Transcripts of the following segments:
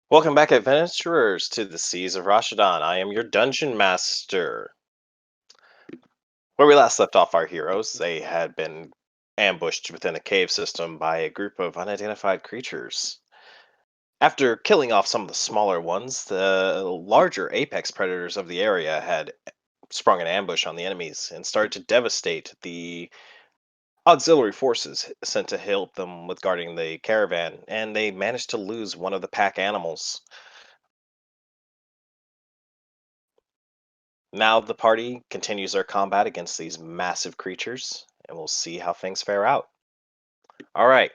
Welcome back, adventurers, to the Seas of Rashadon. I am your dungeon master. Where we last left off our heroes, they had been ambushed within a cave system by a group of unidentified creatures. After killing off some of the smaller ones, the larger apex predators of the area had sprung an ambush on the enemies and started to devastate the auxiliary forces sent to help them with guarding the caravan, and they managed to lose one of the pack animals. Now the party continues their combat against these massive creatures, and we'll see how things fare out. All right,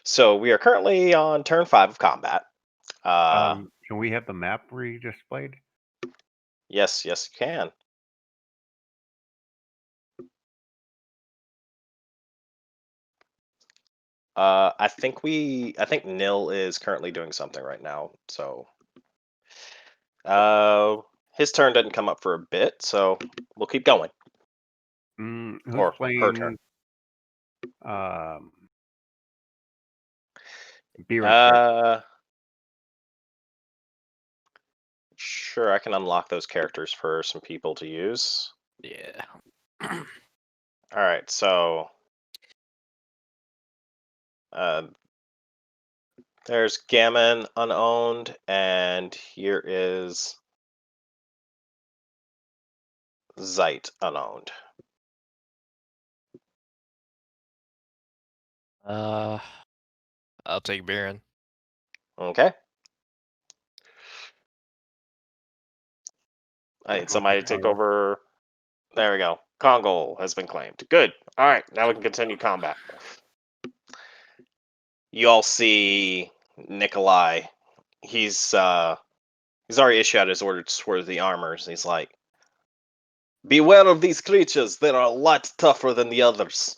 so we are currently on turn 5 of combat. Uh, Can we have the map re-displayed? yes, yes, you can. I think Nil is currently doing something right now, so uh, his turn doesn't come up for a bit, so we'll keep going. Who's Or her turn. playing um, Beer's character? Uh, sure, I can unlock those characters for some people to use. Yeah. All right, so uh, there's Gammon unowned, and here is Zeit unowned. Uh, I'll take Baron. Okay. I need I'll take somebody to take Congo. over. There we go. Congo has been claimed. Good. All right, now we can continue combat. You all see Nikolai. He's already issued out his orders for the armors. He's like, beware of these creatures. They are a lot tougher than the others.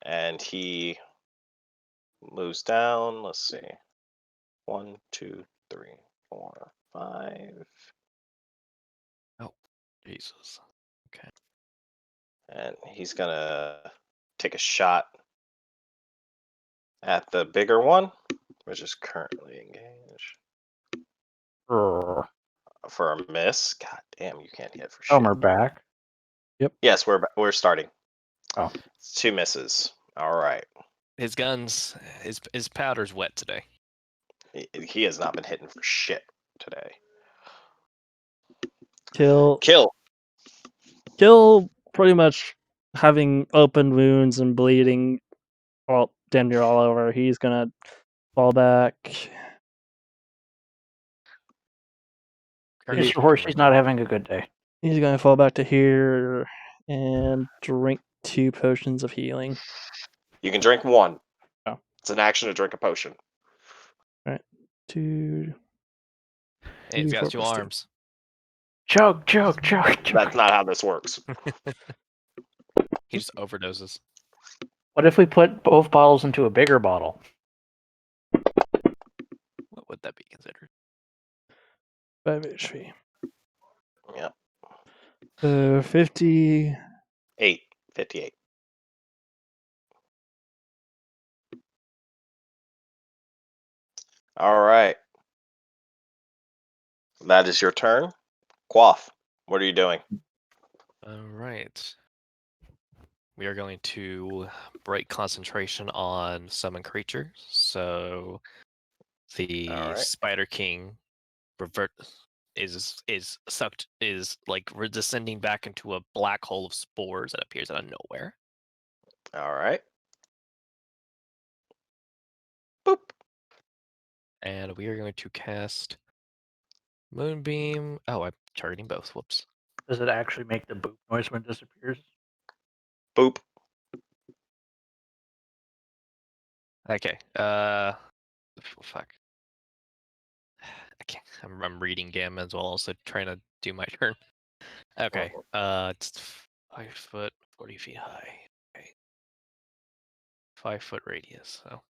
And he moves down. Let's see. 1, 2, 3, 4, 5. Oh, Jesus. Okay. And he's gonna take a shot at the bigger one, which is currently engaged Grr. for a miss. God damn, you can't hit for Oh, shit. we're back. Yes, we're starting. Oh. It's 2 misses. All right. His guns, his powder's wet today. He has not been hitting for shit today. Kill Kill. pretty much having open wounds and bleeding all damn near all over. He's gonna fall back. Kirby, Mr. Horse, he's not having a good day. He's gonna fall back to here and drink 2 potions of healing. You can drink 1. Oh. It's an action to drink a potion. Alright. 2 Hey, he's got 4 2 plus 2. arms. Chug, chug, chug, chug. That's not how this works. He just overdoses. What if we put both bottles into a bigger bottle? What would that be considered? 5 HP. Yeah. 50. 58. All right. That is your turn. Quaff, what are you doing? All right. We are going to break concentration on summon creatures. So the Alright. Spider King revert is sucked is like descending back into a black hole of spores that appears out of nowhere. All right. Boop. And we are going to cast Moonbeam. Oh, I'm targeting both. Whoops. Does it actually make the boop noise when it disappears? Boop. Okay. Fuck. I can't. I'm reading Gamma as well, also trying to do my turn. Okay. It's 5 foot, 40 feet high. Okay. 5 foot radius. So.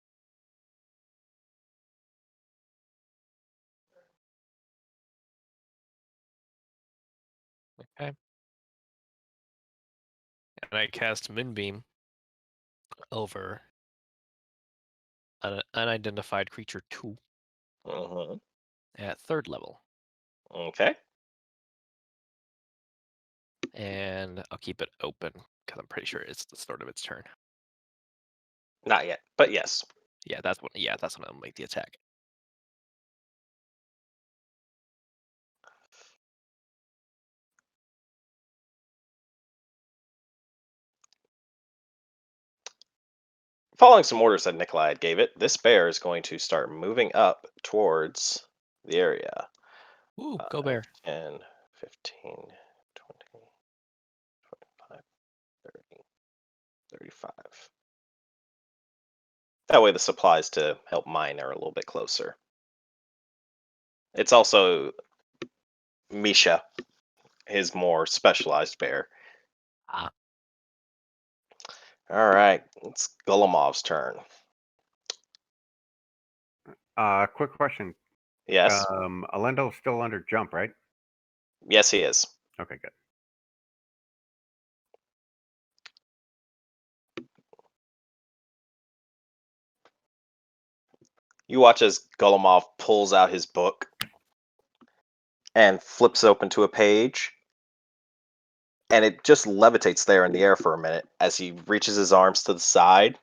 Okay. And I cast Moonbeam over unidentified creature 2 Mhm. at 3rd level. Okay. And I'll keep it open because I'm pretty sure it's the start of its turn. Not yet, but yes. Yeah, that's when I'll make the attack. Following some orders that Nikolai had gave it, this bear is going to start moving up towards the area. Ooh, go bear. 10, 15, 20, 25, 30, 35. That way the supplies to help mine are a little bit closer. It's also Misha, his more specialized bear. Ah. All right, it's Golomov's turn. Quick question. Yes, Alendo's still under jump, right? yes, he is. Okay, good. You watch as Golomov pulls out his book and flips open to a page, and it just levitates there in the air for a minute as he reaches his arms to the side,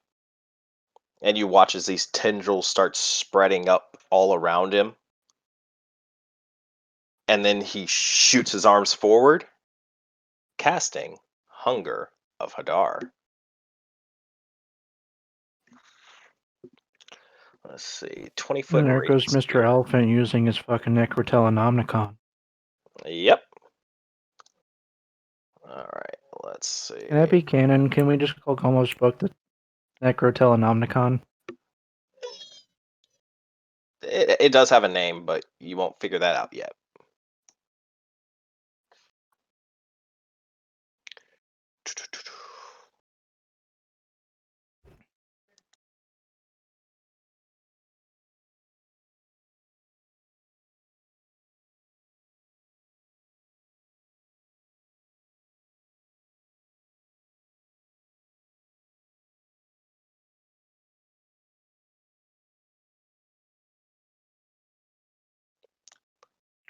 and you watch as these tendrils start spreading up all around him, and then he shoots his arms forward, casting Hunger of Hadar. Let's see, 20-foot And there goes radius Mr. here. Elephant using his fucking Necrotelenomnicon. Yep. All right, let's see. Can that be canon? Can we just call Gomo's book the Necrotelenomnicon? It does have a name, but you won't figure that out yet.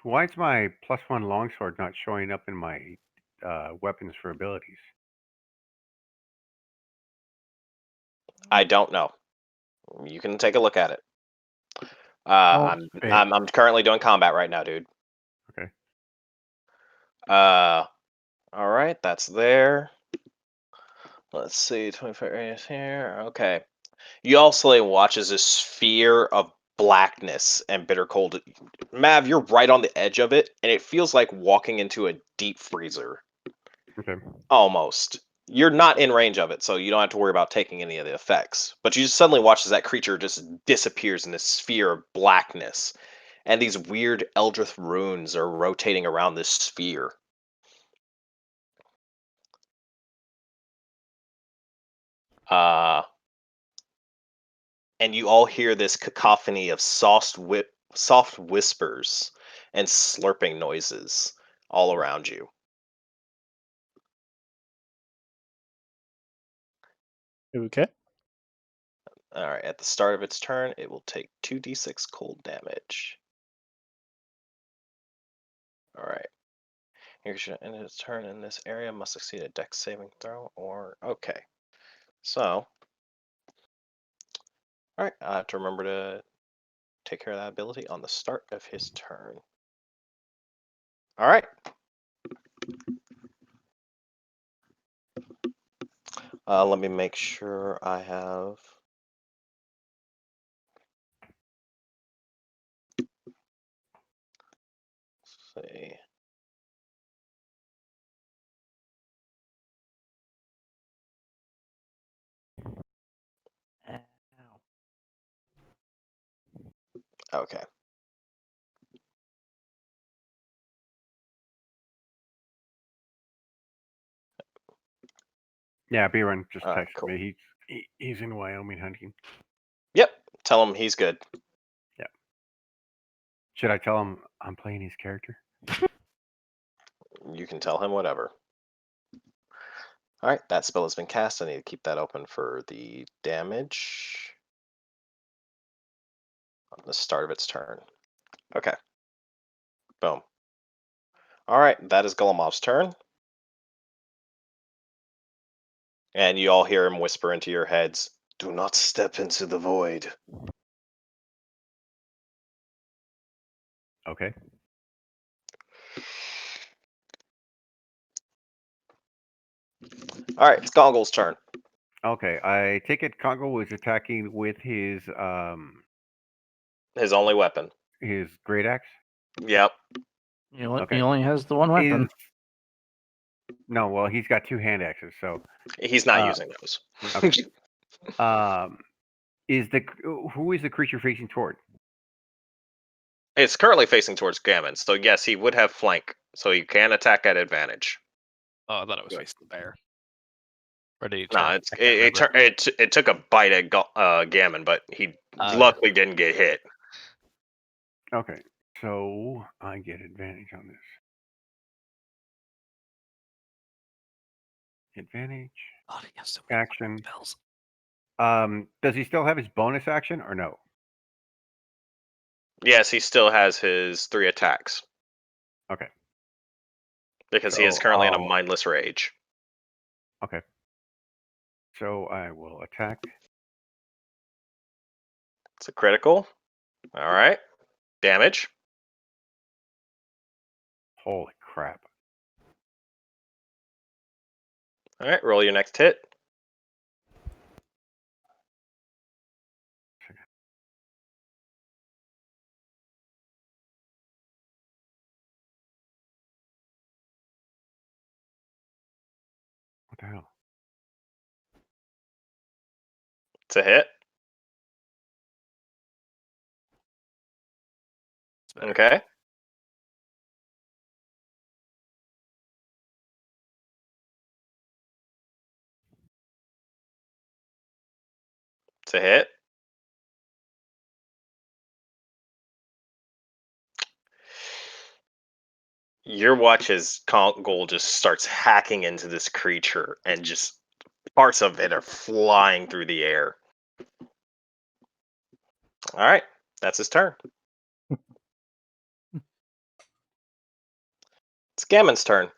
Why is my +1 longsword not showing up in my weapons for abilities? I don't know. You can take a look at it. Oh, I'm currently doing combat right now, dude. Okay. All right, that's there. Let's see, 25 radius here. Okay. You also watch as this sphere of blackness and bitter cold. Mav, you're right on the edge of it, and it feels like walking into a deep freezer. Okay. Almost. You're not in range of it, so you don't have to worry about taking any of the effects. But you just suddenly watch as that creature just disappears in this sphere of blackness, and these weird Eldritch runes are rotating around this sphere. And you all hear this cacophony of soft whispers and slurping noises all around you. Okay. All right, at the start of its turn, it will take 2d6 cold damage. All right. Here should end its turn in this area, must succeed a dex saving throw, or okay. So, all right, I have to remember to take care of that ability on the start of his turn. All right. Let me make sure I have. Let's see. Okay. Yeah, B-Run just All right, texted cool. me. He's in Wyoming hunting. Yep. Tell him he's good. Yeah. Should I tell him I'm playing his character? You can tell him whatever. All right, that spell has been cast. I need to keep that open for the damage. on the start of its turn. Okay. Boom. All right, that is Golomov's turn. And you all hear him whisper into your heads, "Do not step into the void." Okay. All right, it's Gongol's turn. Okay. I take it Congo was attacking with his His only weapon. great axe. Yep. Okay. He only has the one weapon. No, well, he's got two hand axes, so He's not using those. okay. Who is the creature facing toward? It's currently facing towards Gammon, so yes, he would have flank, so he can attack at advantage. Oh, I thought it was Good. facing the bear. Or did he No, turn? it's I can't remember. it took a bite at Gammon, but he Oh, luckily didn't get hit. Okay, so I get advantage on this. Advantage. Oh, he has so many Action. spells. Does he still have his bonus action or no? Yes, he still has his 3 attacks Okay. because he is So currently in a I'll- mindless rage. Okay. So I will attack. It's a critical. All right, damage. Holy crap. All right, roll your next hit. What the hell? It's a hit. It's better. Okay. It's a hit. Your watch as Gold just starts hacking into this creature, and just parts of it are flying through the air. All right, that's his turn. It's Gammon's turn.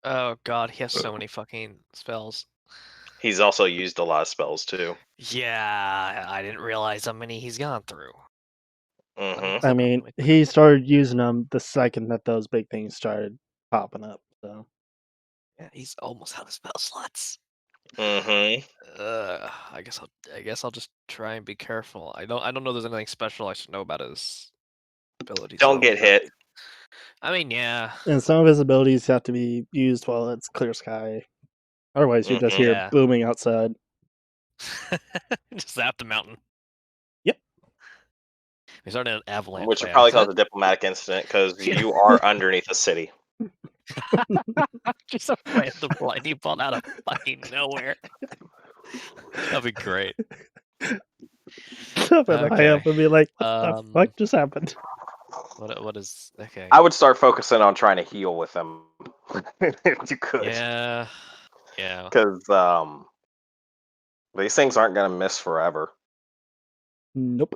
Oh god, he has so many fucking spells. He's also used a lot of spells too. Yeah, I didn't realize how many he's gone through. Mm-hmm. I mean, he started using them the second that those big things started popping up. So Yeah, he's almost out of spell slots. Mm-hmm. I guess I'll just try and be careful. I don't know there's anything special I should know about his abilities. Don't though. get hit. I mean, yeah. and some of his abilities have to be used while it's clear sky. Otherwise, you just hear Yeah. booming outside. Just zap the mountain. Yep. We started an avalanche. Which would by probably cause accident. a diplomatic incident because Yeah. you are underneath a city. Just a random lightning bolt out of fucking nowhere. That'd be great. Up and high up and be like, what the fuck just happened? What is okay? I would start focusing on trying to heal with them if you could. Yeah. Because these things aren't gonna miss forever. Nope.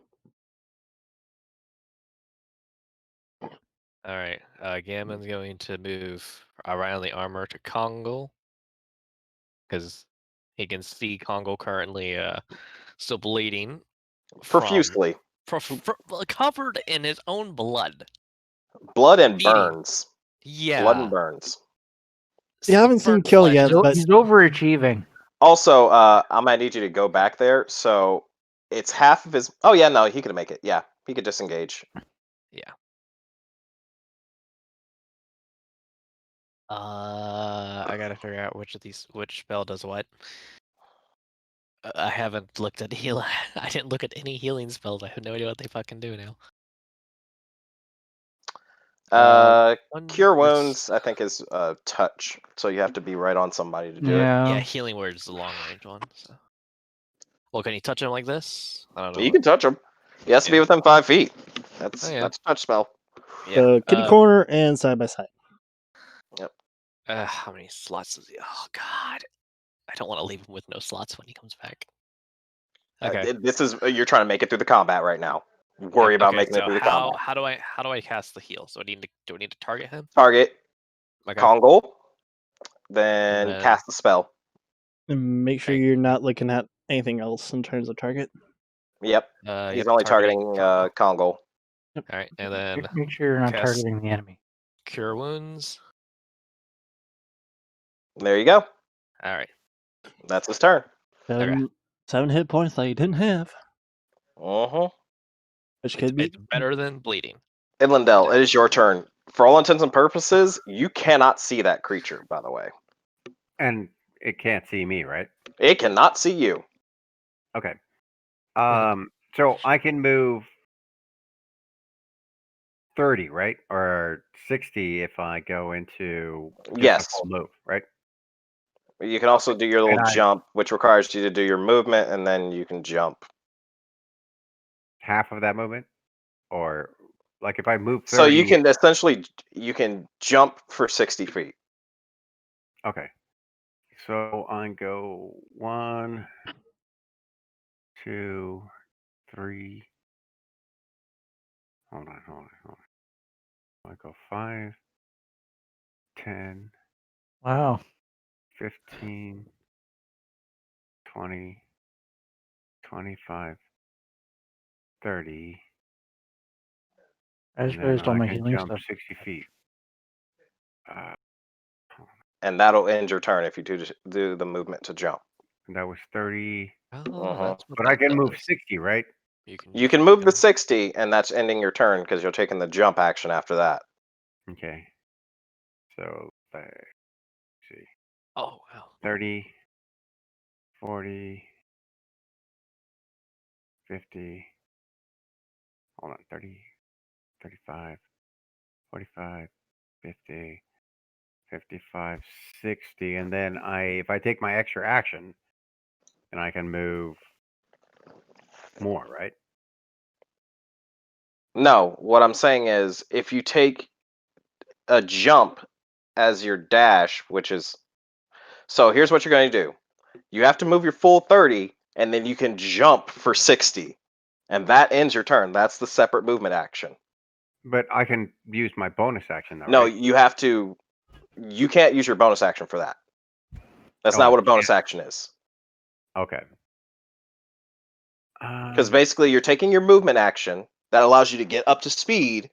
All right. Gammon's going to move around the armor to Kongo because he can see Kongo currently still bleeding, Profusely. covered in his own blood. Blood and Bleeding. burns. Yeah. Blood and burns. You haven't seen Burnt kill flesh yet, just- but He's overachieving. Also, I might need you to go back there. So it's half of his. Oh yeah, no, he could make it. Yeah, he could disengage. I gotta figure out which spell does what. I haven't looked at heal. I didn't look at any healing spells. I have no idea what they fucking do now. Cure wounds, I think, is touch. So you have to be right on somebody to do it. Yeah, healing word is the long range one. So. Well, can you touch him like this? I don't know. You can touch him. He has to be within 5 feet. That's Oh, yeah. that's a touch spell. Yeah. kitty corner and side by side. How many slots does he? Oh god. I don't want to leave him with no slots when he comes back. Okay. This is you're trying to make it through the combat right now. Worry about Okay, making it so through the how combat. how do I cast the heal? So do I need to target him? Target Okay. Kongo, then then- cast the spell. And make sure Right. you're not looking at anything else in terms of target. Yep, he's Yep, only targeting targeting Kongo. All right, and then Make sure you're not cast- targeting the enemy. cure wounds. There you go. All right. That's his turn. Seven hit points that you didn't have, which could be It's better than bleeding. Inlandell, it is your turn. For all intents and purposes, you cannot see that creature, by the way. And it can't see me, right? It cannot see you. Okay. So I can move 30, right? Or 60 if I go into just Yes. a full move, right? You can also do your little And I- jump, which requires you to do your movement, and then you can jump. Half of that movement? Or like if I move 30. So you can essentially jump for 60 feet. Okay. So I go 1, 2, 3. Hold on. I go 5, 10, Wow. 15, 20, 25, 30. I just And then raised all I my can healing jump stuff. 60 feet. And that'll end your turn if you do the movement to jump. And that was 30. Oh, that's what But that I can move does. 60, right? You can move the 60, and that's ending your turn because you're taking the jump action after that. Okay. So, let's see. Oh wow. 30, 40, 50. Hold on. 30, 35, 45, 50, 55, 60. And then if I take my extra action, then I can move more, right? No, what I'm saying is if you take a jump as your dash, which is so here's what you're going to do. You have to move your full 30, and then you can jump for 60. And that ends your turn. That's the separate movement action. But I can use my bonus action, though, No, right? you can't use your bonus action for that. That's Oh, not I what a bonus can't. action is. Okay. Because basically you're taking your movement action that allows you to get up to speed,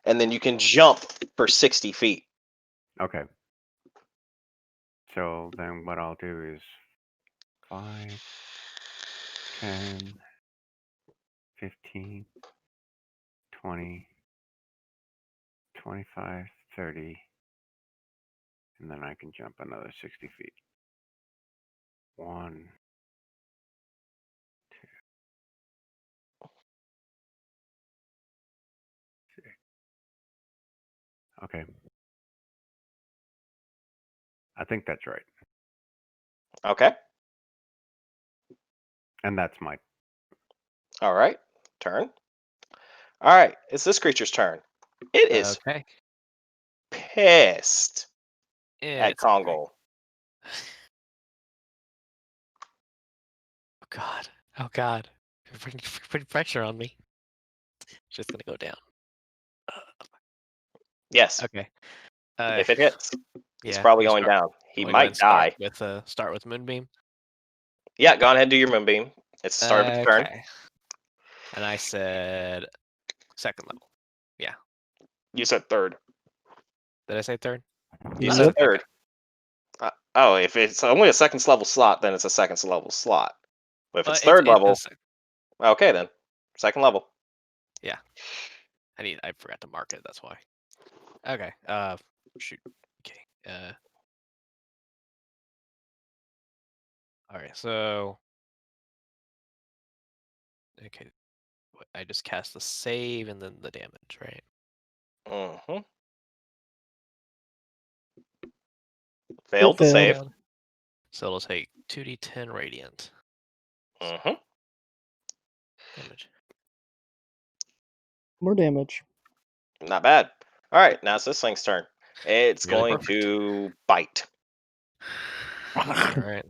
and then you can jump for 60 feet. Okay. So then what I'll do is 5, 10, 15, 20, 25, 30, and then I can jump another 60 feet. 1, 2, 6. Okay. I think that's right. Okay. And that's my All right. Turn. All right. It's this creature's turn. It is Okay. pissed at It's okay. Kongo. Oh god. Oh god. You're putting pressure on me. It's just gonna go down. Yes. Okay. If it hits, it's yeah, probably you going start- down. He wanna go ahead might and die. start with Moonbeam. Yeah, go ahead and do your moonbeam. It's the start of its turn. Okay. And I said second level. You said third. Did I say third? You Yep. said third. Oh, if it's only a second level slot, then it's a second level slot. But if it's third level, okay then. Second level. I forgot to mark it, that's why. Okay. Shoot. Okay. Alright, so okay. I just cast the save and then the damage, right? Mm-hmm. Failed to failed. save. So it'll take 2d10 radiant Mm-hmm. damage. More damage. Not bad. All right, now it's this thing's turn. It's Nearly going perfect. to bite. Alright.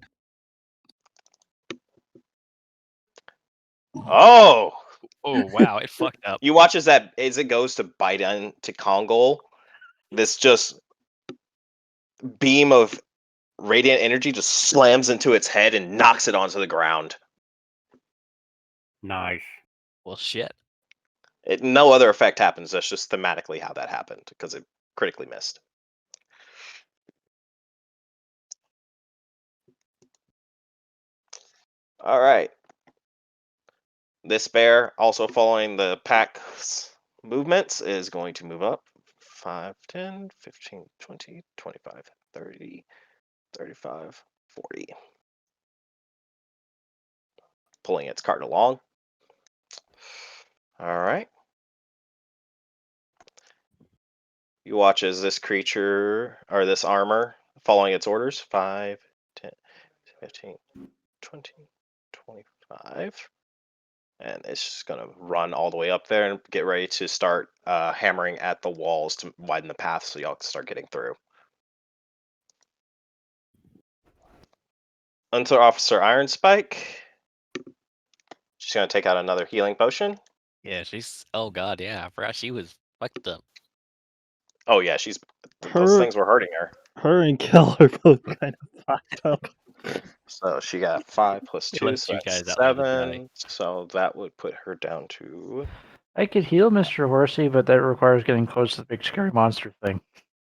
Oh, Oh wow, it fucked up. you watch as it goes to bite into Kongol. This just beam of radiant energy just slams into its head and knocks it onto the ground. Nice. Well, shit. No other effect happens. That's just thematically how that happened because it critically missed. All right. This bear, also following the pack's movements, is going to move up 5, 10, 15, 20, 25, 30, 35, 40. Pulling its cart along. All right. You watch as this creature, or this armor, following its orders 5, 10, 15, 20, 25. And it's just going to run all the way up there and get ready to start hammering at the walls to widen the path so y'all can start getting through. Under Officer Iron Spike. She's going to take out another healing potion. Yeah, she's. Oh god, yeah. I forgot she was fucked up. Oh, yeah, those Her, things were hurting her. her and Kel are both kind of fucked up. So she got 5 plus They 2, left so you that's guys out there to die. 7. So that would put her down to. I could heal Mr. Horsey, but that requires getting close to the big scary monster thing.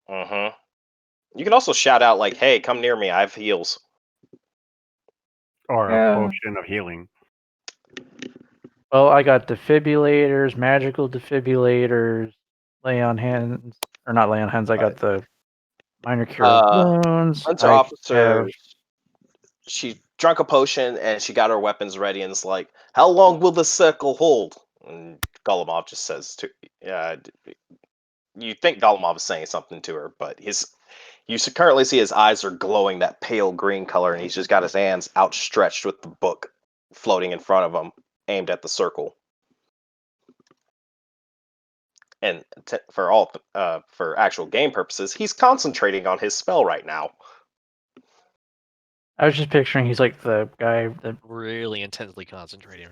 You can also shout out, like, hey, come near me, I have heals. Or Yeah. a potion of healing. Well, I got defibrillators, magical defibrillators, lay on hands, or not lay on hands. I got the minor cure of wounds. Hunter I Officer, have she drank a potion and she got her weapons ready and is like, how long will the circle hold? And Golemov just says to, yeah, you think Golemov is saying something to her, but you currently see his eyes are glowing that pale green color, and he's just got his hands outstretched with the book floating in front of him, aimed at the circle. And for actual game purposes, he's concentrating on his spell right now. I was just picturing he's like the guy that Really intensely concentrating.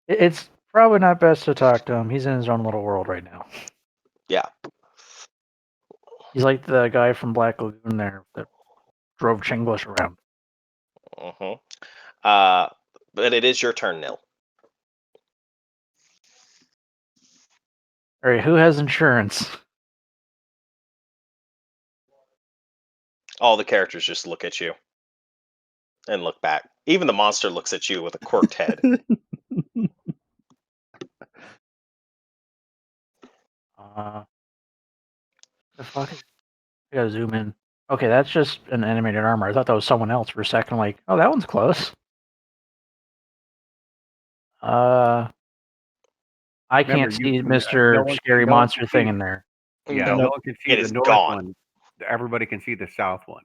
it's probably not best to talk to him. He's in his own little world right now. Yeah. He's like the guy from Black Lagoon there that drove Chinglish around. But it is your turn, Nil. All right, who has insurance? All the characters just look at you and look back. Even the monster looks at you with a quirked head. The fuck? I gotta zoom in. Okay, that's just an animated armor. I thought that was someone else for a second. Like, oh, that one's close. I Remember, can't see no Mr. one, Scary no one Monster can thing see. in there. Yeah, No, no one can see it the is north gone. one. Everybody can see the south one.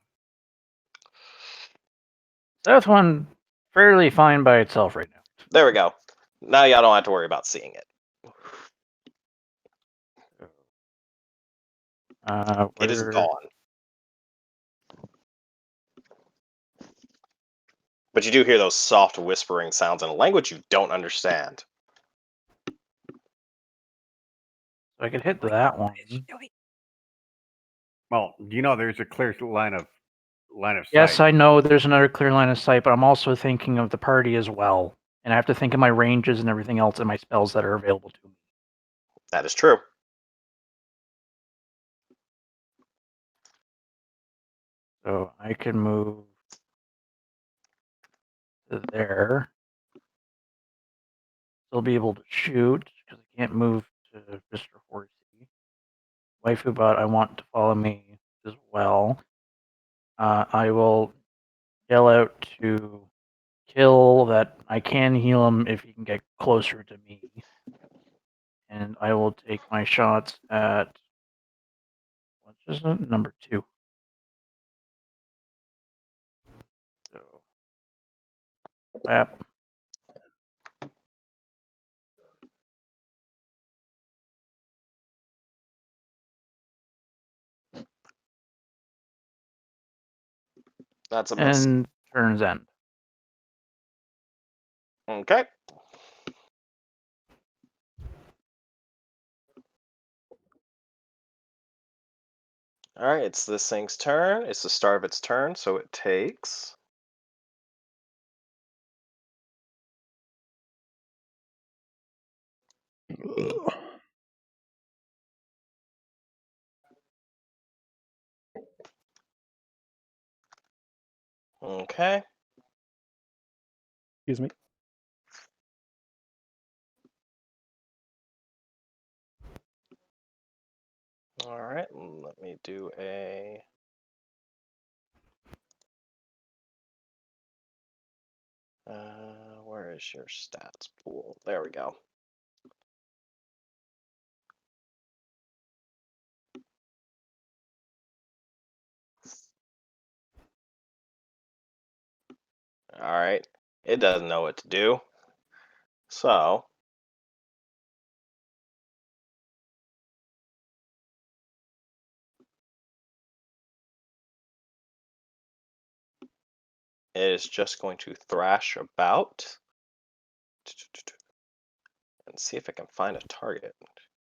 That one fairly fine by itself right now. There we go. Now y'all don't have to worry about seeing it. It is Where- gone. But you do hear those soft whispering sounds in a language you don't understand. So I could hit that one. Well, there's a clear line of Yes, sight. I know there's another clear line of sight, but I'm also thinking of the party as well. And I have to think of my ranges and everything else and my spells that are available to me. That is true. So I can move to there. Still be able to shoot because I can't move to Mr. Horsey. Waifu bot, I want to follow me as well. I will yell out to Kill that I can heal him if he can get closer to me. And I will take my shots at what's this number 2. So whap. That's a miss. And turns end. Okay. All right, it's this thing's turn. It's the start of its turn, so it takes. Okay. Excuse me. All right. Let me do a. Where is your stats pool? There we go. All right. It doesn't know what to do. So it is just going to thrash about and see if it can find a target.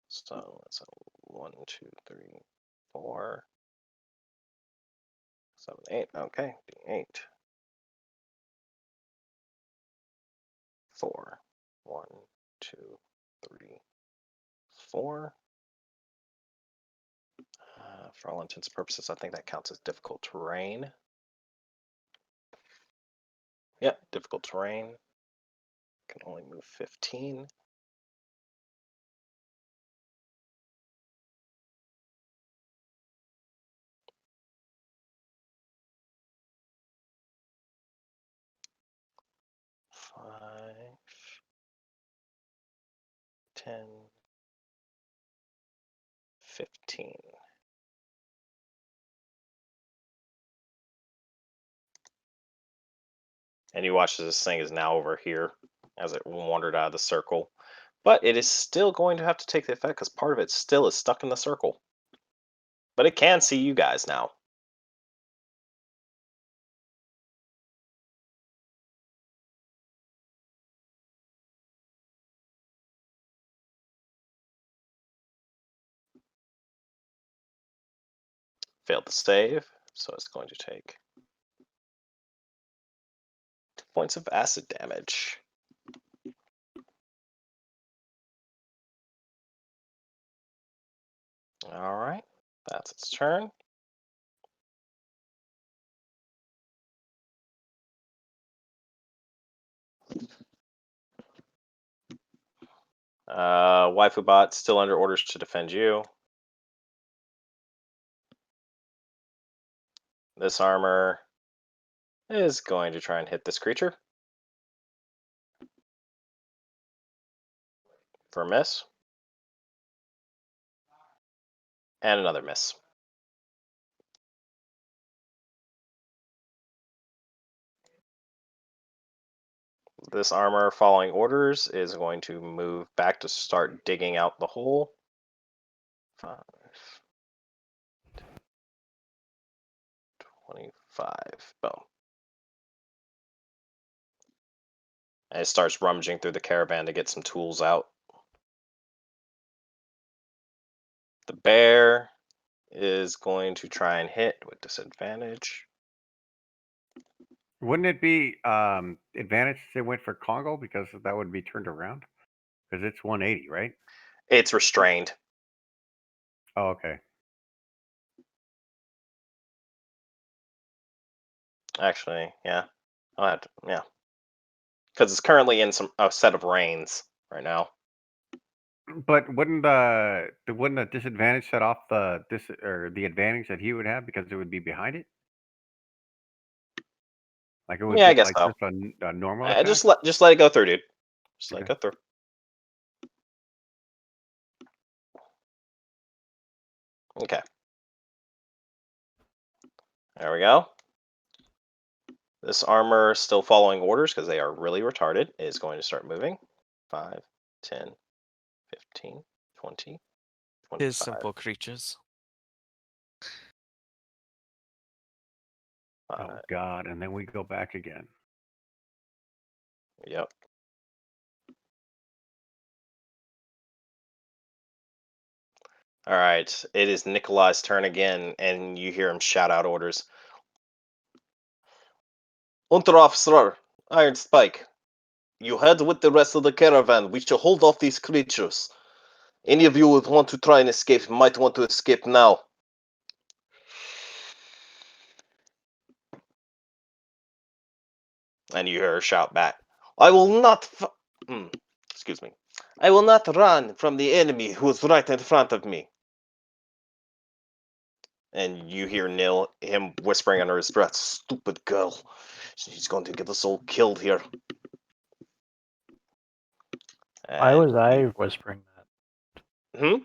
So it's a 1, 2, 3, 4, 7, 8. Okay, 8. 4. 1, 2, 3, 4. For all intents and purposes, I think that counts as difficult terrain. Yep, difficult terrain. Can only move 15. Five, 10, 15. And you watch as this thing is now over here as it wandered out of the circle. But it is still going to have to take the effect because part of it still is stuck in the circle. But it can see you guys now. Failed the save, so it's going to take 2 points of acid damage. All right, that's its turn. Waifu bot still under orders to defend you. This armor is going to try and hit this creature for a miss. And another miss. This armor, following orders, is going to move back to start digging out the hole. 5, 25. Boom. And it starts rummaging through the caravan to get some tools out. The bear is going to try and hit with disadvantage. Wouldn't it be advantage if they went for Congo because that would be turned around? Because it's 180, right? It's restrained. Oh, okay. Actually, yeah. I'll have to, yeah. Because it's currently in a set of reins right now. But wouldn't the disadvantage set off the advantage that he would have because it would be behind it? Like it would Yeah, I be guess like so. just a normal attack? Just let it go through, dude. Just let it Okay. go through. Okay. There we go. This armor, still following orders because they are really retarded, is going to start moving. 5, 10, 15, 20, His 25. simple creatures. Oh God! And then we go back again. Yep. All right, it is Nikolai's turn again, and you hear him shout out orders. Unterofficer, Iron Spike, you head with the rest of the caravan. We shall hold off these creatures. Any of you would want to try and escape might want to escape now. And you hear her shout back, I will not excuse me. I will not run from the enemy who is right in front of me. And you hear him whispering under his breath, stupid girl. She's going to get us all killed here. Why was And I whispering that? Hmm?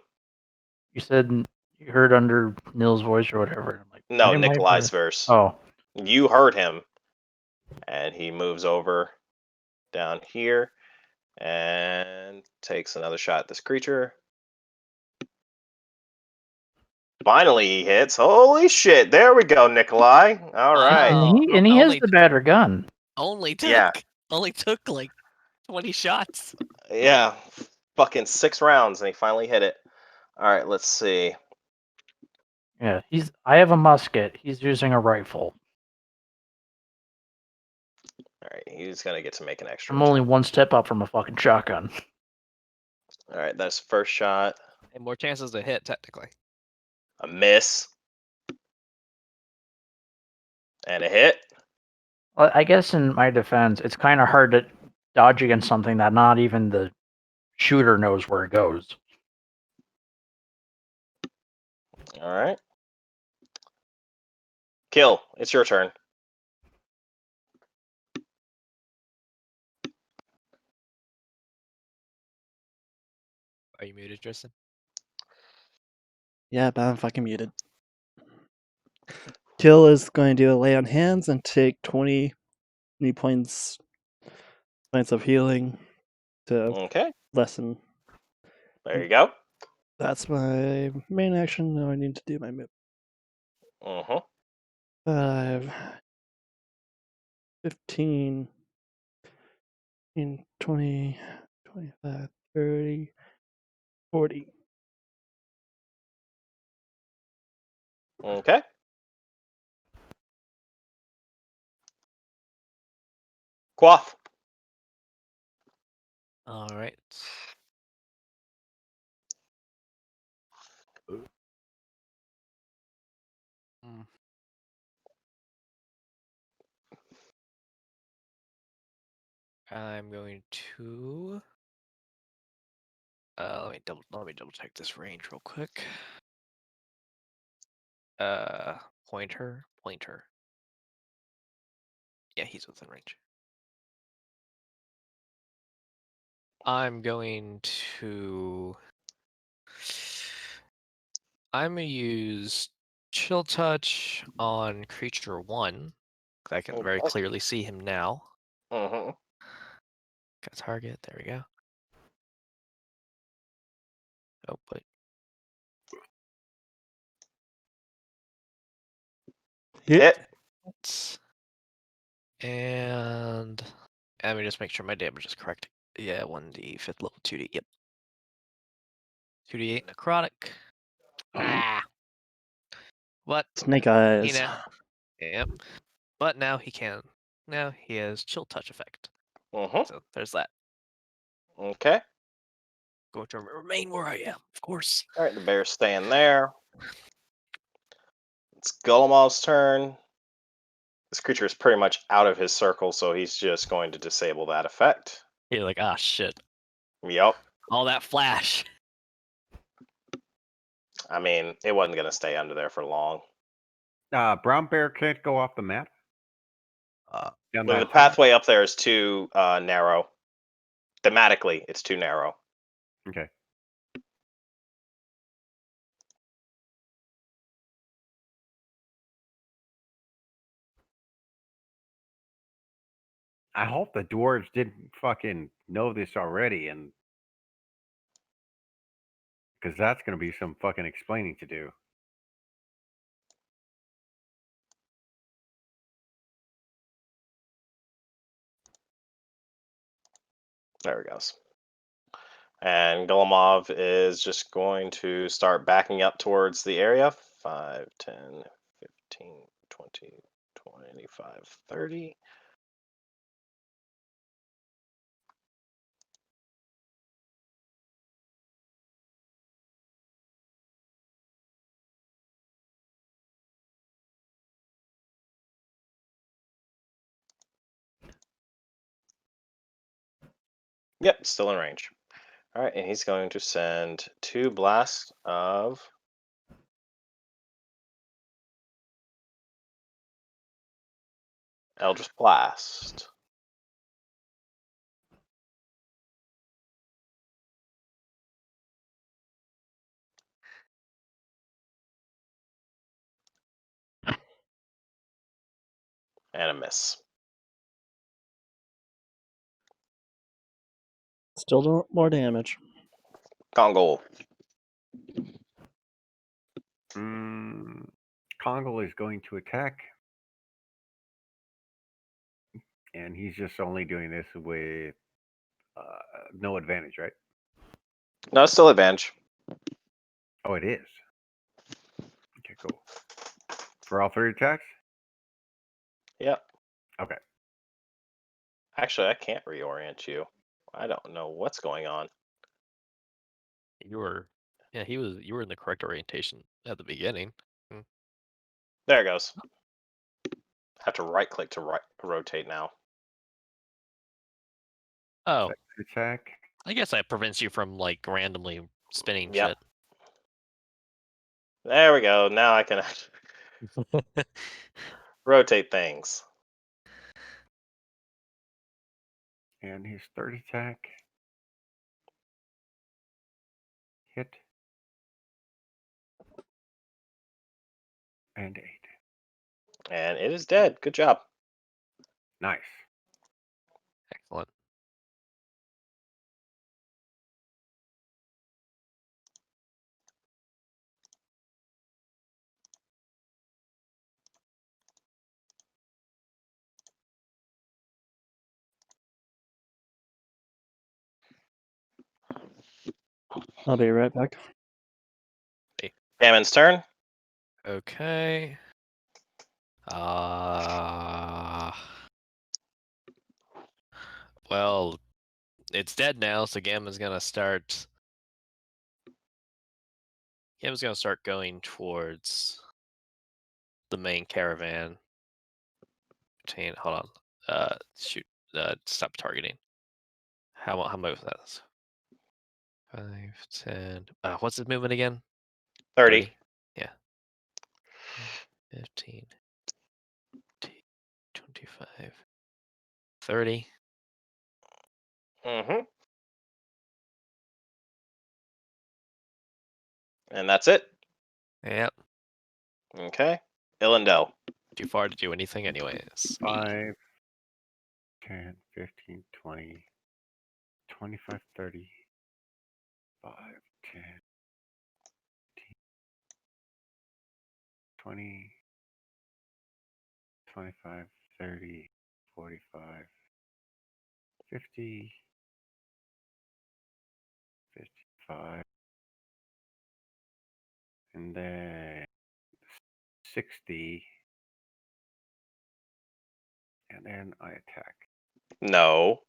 You said you heard under Nil's voice or whatever. I'm like, No, why am I Nikolai's verse. Oh, You heard him. And he moves over down here and takes another shot at this creature. Finally, he hits. Holy shit! There we go, Nikolai. All right. Wow. and he has Only the better gun. Yeah. only took like 20 shots. Yeah. Fucking 6 rounds, and he finally hit it. All right. Let's see. Yeah, I have a musket. He's using a rifle. All right. He's gonna get to make an extra. I'm only one step up from a fucking shotgun. All right. That's first shot. And more chances to hit, technically. A miss. And a hit. Well, I guess in my defense, it's kind of hard to dodge against something that not even the shooter knows where it goes. All right. Kill. It's your turn. Are you muted, Tristan? Yeah, but I'm fucking muted. Kill is going to do a lay on hands and take 20 points of healing to Okay. lessen. There you go. That's my main action. Now I need to do my move. Mm-hmm. 5, 15, 20, 25, 30, 40. Okay. Quaff. All right. Mm. I'm going to. Let me double check this range real quick. Pointer. Yeah, he's within range. I'm going to. I'm gonna use Chill Touch on creature 1. I can very Okay. clearly see him now. Mm-hmm. Got target. There we go. Oh, but Hit. and let me just make sure my damage is correct. Yeah, 1d 5th level 2d. Yep. 2d8 necrotic. Ah. But Snake eyes. Yep. But now he can. Now he has Chill Touch effect. Mm-hmm. So there's that. Okay. Going to remain where I am, of course. All right. The bear's staying there. It's Golomov's turn. This creature is pretty much out of his circle, so he's just going to disable that effect. You're like, ah, shit. Yep. All that flash. I mean, it wasn't going to stay under there for long. Brown bear can't go off the map. Down The that side? pathway up there is too narrow. Thematically, it's too narrow. Okay. I hope the dwarves didn't fucking know this already, and because that's going to be some fucking explaining to do. There it goes. And Golomov is just going to start backing up towards the area. 5, 10, 15, 20, 25, 30. Yep, still in range. All right, and he's going to send 2 blasts of Eldritch Blast. And a miss. Still doing more damage. Kongol. Kongol is going to attack. And he's just only doing this with no advantage, right? No, still advantage. Oh, it is. Okay, cool. For all 3 attacks? Yep. Okay. Actually, I can't reorient you. I don't know what's going on. You were, yeah, you were in the correct orientation at the beginning. There it goes. Have to right click to rotate now. Oh, Second attack. I guess that prevents you from like randomly spinning Yep. shit. There we go. Now I can rotate things. And his third attack. Hit. And 8. And it is dead. Good job. Nice. Excellent. I'll be right back. Gammon's turn. Okay. Well, it's dead now, so Gamma's gonna start. Gamma's gonna start going towards the main caravan. Hold on. Shoot. Stop targeting. How much was that? 5, 10. What's his movement again? 30. Yeah. 15, 25, 30. Mm-hmm. And that's it. Yep. Okay. Illendale. Too far to do anything, anyways. 5, 10, 15, 20, 25, 30, 5, 10, 20, 25, 30, 45, 50, 55, and then 60, and then I attack. No.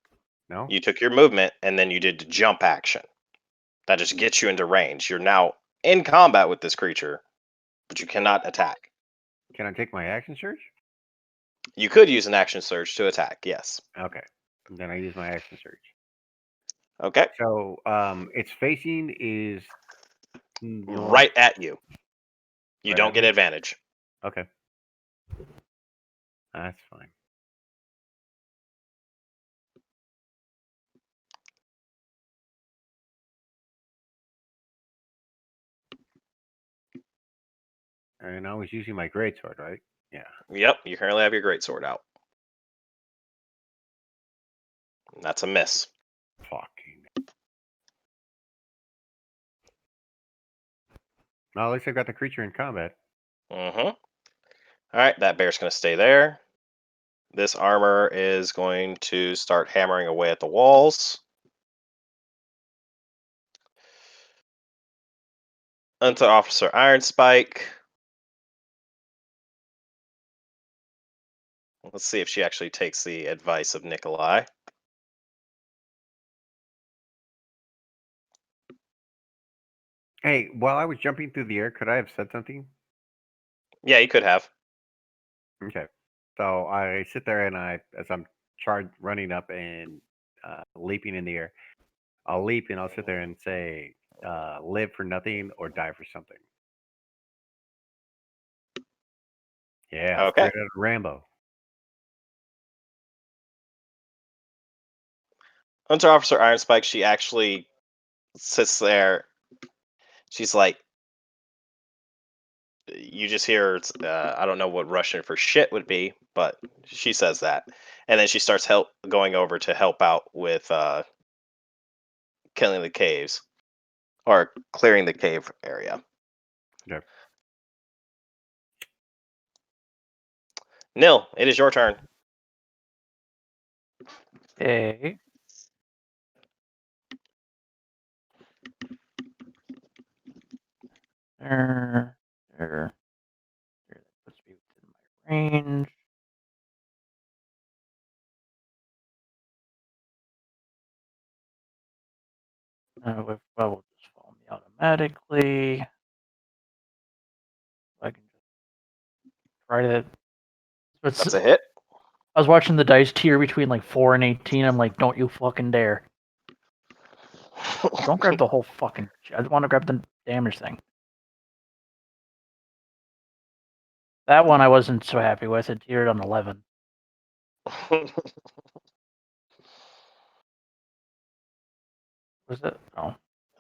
No? You took your movement and then you did the jump action. That just gets you into range. You're now in combat with this creature, but you cannot attack. Can I take my action surge? You could use an action surge to attack, yes. Okay. And then I use my action surge. Okay. So its facing is north. Right at you. You Right don't at get me? advantage. Okay. That's fine. And I was using my greatsword, right? Yeah. Yep, you currently have your greatsword out. That's a miss. Fucking. Well, at least I've got the creature in combat. Mm-hmm. Alright, that bear's going to stay there. This armor is going to start hammering away at the walls. Under Officer Iron Spike. Let's see if she actually takes the advice of Nikolai. Hey, while I was jumping through the air, could I have said something? Yeah, you could have. Okay. So I sit there and as I'm running up and leaping in the air, I'll leap and I'll sit there and say, live for nothing or die for something. Yeah, Okay. straight out of Rambo. Under Officer Iron Spike, she actually sits there. She's like, you just hear, I don't know what Russian for shit would be, but she says that. And then she starts going over to help out with killing the caves or clearing the cave area. Okay. Nil, it is your turn. Okay. There. There. That puts me within my range. With will just follow me automatically. I can just try to. That's a hit. I was watching the dice tier between like 4 and 18. I'm like, don't you fucking dare. Don't grab the whole fucking. I want to grab the damage thing. That one I wasn't so happy with. It tiered on 11. Was it? Oh.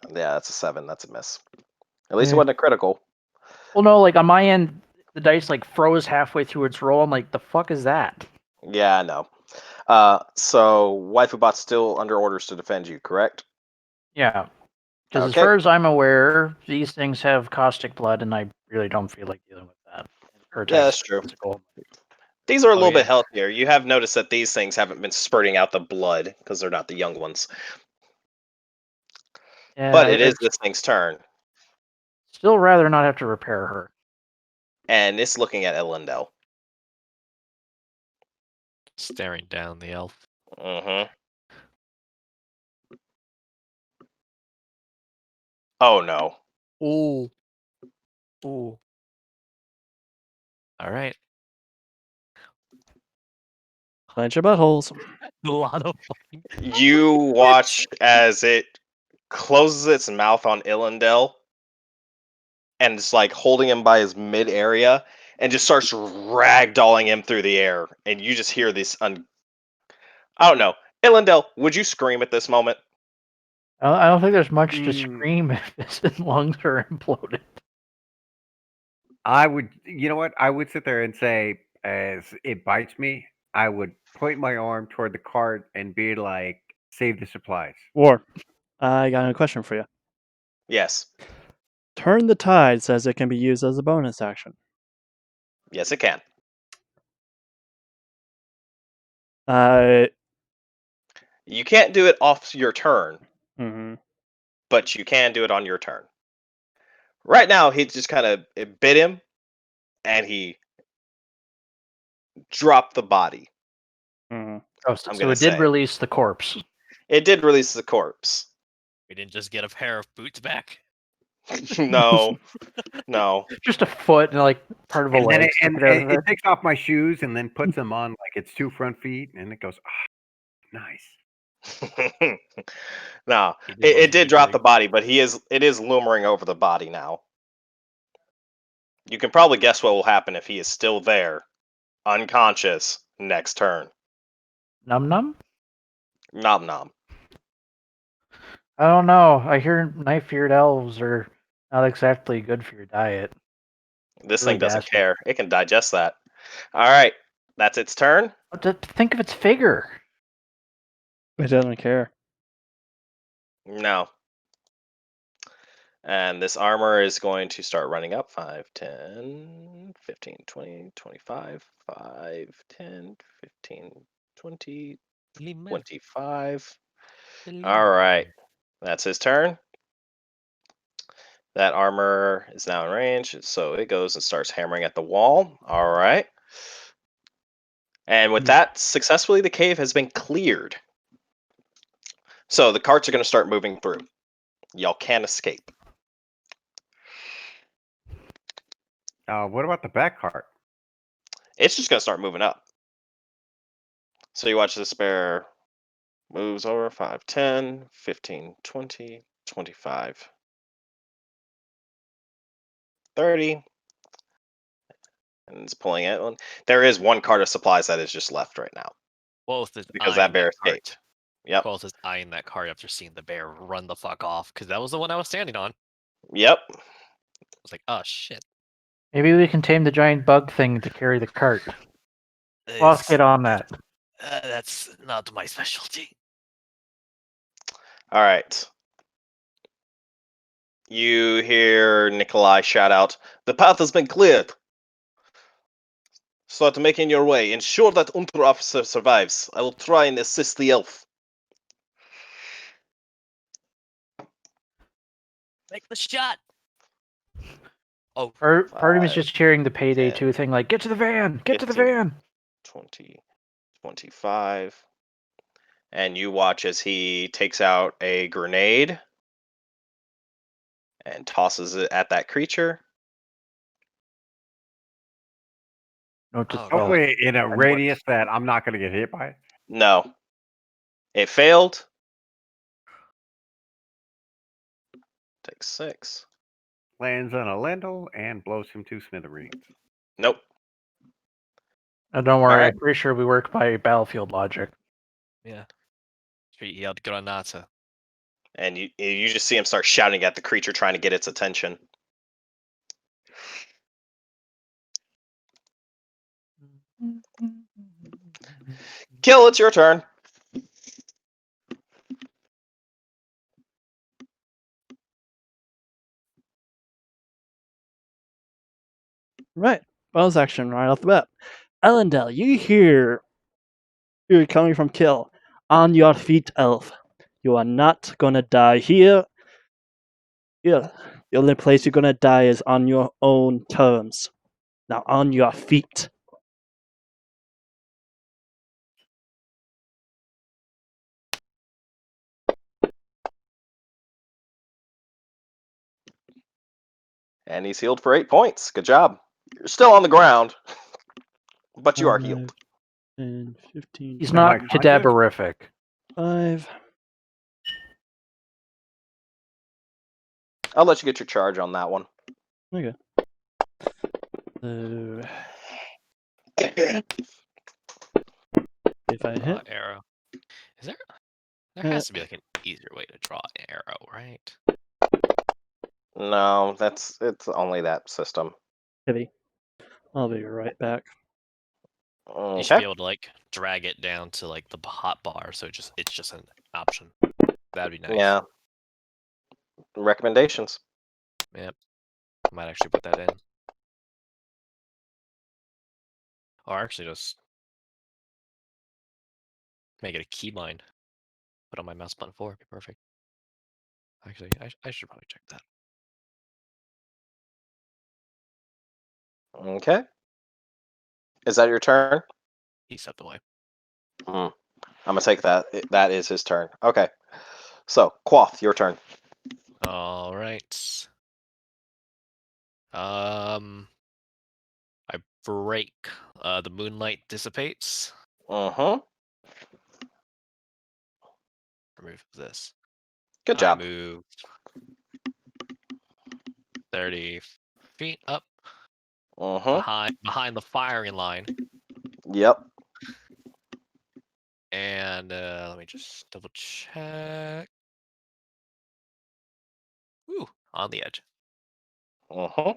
Yeah, that's a 7. That's a miss. At least it Yeah. wasn't a critical. Well, no, like on my end, the dice like froze halfway through its roll. I'm like, the fuck is that? Yeah, I know. So Waifubot's still under orders to defend you, correct? Yeah. Because as Okay. far as I'm aware, these things have caustic blood, and I really don't feel like dealing with that. Her Yeah, attacks that's true. physical. These are a Oh, little bit yeah. healthier. You have noticed that these things haven't been spurting out the blood because they're not the young ones. Yeah, But it is I'd this thing's turn, still rather not have to repair her. and it's looking at Elendel. Staring down the elf. Mm-hmm. Oh no. Ooh. Ooh. All right. Clench your buttholes. A lot of fucking. You watch as it closes its mouth on Elendel and it's like holding him by his mid area and just starts ragdolling him through the air. And you just hear this I don't know. Elendel, would you scream at this moment? I don't think there's much to Mm. scream if his lungs are imploded. I would, you know what? I would sit there and say, as it bites me, I would point my arm toward the cart and be like, save the supplies. War. I got a question for you. Yes. Turn the Tide says it can be used as a bonus action. Yes, it can. You can't do it off your turn, Mhm. but you can do it on your turn. Right now, he just kind of it bit him, and he dropped the body. Mhm. Oh, I'm so gonna it did say release the corpse. it did release the corpse. We didn't just get a pair of boots back. No, no. Just a foot and like part of a And then leg sticking out of it there. takes off my shoes and then puts them on like it's 2 front feet, and it goes, nice. No, He did it love did drop the imagery. body, but it is lumbering over the body now. You can probably guess what will happen if he is still there, unconscious, next turn. Num num? Nom nom. I don't know. I hear knife-eared elves are not exactly good for your diet. This Really thing doesn't gassy. care. It can digest that. All right, that's its turn. But think of its figure. It doesn't care. No. And this armor is going to start running up 5, 10, 15, 20, 25, 5, 10, 15, 20, 25. All right. That's his turn. That armor is now in range, so it goes and starts hammering at the wall. All right. And with that, successfully, the cave has been cleared. So the carts are going to start moving through. Y'all can't escape. What about the back cart? It's just going to start moving up. So you watch this bear moves over 5, 10, 15, 20, 25, 30. And it's pulling it. There is one cart of supplies that is just left right now. Quoth is Because that eyeing bear cart. escaped. Yep. Quoth is eyeing that cart after seeing the bear run the fuck off, because that was the one I was standing on. Yep. I was like, oh shit. Maybe we can tame the giant bug thing to carry the cart. Let's get on that. That's not my specialty. All right. You hear Nikolai shout out, "The path has been cleared. Start making your way. Ensure that Unterofficer survives. I will try and assist the elf." Make the shot. Oh, Part of me is 5, just hearing the Payday 10, 2 thing, like, get to the van! Get to the 15. van! 20, 25. And you watch as he takes out a grenade and tosses it at that creature. Note to Oh, self. God. Hopefully in a what? radius that I'm not going to get hit by it. No. It failed. Take 6. Lands on a Lendl and blows him to smithereens. Nope. Don't worry, Alright. I'm pretty sure we work by battlefield logic. Yeah. He yelled Granata. And you just see him start shouting at the creature, trying to get its attention. Kill, it's your turn. Right. Bonus action right off the bat. Elendel, you hear you're coming from Kill. On your feet, elf. You are not gonna die here. Here. The only place you're gonna die is on your own terms. Now on your feet. And he's healed for 8 points. Good job. You're still on the ground, but you are healed. 10, 15, He's Am not I conscious? cadaverific. 5. I'll let you get your charge on that one. Okay. So, if I hit, Arrow. Is there? There Uh, has to be like an easier way to draw an arrow, right? No, it's only that system. heavy. I'll be right back. You should be Okay. able to like drag it down to like the hot bar, so it's just an option. That'd be nice. Yeah. Recommendations. Yep. I might actually put that in. Or actually just make it a keybind. Put on my mouse button 4. Be perfect. Actually, I should probably check that. Okay. Is that your turn? He stepped away. I'm gonna take that. That is his turn. Okay. So, Quoth, your turn. All right. I break. The moonlight dissipates. Mm-hmm. Remove this. Good I job. move 30 feet up Mm-hmm. behind the firing line, Yep. and let me just double check. Ooh, on the edge. Mm-hmm.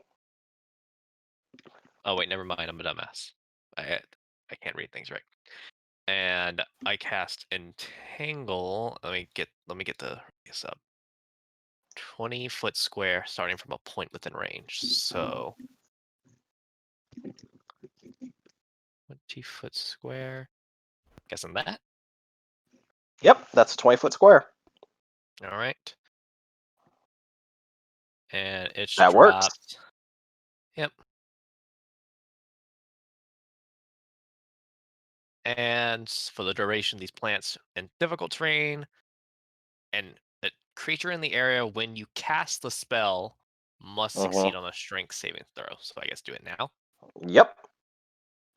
Oh wait, never mind. I'm a dumbass. I can't read things right. And I cast Entangle. Let me get this up. 20-foot square, starting from a point within range. So 20-foot square. Guessing that. Yep. That's a 20-foot square. All right. And it's That works. dropped. Yep. And for the duration, these plants in difficult terrain, and a creature in the area when you cast the spell must succeed on a strength saving throw. So I guess do it now. Yep.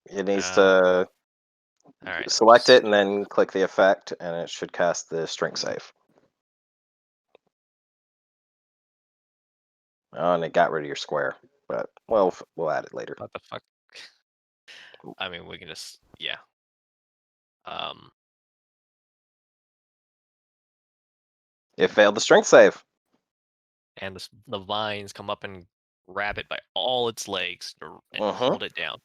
It needs to All right. select it and then click the effect, and it should cast the strength save. Oh, and it got rid of your square, but well, we'll add it later. What the fuck? I mean, we can just It failed the strength save. and the vines come up and grab it by all its legs and hold it down.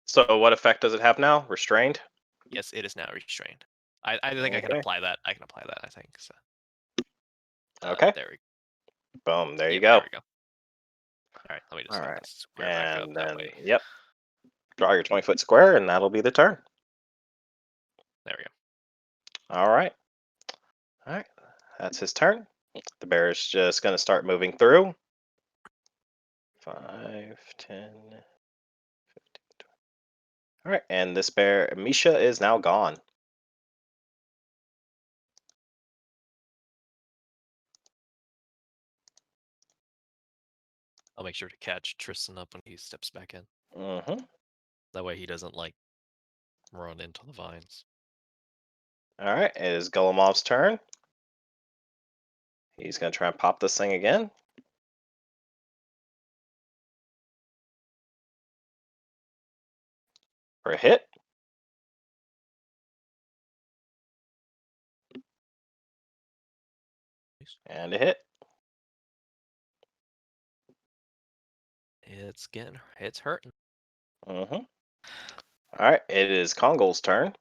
So what effect does it have now? Restrained? Yes, it is now restrained. I think I can Okay. apply that. I can apply that, I think. So. Okay. There we Boom. There you Yep, go. There we go. All right, let me just All get right. this square back up And that then, way. yep. Draw your 20-foot square, and that'll be the turn. There we go. All right. All right. That's his turn. The bear is just going to start moving through. 5, 10, 15, 20. All right. And this bear, Misha, is now gone. I'll make sure to catch Tristan up when he steps back in. Mm-hmm. That way he doesn't like run into the vines. All right. It is Golomov's turn. He's going to try and pop this thing again. For a hit. And a hit. It's hurting. Mm-hmm. All right. It is Kongol's turn.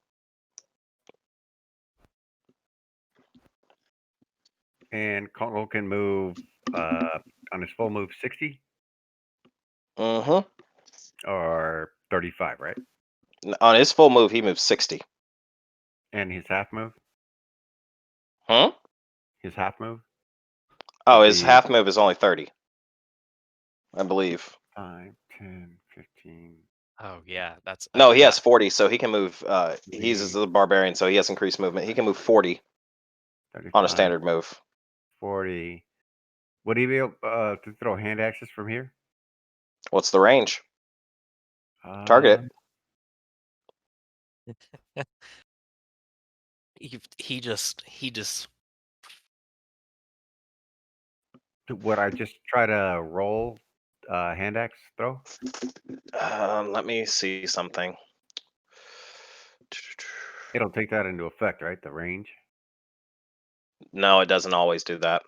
And Congo can move on his full move 60 Mm-hmm. or 35, right? On his full move, he moves 60. And his half move? Hmm? His half move? Oh, would his be half move is only 30. I believe. 5, 10, 15. Oh yeah, that's No, he has 40, so he can move. He's 20, the barbarian, so he has increased movement. He can move 40 on a 35, standard move. 40. Would he be able to throw hand axes from here? What's the range? Target it. he just Would I just try to roll hand axe throw? Let me see something. It'll take that into effect, right? The range. No, it doesn't always do that.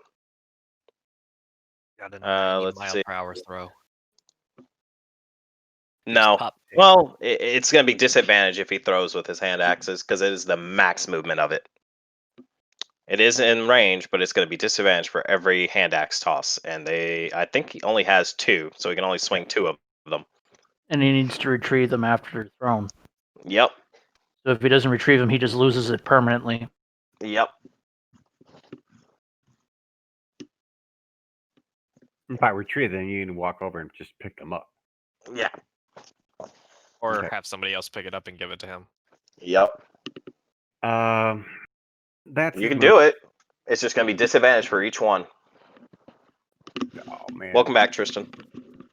got a 90 Let's mile see. per hour throw. No. Pop. Well, it's going to be disadvantage if he throws with his hand axes because it is the max movement of it. It is in range, but it's going to be disadvantage for every hand axe toss, and I think he only has 2, so he can only swing 2 of them. And he needs to retrieve them after they're thrown. Yep. So if he doesn't retrieve them, he just loses it permanently. Yep. If I retrieve them, you can walk over and just pick them up. Yeah. Or Okay. have somebody else pick it up and give it to him. Yep. That's You can do it. It's just going to be disadvantage for each one. Oh man. Welcome back, Tristan.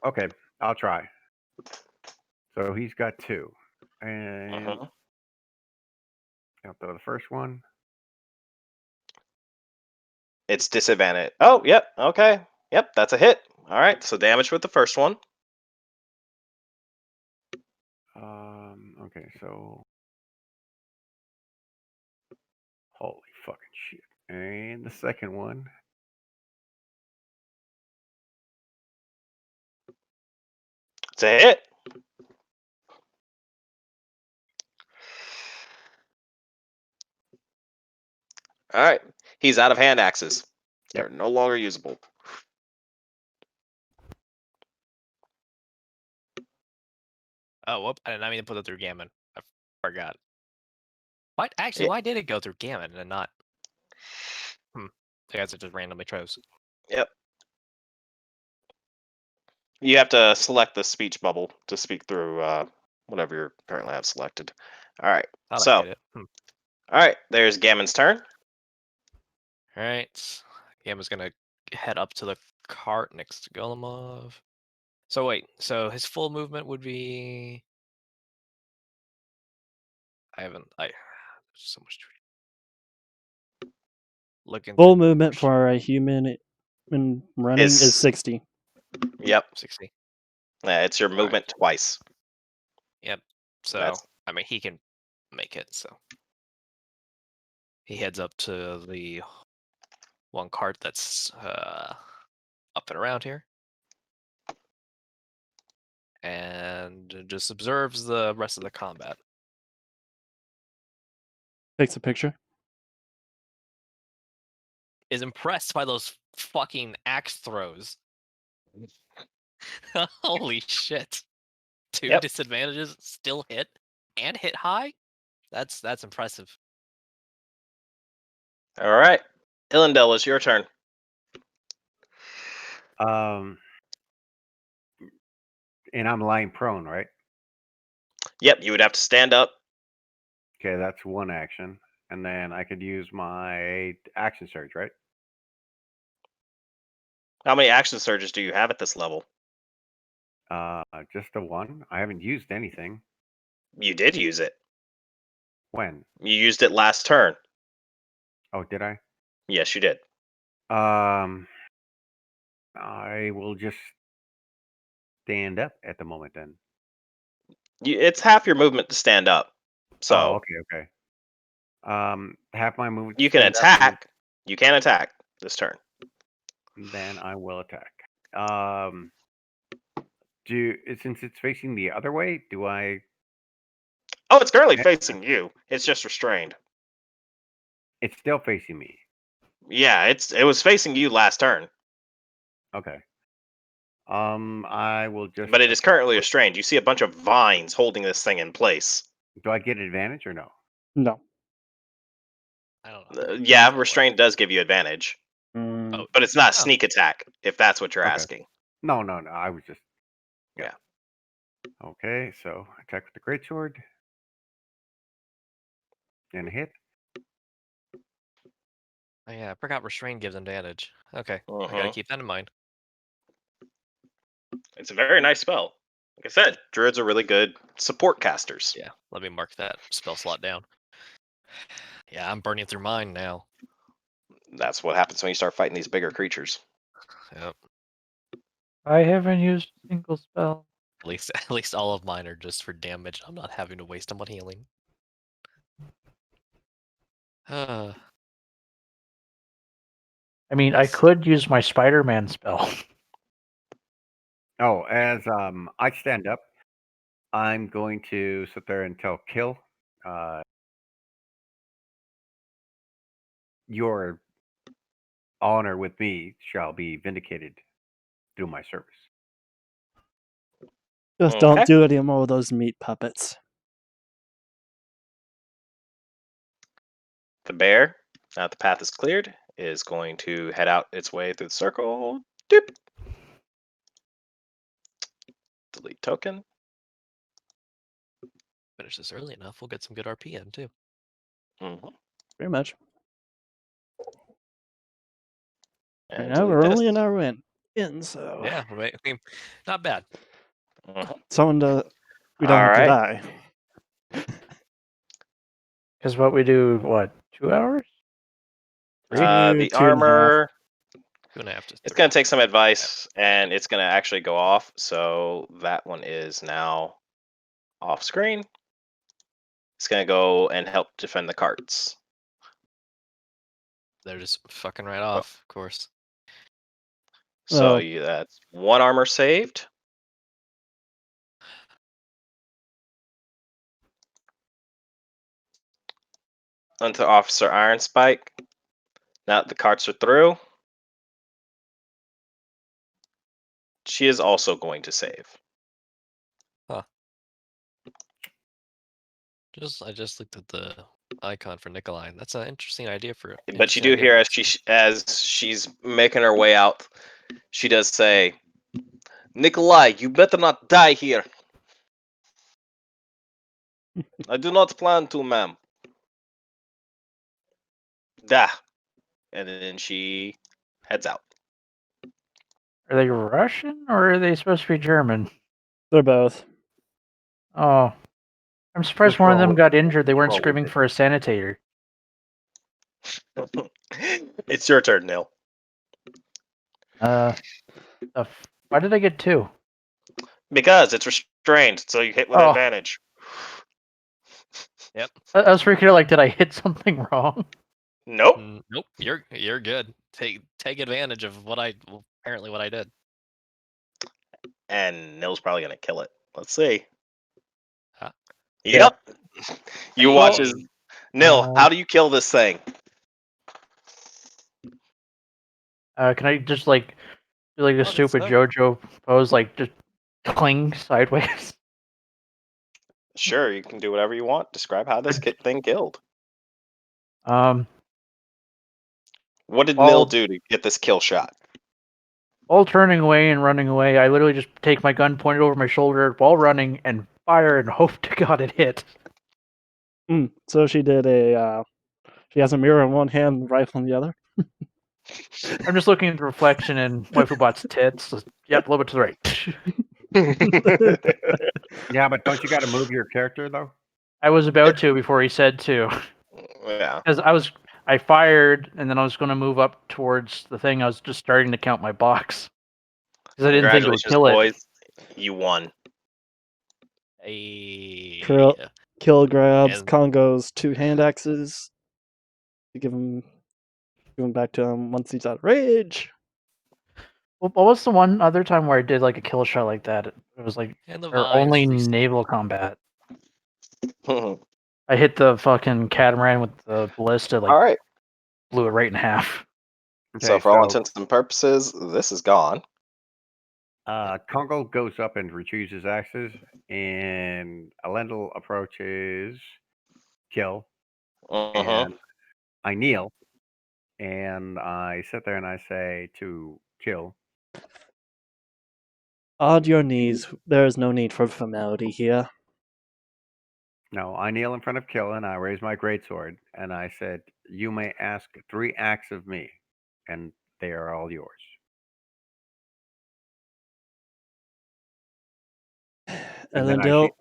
Okay, I'll try. So he's got 2, and I'll throw the first one. It's disadvantage. Oh, yep. Okay. Yep, that's a hit. All right. So damage with the first one. Okay, so holy fucking shit. And the second one. It's a hit. All right. He's out of hand axes. They're no longer usable. Oh, whoop! I did not mean to put it through Gammon. I forgot. What? Actually, why did it go through Gammon and not? I guess it just randomly chose. Yep. You have to select the speech bubble to speak through whatever you currently have selected. All right. Thought So, I did it. all right. There's Gammon's turn. All right. Gamma's gonna head up to the cart next to Golemov. So wait. So his full movement would be. There's so much to read. Looking Full through movement Rush- for a human when running is Is 60. Yep. 60. It's your right. movement twice. Yep. So That's- I mean, he can make it. So he heads up to the one cart that's up and around here, and just observes the rest of the combat. Takes a picture. Is impressed by those fucking axe throws. Holy shit! Two Yep. disadvantages, still hit, and hit high. That's impressive. All right. Illendale, it's your turn. And I'm lying prone, right? Yep. You would have to stand up. Okay, that's one action. And then I could use my action surge, right? How many action surges do you have at this level? Just the one. I haven't used anything. You did use it. When? You used it last turn. Oh, did I? Yes, you did. I will just stand up at the moment then. It's half your movement to stand up. So Oh, okay. Half my movement. you can stand up, and attack. You can attack this turn. then I will attack. Since it's facing the other way, do I? Oh, it's currently Yeah. facing you. It's just restrained. It's still facing me. Yeah, it was facing you last turn, Okay. I will just. but it is attack currently with- restrained. You see a bunch of vines holding this thing in place. Do I get advantage or no? No. I don't know. Yeah, restrained does give you advantage, Mm, Oh, but it's not a Oh. sneak attack. If that's what you're Okay. asking. No. I was just. Yeah. Okay, so attack with the greatsword. And a hit. Oh, yeah, I forgot restrain gives advantage. Okay, I gotta Mhm. keep that in mind. It's a very nice spell. Like I said, druids are really good support casters. Yeah, let me mark that spell slot down. Yeah, I'm burning through mine now. That's what happens when you start fighting these bigger creatures. Yep. I haven't used a single spell. At least all of mine are just for damage. I'm not having to waste them on healing. Uh, I mean, I could use my Spider-Man spell. Oh, as I stand up, I'm going to sit there and tell Kill, your honor with me shall be vindicated through my service. just Okay. don't do any more of those meat puppets. The bear, now that the path is cleared, is going to head out its way through the circle. Doop. Delete token. finish this early enough, we'll get some good RP in too. Mhm. Pretty much. And Right now delete we're this. only an hour in, so Yeah, right. I mean, not bad. Mhm. someone we don't All have to right. die. Because what we do, what, 2 hours? Two, The 2.5. armor, 2.5 to it's 3. going to take some advice, and it's going to actually go off. So that one is now off screen. It's going to go and help defend the carts. They're just fucking right off, of course. So Oh. that's one armor saved. Onto Officer Iron Spike. Now that the carts are through, she is also going to save. I just looked at the icon for Nikolai. That's an interesting idea for. But you interesting do idea hear for as she's making her way out, she does say, Nikolai, you better not die here. I do not plan to, ma'am. Da. And then she heads out. Are they Russian or are they supposed to be German? They're both. Oh, I'm surprised Just one of them roll- got injured. They weren't roll with screaming it. for a sanitator. It's your turn, Nil. Why did I get 2? Because it's restrained, so you hit with Oh. advantage. I was freaking out. Like, did I hit something wrong? Nope. Nope, you're good. Take advantage of what I did. And Nil's probably gonna kill it. Let's see. Huh? Yep. You watch as Hey. Nil. How do you kill this thing? Can I just like do like a What is stupid that? JoJo pose, like just cling sideways? Sure, you can do whatever you want. Describe how this thing killed. Um, What did Nil While do to get this kill shot? while turning away and running away, I literally just take my gun, point it over my shoulder while running, and fire and hope to God it hit. So she did a. She has a mirror in one hand, rifle in the other. I'm just looking at the reflection in Waifubot's tits. Yep, a little bit to the right. Yeah, but don't you got to move your character though? I was about to before he said to, Yeah. because I fired and then I was going to move up towards the thing. I was just starting to count my box because I didn't think it would Congratulations, kill it. boys. You won. Hey. Kill grabs And- Congo's 2 hand axes to give him back to him once he's out of rage. What was the one other time where I did like a kill shot like that? It was like And the or vibes only reset. naval combat. I hit the fucking catamaran with the ballista, like All right. blew it right in half. Okay, So for all intents and purposes, this is gone. Congo goes up and retrieves his axes, and Elendil approaches Kill, and I kneel, and I sit there and I say to Kill, On your knees. There is no need for formality here. no, I kneel in front of Kill and I raise my greatsword, and I said, "You may ask 3 acts of me, and they are all yours." And then I Elendil, sheath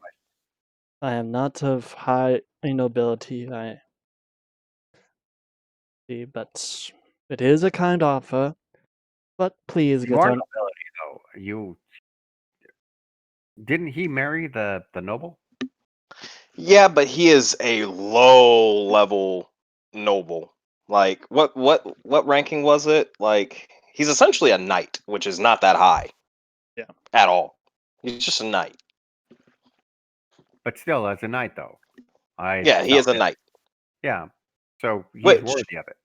my I am not of high nobility, but it is a kind offer. But please You get are on. nobility, though. You didn't he marry the noble? Yeah, but he is a low level noble. Like what ranking was it? Like he's essentially a knight, which is not that high. Yeah. At all. He's just a knight. But still, as a knight, though, Yeah, he is a knight. Yeah, so he's Which worthy of it.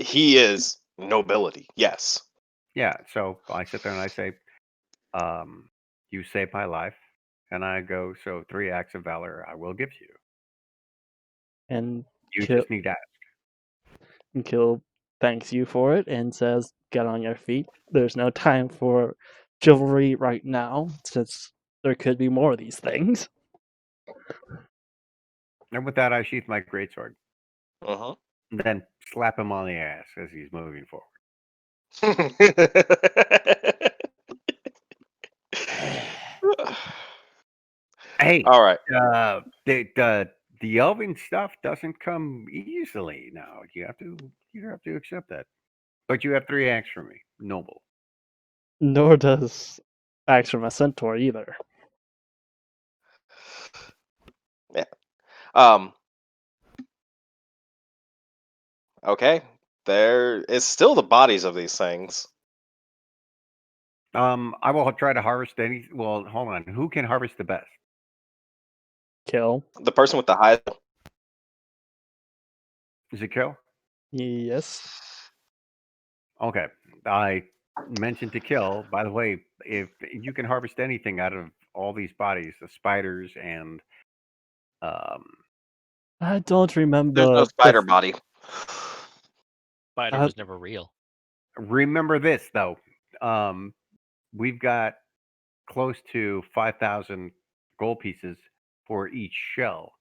he is nobility. Yes. Yeah, so I sit there and I say, "You saved my life," and I go, "So 3 acts of valor I will give you. And You Kill, just need to ask." and Kill thanks you for it and says, "Get on your feet. There's no time for chivalry right now, since there could be more of these things." And with that, I sheath my greatsword, Uh-huh. and then slap him on the ass as he's moving forward. Hey, All right. the elven stuff doesn't come easily now. You have to accept that. But you have 3 acts for me, noble. Nor does Axe from a Centaur either. Yeah. Okay. There is still the bodies of these things. I will try to harvest any. Well, hold on. Who can harvest the best? Kill. The person with the highest. Is it Kill? Yes. Okay. I mentioned to Kill. By the way, if you can harvest anything out of all these bodies, the spiders and I don't remember. There's no spider body. Spider was never real. remember this though. We've got close to 5,000 gold pieces for each shell.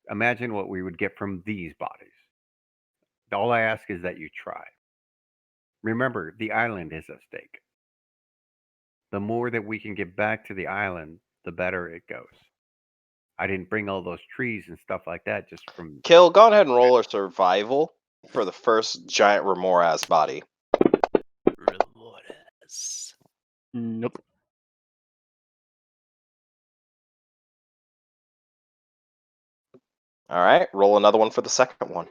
Imagine what we would get from these bodies. All I ask is that you try. Remember, the island is at stake. The more that we can get back to the island, the better it goes. I didn't bring all those trees and stuff like that just from. Kill, go ahead and roll a survival for the first giant Remora's body. Remoras. Nope. All right, roll another one for the second one.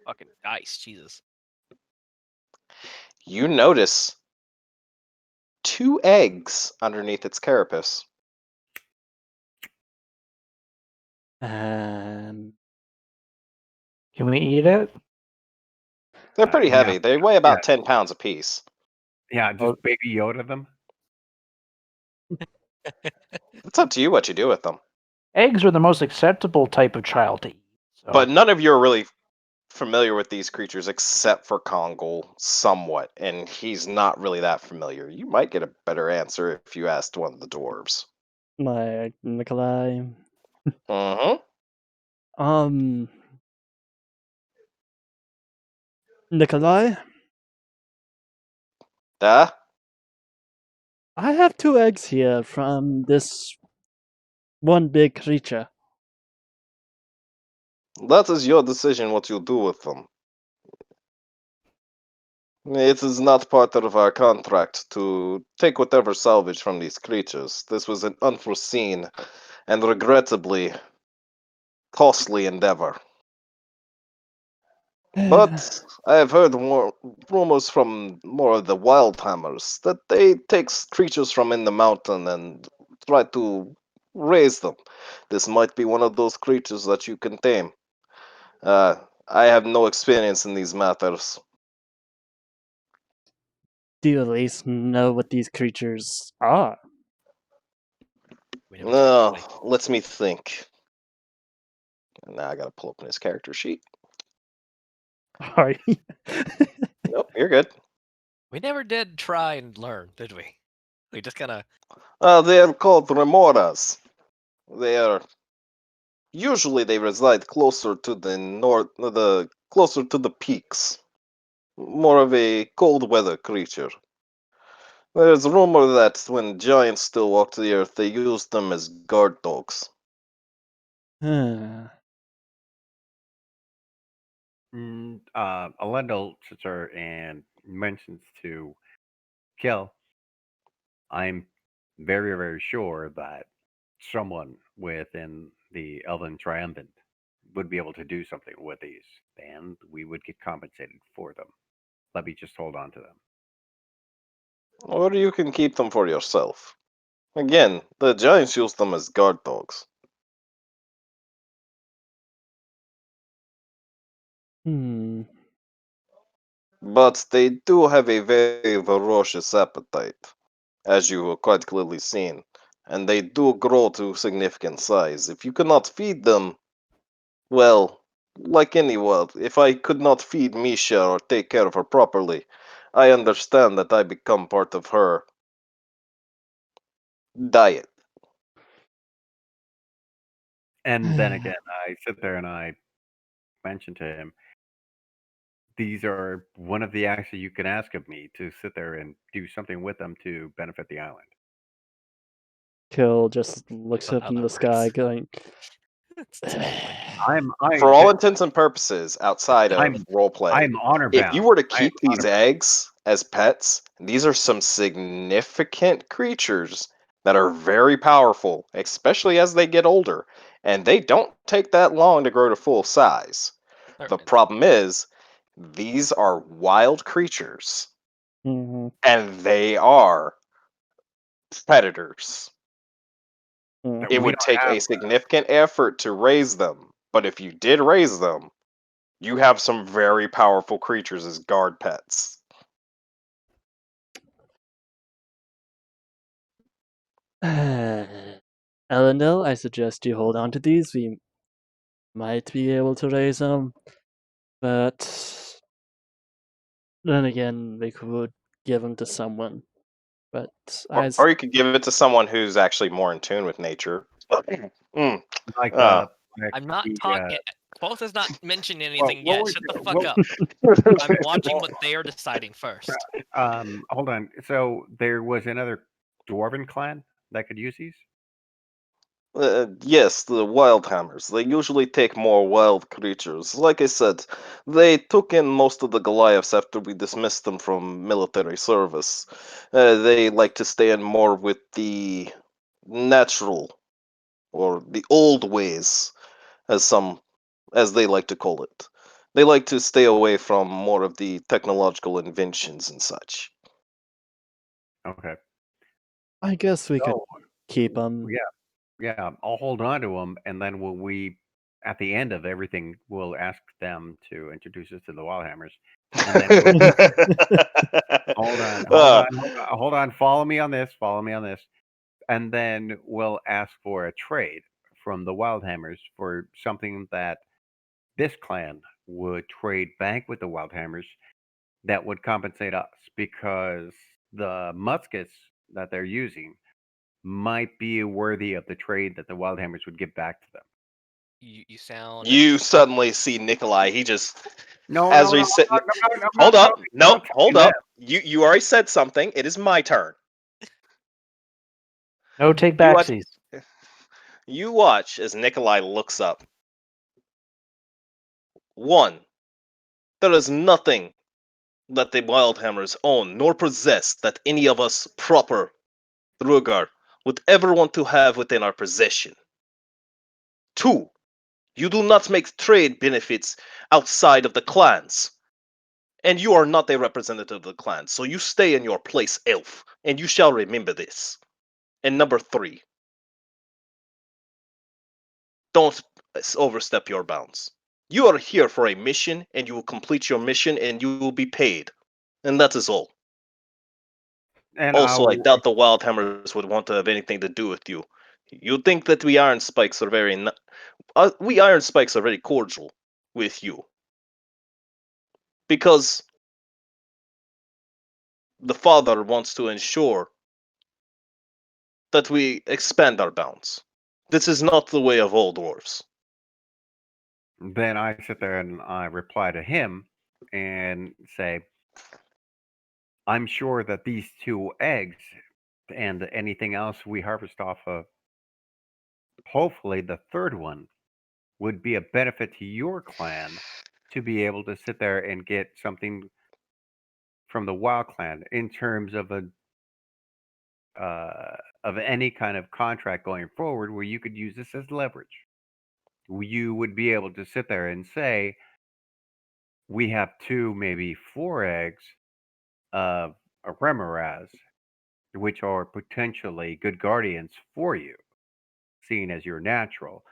Fucking dice, Jesus. You notice 2 eggs underneath its carapace. Can we eat it? They're pretty Yeah, heavy. They weigh about 10 pounds apiece. yeah, Oh. just baby Yoda them. It's up to you what you do with them. Eggs are the most acceptable type of child to eat. So. But none of you are really familiar with these creatures except for Kongol somewhat, and he's not really that familiar. You might get a better answer if you asked one of the dwarves. Like Nikolai. Mm-hmm. Nikolai, Duh. I have 2 eggs here from this one big creature. That is your decision what you do with them. It is not part of our contract to take whatever salvage from these creatures. This was an unforeseen and regrettably costly endeavor. But I have heard more rumors from more of the wild timers that they take creatures from in the mountain and try to raise them. This might be one of those creatures that you can tame. I have no experience in these matters. Do you at least know what these creatures are? We know what you look like. Let me think. Now I gotta pull up his character sheet. Sorry. Nope, you're good. We never did try and learn, did we? We just kind of. They are called remoras. They are usually they reside closer to the north, closer to the peaks. More of a cold weather creature. There's rumor that when giants still walked the earth, they used them as guard dogs. Elendil sits there and mentions to Kill, I'm very, very sure that someone within the Elven Triumvirate would be able to do something with these, and we would get compensated for them. Let me just hold on to them. Or you can keep them for yourself. Again, the giants use them as guard dogs. But they do have a very ferocious appetite, as you have quite clearly seen, and they do grow to significant size. If you cannot feed them, well, like anyone, if I could not feed Misha or take care of her properly, I understand that I become part of her diet. And then again, I sit there and I mention to him, these are one of the acts that you can ask of me to sit there and do something with them to benefit the island. Kill just looks Not up how in that the sky, works. going, It's gambling. For all intents and purposes, outside of I'm roleplay, honor if bound. you were to I am keep these honor bound. eggs as pets, these are some significant creatures that are very powerful, especially as they get older. And they don't take that long to grow to full size. The Alright. problem is, these are wild creatures, Mhm, and they are predators. mhm. It We would don't take have a significant effort to raise them, but if you did raise them, you have some very powerful creatures as guard pets. Elendil, I suggest you hold on to these. We might be able to raise them, but Then again, we could give them to someone. But as Or you could give it to someone who's actually more in tune with nature. Mm. Like Uh, I'm not the, talking. Quoth has not mentioned well, anything what yet. was Shut the it- fuck what- up. I'm watching what they are deciding first. Hold on. So there was another dwarven clan that could use these. Yes, the wild hammers. They usually take more wild creatures. Like I said, they took in most of the Goliaths after we dismissed them from military service. They like to stay in more with the natural or the old ways, as they like to call it. They like to stay away from more of the technological inventions and such. Okay. I guess we could So keep them. yeah, I'll hold on to them, and then at the end of everything, we'll ask them to introduce us to the Wildhammers, and then hold on, Uh, hold on. Follow me on this. Follow me on this, and then we'll ask for a trade from the Wildhammers for something that this clan would trade back with the Wildhammers that would compensate us because the muskets that they're using might be worthy of the trade that the Wildhammers would give back to them. You sound. you suddenly see Nikolai. He just, No, as no, no, he's sitting. I'm Hold not up. talking No, about hold them. up. You already said something. It is my turn. No take You watch. backsies. You watch as Nikolai looks up. One, there is nothing that the Wildhammers own nor possess that any of us proper Rugar would ever want to have within our possession. Two, you do not make trade benefits outside of the clans. And you are not a representative of the clan, so you stay in your place, elf, and you shall remember this. And number three, don't overstep your bounds. You are here for a mission, and you will complete your mission, and you will be paid. And that is all. And Also, I I'll doubt the Wildhammers would want to have anything to do with you. You think that we Iron Spikes are we Iron Spikes are very cordial with you because the father wants to ensure that we expand our bounds. This is not the way of all dwarves. then I sit there and I reply to him and say, I'm sure that these 2 eggs and anything else we harvest off of, hopefully the third one would be a benefit to your clan to be able to sit there and get something from the Wild Clan in terms of any kind of contract going forward where you could use this as leverage. You would be able to sit there and say, we have 2, maybe 4 eggs of a Remoraz, which are potentially good guardians for you, seeing as you're natural.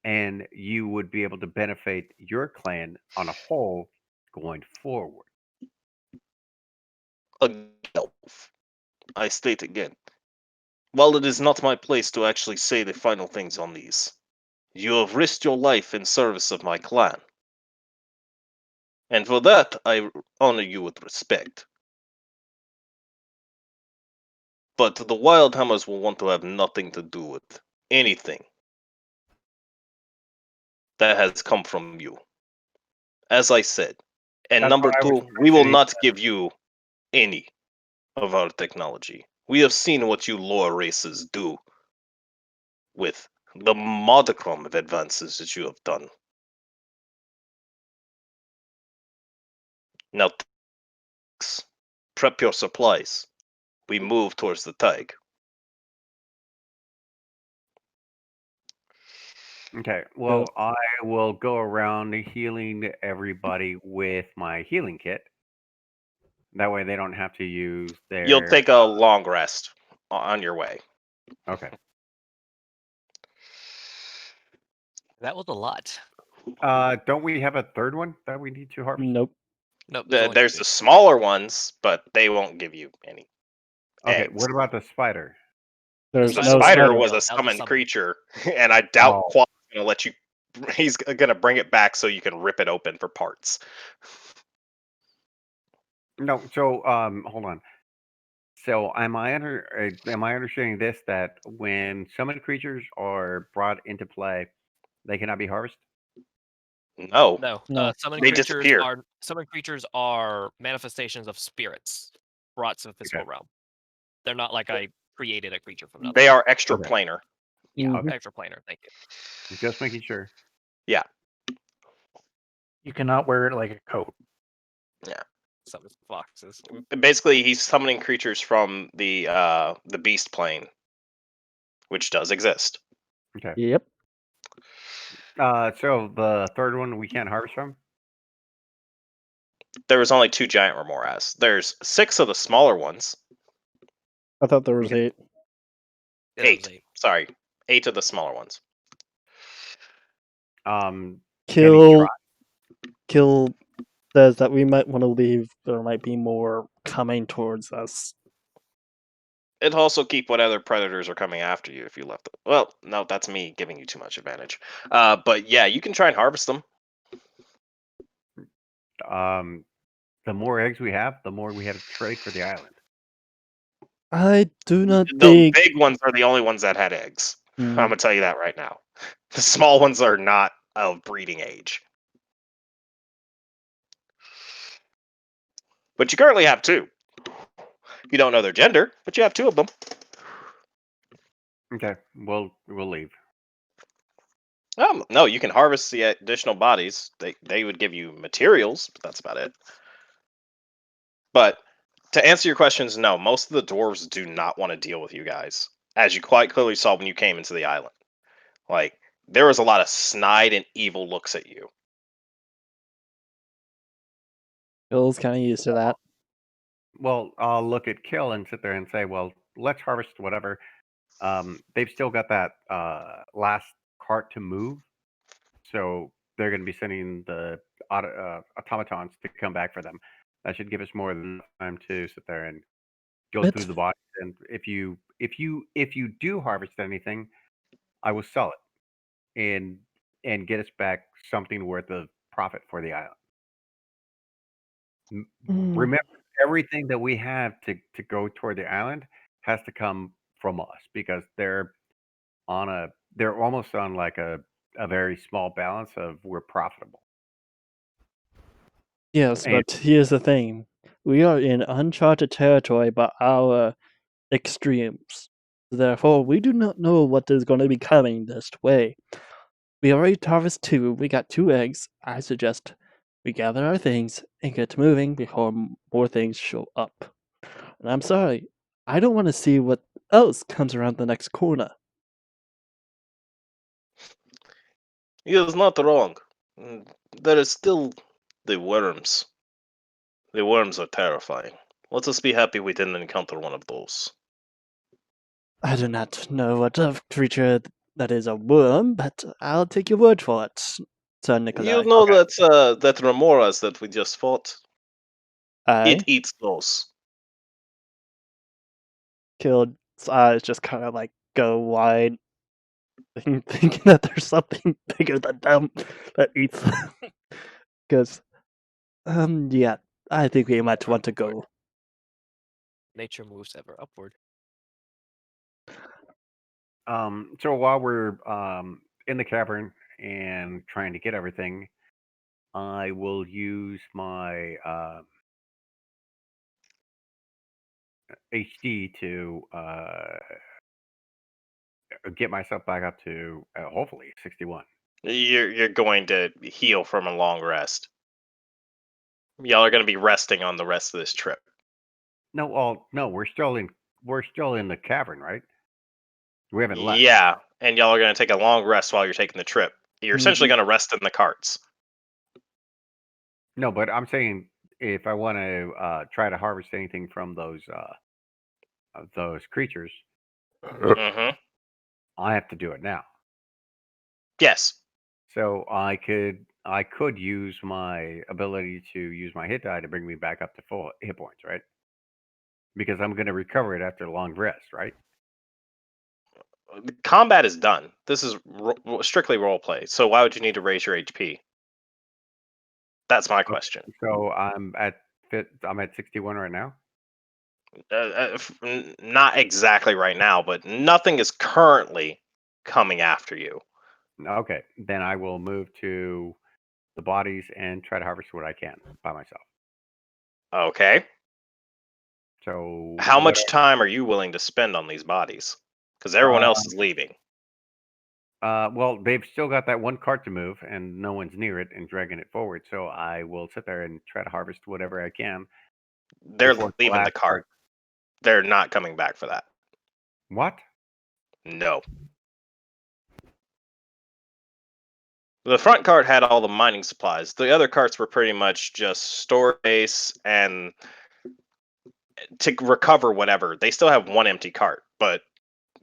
And you would be able to benefit your clan on a whole going forward. Elf. I state again, while it is not my place to actually say the final things on these, you have risked your life in service of my clan. And for that, I honor you with respect. But the Wildhammers will want to have nothing to do with anything that has come from you. As I said. And That's number what I was two, trying we will to not give you any of our technology. We have seen what you lower races do with the modicum of advances that you have done. Now, prep your supplies. We move towards the Tig. Okay. Well, I will go around healing everybody with my healing kit. That way they don't have to use You'll their. take a long rest on your way. Okay. That was a lot. Don't we have a third one that we need to harvest? Nope. Nope. There's only There's two. the smaller ones, but they won't give you any Okay. eggs. What about the spider? There's The spider no was spider spider. was a That was a summoned summon. creature, and I doubt Oh. Quad's gonna let you. He's gonna bring it back so you can rip it open for parts. No, so hold on. So am I understanding this that when summoned creatures are brought into play, they cannot be harvested? No, No, No. They disappear. summoned creatures are manifestations of spirits brought to the physical realm. They're not like I created a creature from nothing. they are extra Okay. planar. Yeah, Mhm. extraplanar. Thank you. Just making sure. Yeah, You cannot wear it like a coat. Summons foxes. basically, he's summoning creatures from the beast plane, which does exist. Okay. Yep. So the third one we can't harvest from? There was only 2 giant remoras. There's 6 of the smaller ones. I thought there was Okay. 8. Yeah, there was 8. Sorry, 8 of the smaller ones. Can he Kill try? Kill says that we might want to leave. There might be more coming towards us. It'll also keep what other predators are coming after you if you left them. Well, no, that's me giving you too much advantage. But yeah, you can try and harvest them. The more eggs we have, the more we have to trade for the island. I do not The think. big ones are the only ones that had eggs. Mm, I'm gonna tell you that right now. The small ones are not of breeding age. But you currently have 2. You don't know their gender, but you have 2 of them. Okay, we'll leave. No, you can harvest the additional bodies. They would give you materials, but that's about it. But to answer your questions, no, most of the dwarves do not want to deal with you guys, as you quite clearly saw when you came into the island. Like, there was a lot of snide and evil looks at you. Bill's kind of used to that. Well, I'll look at Kill and sit there and say, well, let's harvest whatever. They've still got that last cart to move, so they're going to be sending the automatons to come back for them. That should give us more than enough time to sit there and go through But the bodies. And if you do harvest anything, I will sell it and get us back something worth of profit for the island. mm, Remember, everything that we have to go toward the island has to come from us because they're almost on like a very small balance of we're profitable. yes, And but here's the thing: we are in uncharted territory by our extremes. Therefore, we do not know what is going to be coming this way. We already harvested 2. We got 2 eggs. I suggest we gather our things and get moving before more things show up. And I'm sorry, I don't want to see what else comes around the next corner. He is not wrong. There is still the worms. The worms are terrifying. Let us be happy we didn't encounter one of those. I do not know what of creature that is a worm, but I'll take your word for it, Sir Nikolai. You know Okay. that remoras that we just fought? It I eats those. Killed's eyes just kind of like go wide, thinking that there's something bigger than them that eats them. Because, yeah, I think we might want to go. Nature moves ever upward. So while we're in the cavern and trying to get everything, I will use my HD to get myself back up to hopefully 61. You're going to heal from a long rest. Y'all are going to be resting on the rest of this trip. No, we're still in the cavern, right? We haven't left. Yeah, and y'all are going to take a long rest while you're taking the trip. You're essentially going to rest in the carts. No, but I'm saying if I want to try to harvest anything from those creatures, Mm-hmm. I have to do it now. Yes. So I could use my ability to use my hit die to bring me back up to full hit points, right? Because I'm going to recover it after a long rest, right? The combat is done. This is strictly role play. So why would you need to raise your HP? That's my question. So I'm at I'm at 61 right now. Not exactly right now, but nothing is currently coming after you. Okay, then I will move to the bodies and try to harvest what I can by myself. Okay. So How what? much time are you willing to spend on these bodies? Because everyone else is leaving. Well, they've still got that one cart to move, and no one's near it and dragging it forward. So I will sit there and try to harvest whatever I can. They're before leaving the last cart. They're not coming back for that. What? No. The front cart had all the mining supplies. The other carts were pretty much just store base and to recover whatever. They still have one empty cart, but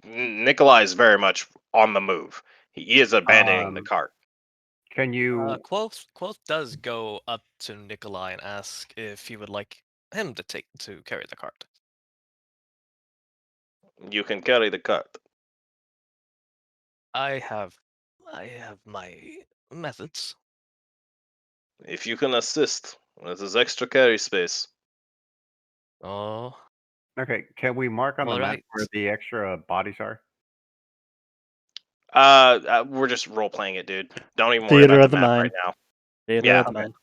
Nikolai is very much on the move. He is abandoning the cart. Can you? Quoth does go up to Nikolai and ask if he would like him to carry the cart. You can carry the cart. I have my methods. If you can assist, this is extra carry space. Oh, Okay, can we mark on the All map right. where the extra bodies are? We're just role playing it, dude. Don't even worry Theater about of the the map mind. right now. Theater Yeah. of the mind.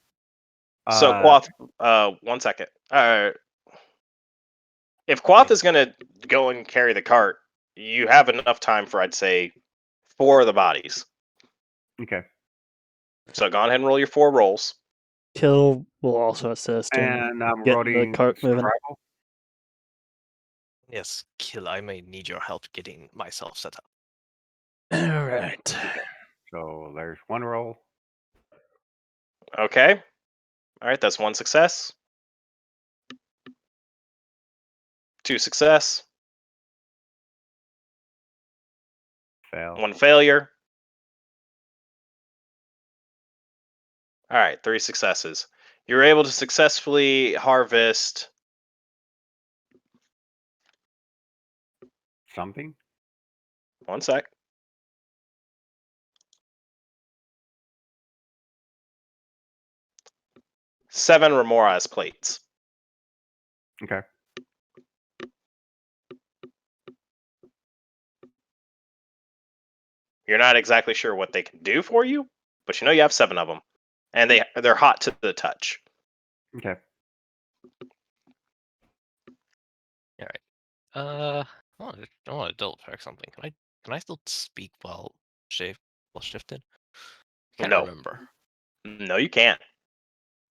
So Quoth, 1 second. If Quoth is gonna go and carry the cart, you have enough time for, I'd say, 4 of the bodies. Okay. So go ahead and roll your 4 rolls. Kill will also assist in And I'm getting the rolling cart moving. survival. yes, Kill. I may need your help getting myself set up. All right. So there's one roll. Okay. All right, that's 1 success. 2 success. Fail. 1 failure. All right, 3 successes. You're able to successfully harvest Something. 1 sec. Seven Remoras plates. Okay. You're not exactly sure what they can do for you, but you know you have 7 of them, and they're hot to the touch. Okay. All right. I want to double check something. Can I still speak while shifted? Can't No, remember. no, you can't.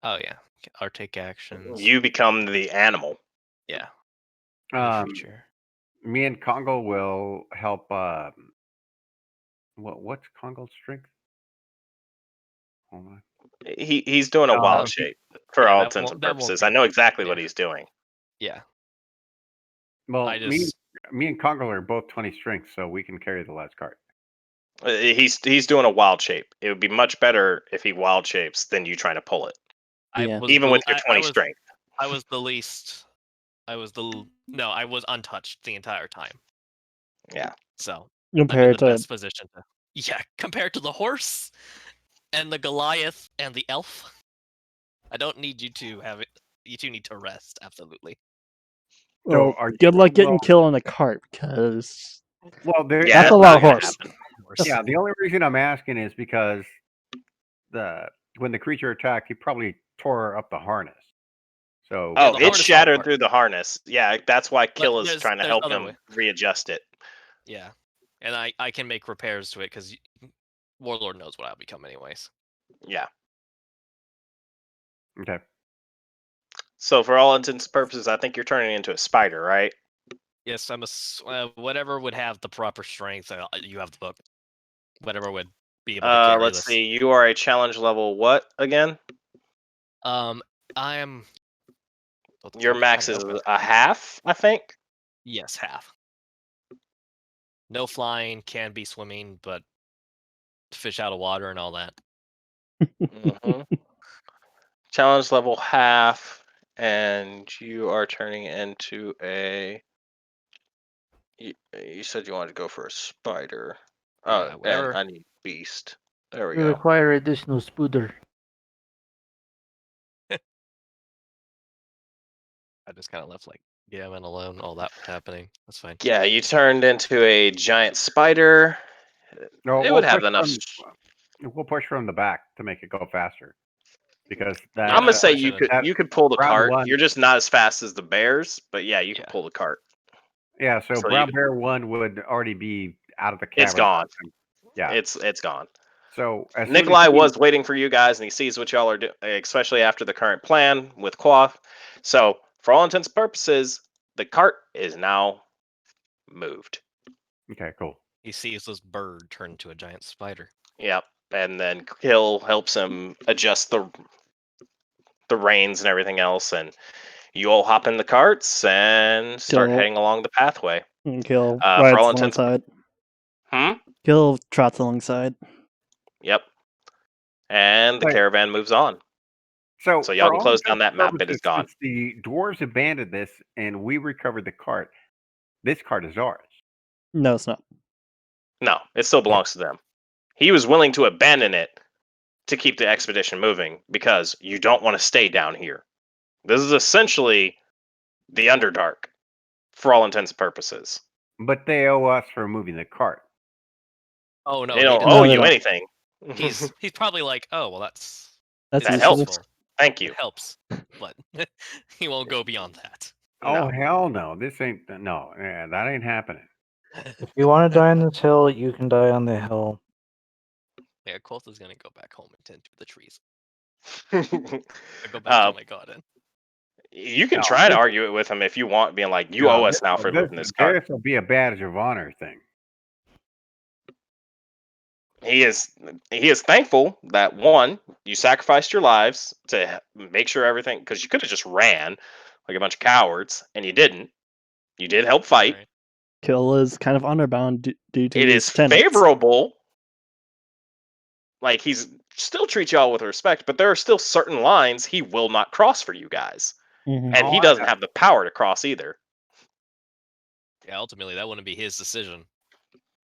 Oh yeah, or take actions. You become the animal. Yeah. Any feature. Me and Congo will help. What's Congo's strength? Hold on. He's doing a wild Um, shape for yeah, all that intents won't- and that won't purposes. be I know an issue. exactly what Yeah. he's doing. Yeah. Well, I just me and Congo are both 20 strength, so we can carry the last cart. He's doing a wild shape. It would be much better if he wild shapes than you trying to pull it, Yeah. even with your 20 strength. I was the least. I was no. I was untouched the entire time. Yeah. So I'm in Compared the to best position to. Yeah, compared to the horse, and the Goliath and the elf. I don't need you to have it. You two need to rest. Absolutely. well, are good luck getting well, killed in a cart because well, there. Yeah, that's it's a lot not of gonna horse. happen. Yeah, the only reason I'm asking is because when the creature attacked, he probably tore up the harness. So Yeah, Oh, the it harness fell shattered apart. through the harness. Yeah, that's why But Kill is trying to there's help other him way. readjust it. Yeah, and I can make repairs to it because Warlord knows what I'll become anyways. Yeah. okay. So for all intents and purposes, I think you're turning into a spider, right? Yes, I'm whatever would have the proper strength. You have the book. Whatever would be able to carry Let's this. see. You are a challenge level what again? I am. Your I max have is it open. a half, I think. Yes, half. No flying, can be swimming, but fish out of water and all that. hmm Challenge level half, and you are turning into a. You said you wanted to go for a spider. Yeah, And whatever. I need beast. There we We go. require additional spooder. I just kind of left like Gammon alone. All that happening. That's fine. Yeah, you turned into a giant spider. No, It would have enough. We'll push from the back to make it go faster. Because Yeah, I'm gonna that's say pushing you could pull the round cart. one. You're just not as fast as the bears, but yeah, you can Yeah. pull the cart. Yeah, so So Brown you- Bear 1 would already be out of the cavern. It's gone. Yeah. It's gone. So as soon Nikolai as he- was waiting for you guys, and he sees what y'all are doing, especially after the current plan with Quoth. So, for all intents and purposes, the cart is now moved. Okay, cool. He sees this bird turn into a giant spider. Yep, and then Kill helps him adjust the reins and everything else, and you all hop in the carts and start Kill. heading along the pathway. And Kill For rides all intents. alongside. Hmm. Kill trots alongside. Yep. And the Right. caravan moves on. So So y'all for can all close down intents that and map. It is purposes, gone. since the dwarves abandoned this and we recovered the cart, this cart is ours. No, it's not. No, it still belongs to them. He was willing to abandon it to keep the expedition moving because you don't want to stay down here. This is essentially the Underdark for all intents and purposes. But they owe us for moving the cart. Oh no, They he don't didn't. owe they you don't. anything. He's probably like, oh well, that's That's That useless. helps. Thank you. it helps, but he won't go beyond that. Oh No. hell no! This ain't yeah, that ain't happening. If you want to die on this hill, you can die on the hill. Yeah, Colt is gonna go back home and tend to the trees. You I go back to my garden. can No, try to this- argue it with him if you want, being like, you No, owe us now for moving this cart. This will be a badge of honor thing. He is thankful that one, you sacrificed your lives to make sure everything, because you could have just ran like a bunch of cowards, and you didn't. You did help fight. Right. Kill is kind of underbound due to It his is tenets. favorable. Like, he's still treats y'all with respect, but there are still certain lines he will not cross for you guys. Mhm. And Oh, he I doesn't know. have the power to cross either. Yeah, ultimately that wouldn't be his decision.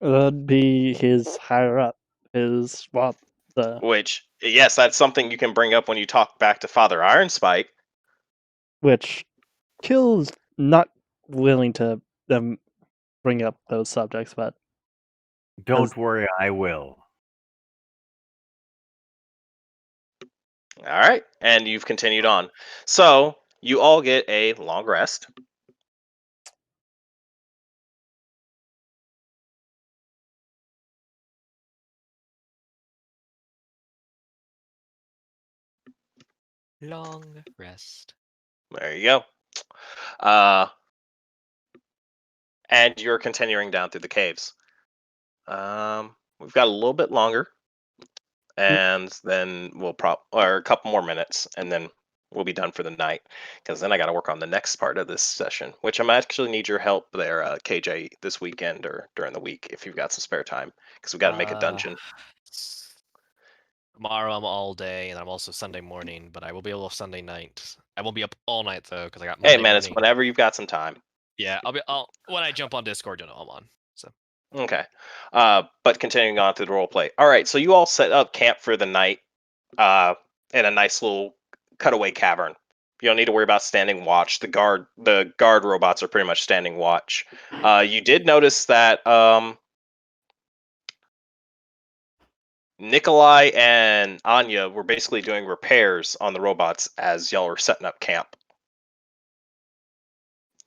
That'd be his higher up. His the Which, yes, that's something you can bring up when you talk back to Father Ironspike. which Kill's not willing to bring up those subjects, but Don't worry, I will. All right, and you've continued on. So you all get a long rest. Long rest. There you go. And you're continuing down through the caves. We've got a little bit longer, and then or a couple more minutes, and then we'll be done for the night. Because then I got to work on the next part of this session, which I'm actually need your help there, KJ, this weekend or during the week if you've got some spare time. Because we got to make a dungeon. Tomorrow I'm all day, and I'm also Sunday morning, but I will be able to Sunday night. I won't be up all night though, because I got Monday Hey man, it's morning. whenever you've got some time. Yeah, when I jump on Discord, you know I'm on. So Okay. But continuing on through the role play. All right, so you all set up camp for the night in a nice little cutaway cavern. You don't need to worry about standing watch. The guard robots are pretty much standing watch. You did notice that Nikolai and Anya were basically doing repairs on the robots as y'all were setting up camp.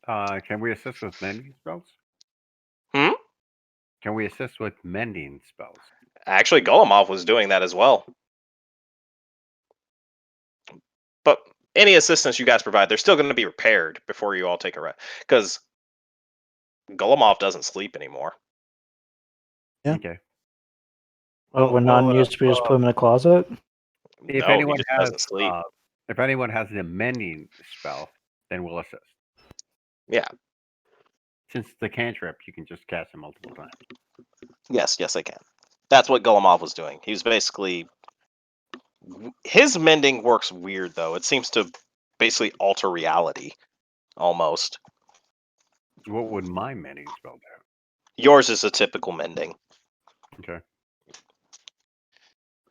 Can we assist with mending spells? Hmm? Can we assist with mending spells? Actually, Golemov was doing that as well. But any assistance you guys provide, they're still going to be repaired before you all take a rest. Because Golemov doesn't sleep anymore. Yeah. Okay. Well, when none used to, we just put them in a closet. If No, he anyone just has doesn't sleep. if anyone has a mending spell, then we'll assist. Yeah. Since it's a cantrip, you can just cast it multiple times. Yes, I can. That's what Golemov was doing. He was basically... His mending works weird, though. It seems to basically alter reality, almost. What would my mending spell do? Yours is a typical mending. Okay.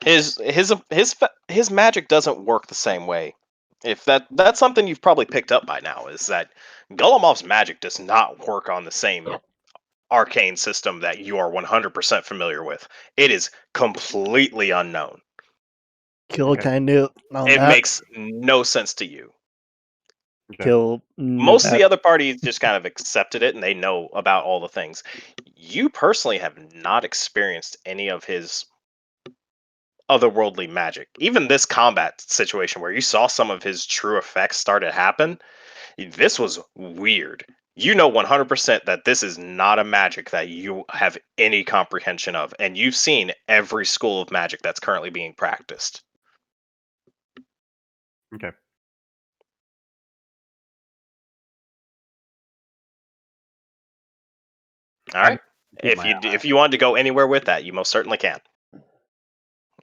His magic doesn't work the same way. If that's something you've probably picked up by now, is that Golomov's magic does not work on the same arcane system that you are 100% familiar with. It is completely unknown. Kill Okay. kind of on It that. makes no sense to you. Okay. Kill knew Most of that. the other parties just kind of accepted it and they know about all the things. You personally have not experienced any of his otherworldly magic. Even this combat situation where you saw some of his true effects start to happen, this was weird. You know 100% that this is not a magic that you have any comprehension of, and you've seen every school of magic that's currently being practiced. Okay. All right. Keep my If you want to go anywhere with that, you most certainly can.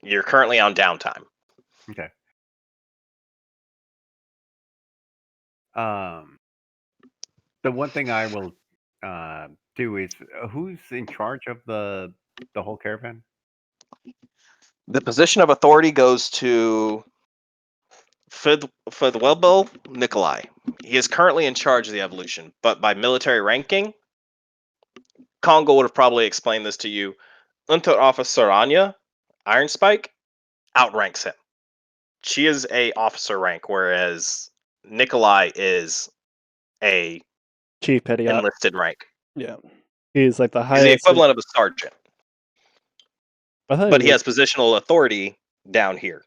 You're currently on downtime. Okay. Um, the one thing I will do is who's in charge of the whole caravan? The position of authority goes to Fidwelbo Nikolai. He is currently in charge of the evolution, but by military ranking, Congo would have probably explained this to you. Unterofficer Anya, Iron Spike, outranks him. She is a officer rank, whereas Nikolai is a Chief Petty Op. enlisted rank. Yeah. He's like the He's the highest. equivalent of a sergeant, I thought but he he was, has positional authority down here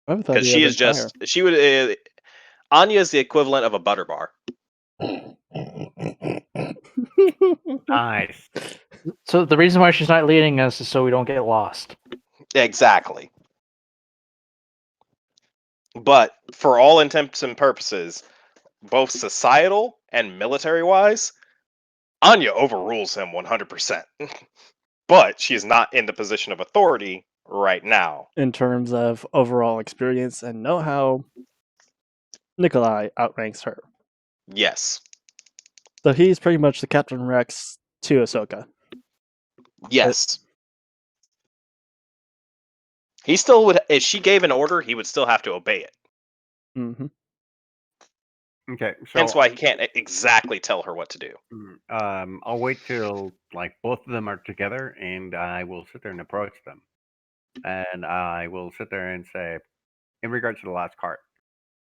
I thought because he she had is been higher. just she would. Anya is the equivalent of a butter bar. Nice. So the reason why she's not leading us is so we don't get lost. Exactly. But for all intents and purposes, both societal and military wise, Anya overrules him 100%. But she is not in the position of authority right now. In terms of overall experience and know-how, Nikolai outranks her. Yes. So he's pretty much the Captain Rex to Ahsoka. Yes. He still would, if she gave an order, he would still have to obey it. Mm-hmm. Okay. So Hence why he can't exactly tell her what to do. I'll wait till like both of them are together, and I will sit there and approach them, and I will sit there and say, in regards to the last cart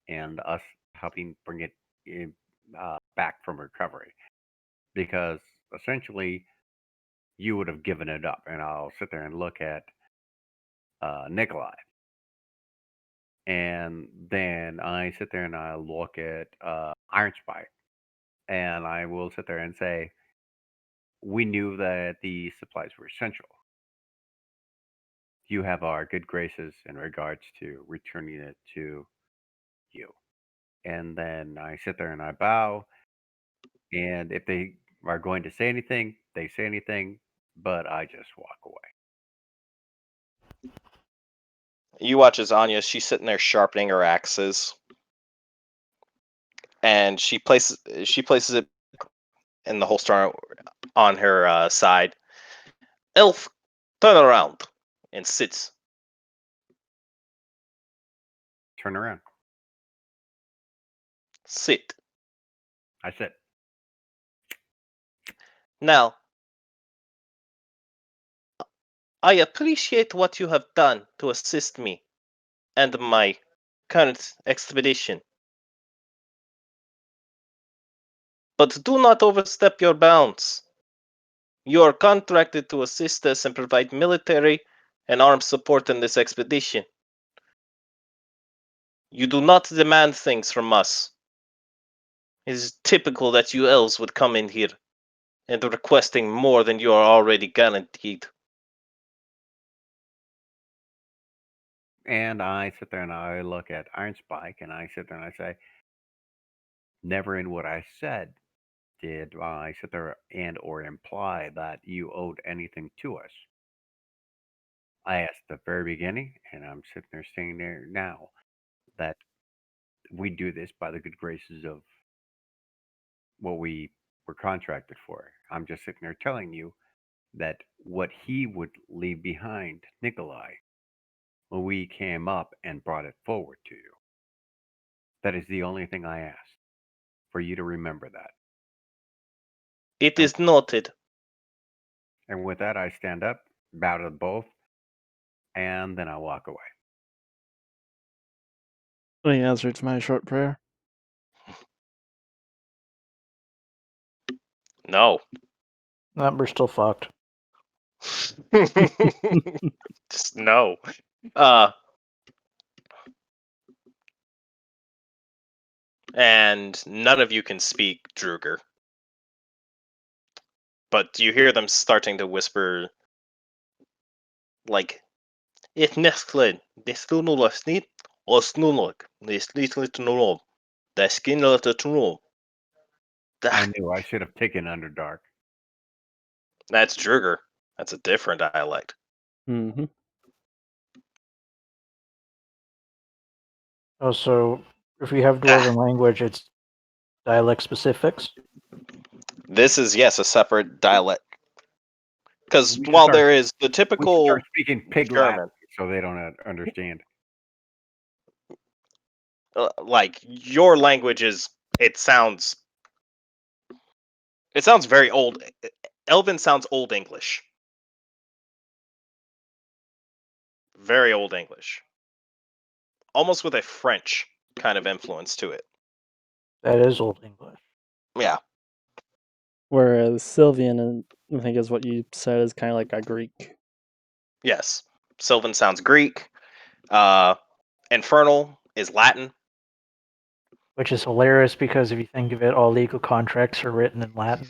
and us helping bring it back from recovery, because essentially you would have given it up, and I'll sit there and look at Nikolai, and then I sit there and I look at Iron Spike, and I will sit there and say, we knew that the supplies were essential. You have our good graces in regards to returning it to you. And then I sit there and I bow. And if they are going to say anything, they say anything, but I just walk away. You watch as Anya, she's sitting there sharpening her axes. And she places it in the holster on her side. Elf, turn around and sit. Turn around. Sit. I sit. Now, I appreciate what you have done to assist me and my current expedition. But do not overstep your bounds. You are contracted to assist us and provide military and armed support in this expedition. You do not demand things from us. It is typical that you elves would come in here and requesting more than you are already guaranteed. And I sit there and I look at Iron Spike and I sit there and I say, never in what I said did I sit there and or imply that you owed anything to us. I asked at the very beginning, and I'm sitting there saying there now that we do this by the good graces of what we were contracted for. I'm just sitting there telling you that what he would leave behind, Nikolai, when we came up and brought it forward to you. That is the only thing I ask. For you to remember that. It is noted. And with that, I stand up, bow to them both, and then I walk away. The answer to my short prayer. No. We're still fucked. Just no. And none of you can speak Druger. But you hear them starting to whisper, like, "It neskled, destunula snit, or snunluk, neslitlitnulov, the skin of the tunul." I knew I should have taken Underdark. That's Druger. That's a different dialect. Mm-hmm. Oh, so if we have Dwarven language, it's dialect specifics. This is, yes, a separate dialect. Because We should while start- there is the We should typical start speaking Pig German, Latin so they don't understand. like your language is, it sounds very old. Elven sounds old English. Very old English. Almost with a French kind of influence to it. That is Old English. Yeah. Whereas Sylvian, I think, is what you said, is kind of like a Greek. Yes. Sylvan sounds Greek. Infernal is Latin. Which is hilarious because if you think of it, all legal contracts are written in Latin.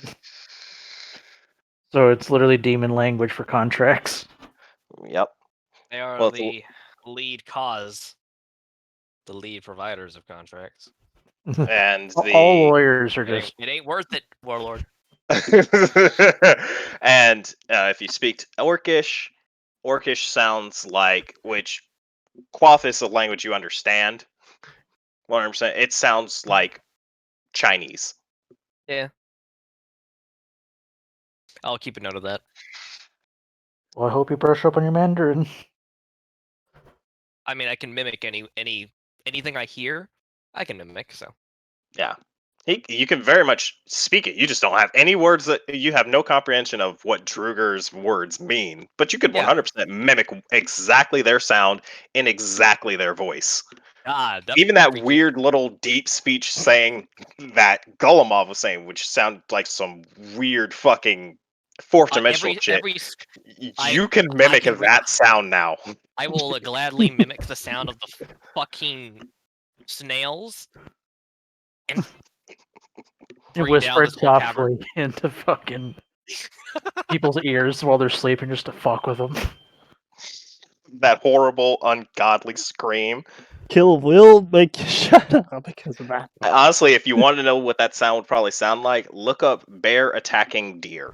So it's literally demon language for contracts. Yep. They are Well, the lead cause, the lead providers of contracts. and All the lawyers are It ain't, just it ain't worth it, Warlord. and if you speak Orcish, Orcish sounds like, which Quath is a language you understand. 100%. It sounds like Chinese. Yeah. I'll keep a note of that. Well, I hope you brush up on your Mandarin. I mean, I can mimic anything I hear. I can mimic. So Yeah. You can very much speak it. You just don't have any words that you have no comprehension of what Druger's words mean. But you could Yeah. 100% mimic exactly their sound in exactly their voice. God, that'd Even be that freaky. weird little deep speech saying that Golemov was saying, which sounded like some weird fucking fourth dimensional shit. You can mimic can that sound now. I will gladly mimic the sound of the fucking snails and You bring down whisper this it whole cavern. softly into fucking people's ears while they're sleeping just to fuck with them. That horrible, ungodly scream. Kill will make you shut up because of that. Honestly, if you want to know what that sound would probably sound like, look up bear attacking deer.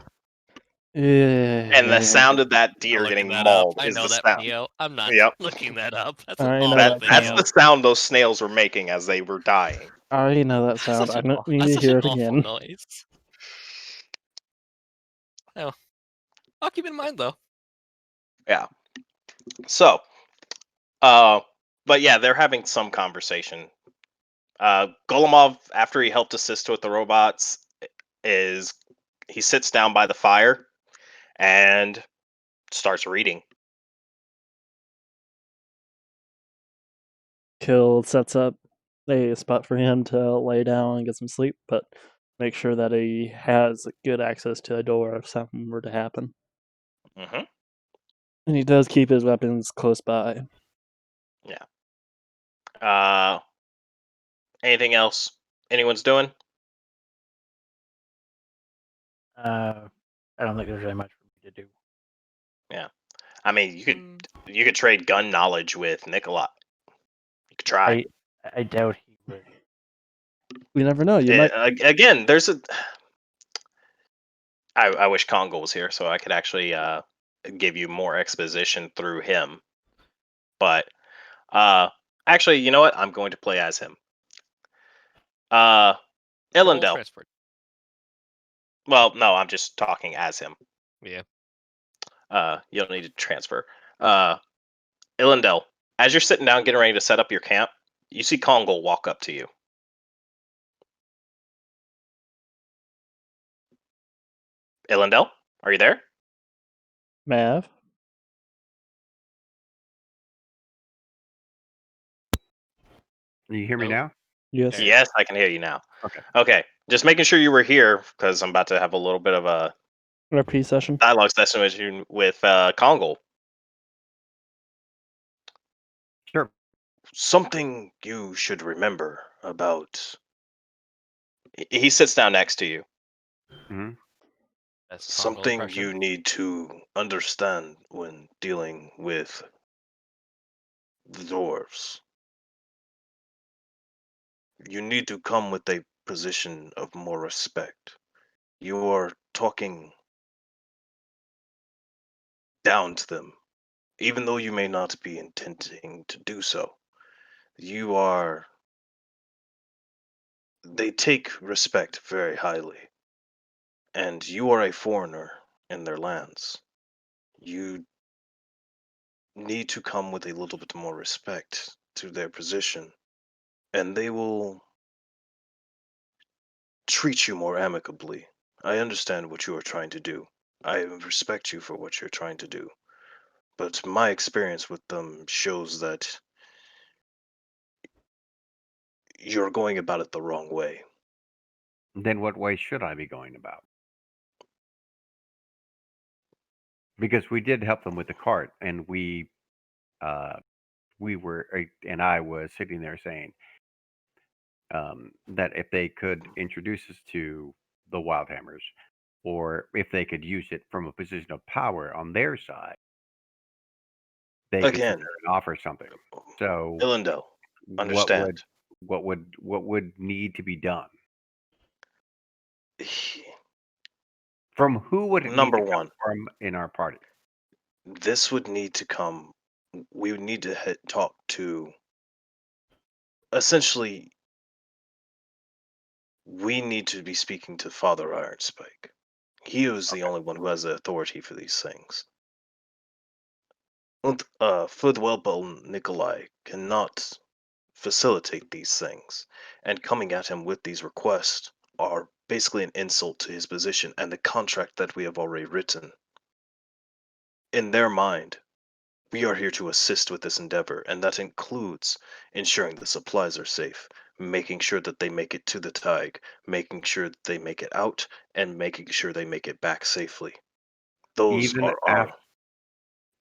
And the sound of that deer Looking getting that mauled up. I is know the that, sound. Neo. I'm not Yep. looking that up. That's I an know awful that That's video. the sound those snails were making as they were dying. I already know that That's sound. such I an don't awful, need that's to such hear an it awful again. noise. Oh, I'll keep it in mind though. Yeah. So, but yeah, they're having some conversation. Golemov, after he helped assist with the robots, he sits down by the fire and starts reading. Kill sets up a spot for him to lay down and get some sleep, but make sure that he has good access to a door if something were to happen. Mm-hmm. And he does keep his weapons close by. Anything else anyone's doing? I don't think there's really much for me to do. Yeah. I mean, you could trade gun knowledge with Nikolai. You could try. I doubt he would. We never know. You might. Again, there's a. I wish Congo was here so I could actually give you more exposition through him. But actually, you know what? I'm going to play as him. Roll Illendel. transferred. Well, no, I'm just talking as him. Yeah. You don't need to transfer. Illendel, as you're sitting down getting ready to set up your camp, You see Kongol walk up to you. Elendel, are you there? Mav? Can you hear me Nope. now? Yes. There. Yes, I can hear you now. Okay. Okay, just making sure you were here because I'm about to have a little bit of a RP session. dialogue session with Kongol. Sure. Something you should remember about. He sits down next to you. hmm Best Congo Something impression. you need to understand when dealing with the dwarves. You need to come with a position of more respect. You are talking down to them, even though you may not be intending to do so. You are. They take respect very highly, and you are a foreigner in their lands. You need to come with a little bit more respect to their position, and they will treat you more amicably. I understand what you are trying to do. I respect you for what you're trying to do. But my experience with them shows that you're going about it the wrong way. Then what way should I be going about? Because we did help them with the cart, and uh, and I was sitting there saying that if they could introduce us to the Wildhammers, or if they could use it from a position of power on their side, they could sit Again, there and offer something. So Illendel, what understand. would need to be done? He- From who would it need Number to come one, from in our party? this would need to come. We would need to talk to. Essentially, we need to be speaking to Father Ironspike. He is the Okay. only one who has the authority for these things. Und Fudwelbel Nikolai cannot facilitate these things, and coming at him with these requests are basically an insult to his position and the contract that we have already written. In their mind, we are here to assist with this endeavor, and that includes ensuring the supplies are safe, making sure that they make it to the Tig, making sure that they make it out, and making sure they make it back safely. Those Even are after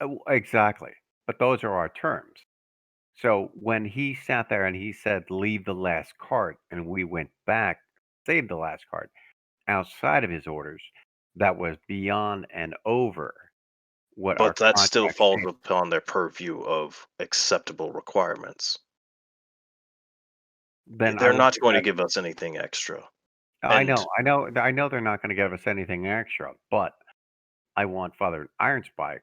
our. exactly, but those are our terms. So when he sat there and he said, "Leave the last cart," and we went back, saved the last cart outside of his orders, that was beyond and over what our But that still contract falls stated. upon their purview of acceptable requirements. Then I They're would not going to request. give us anything extra. I And know, I know, I know they're not going to give us anything extra, but I want Father Ironspike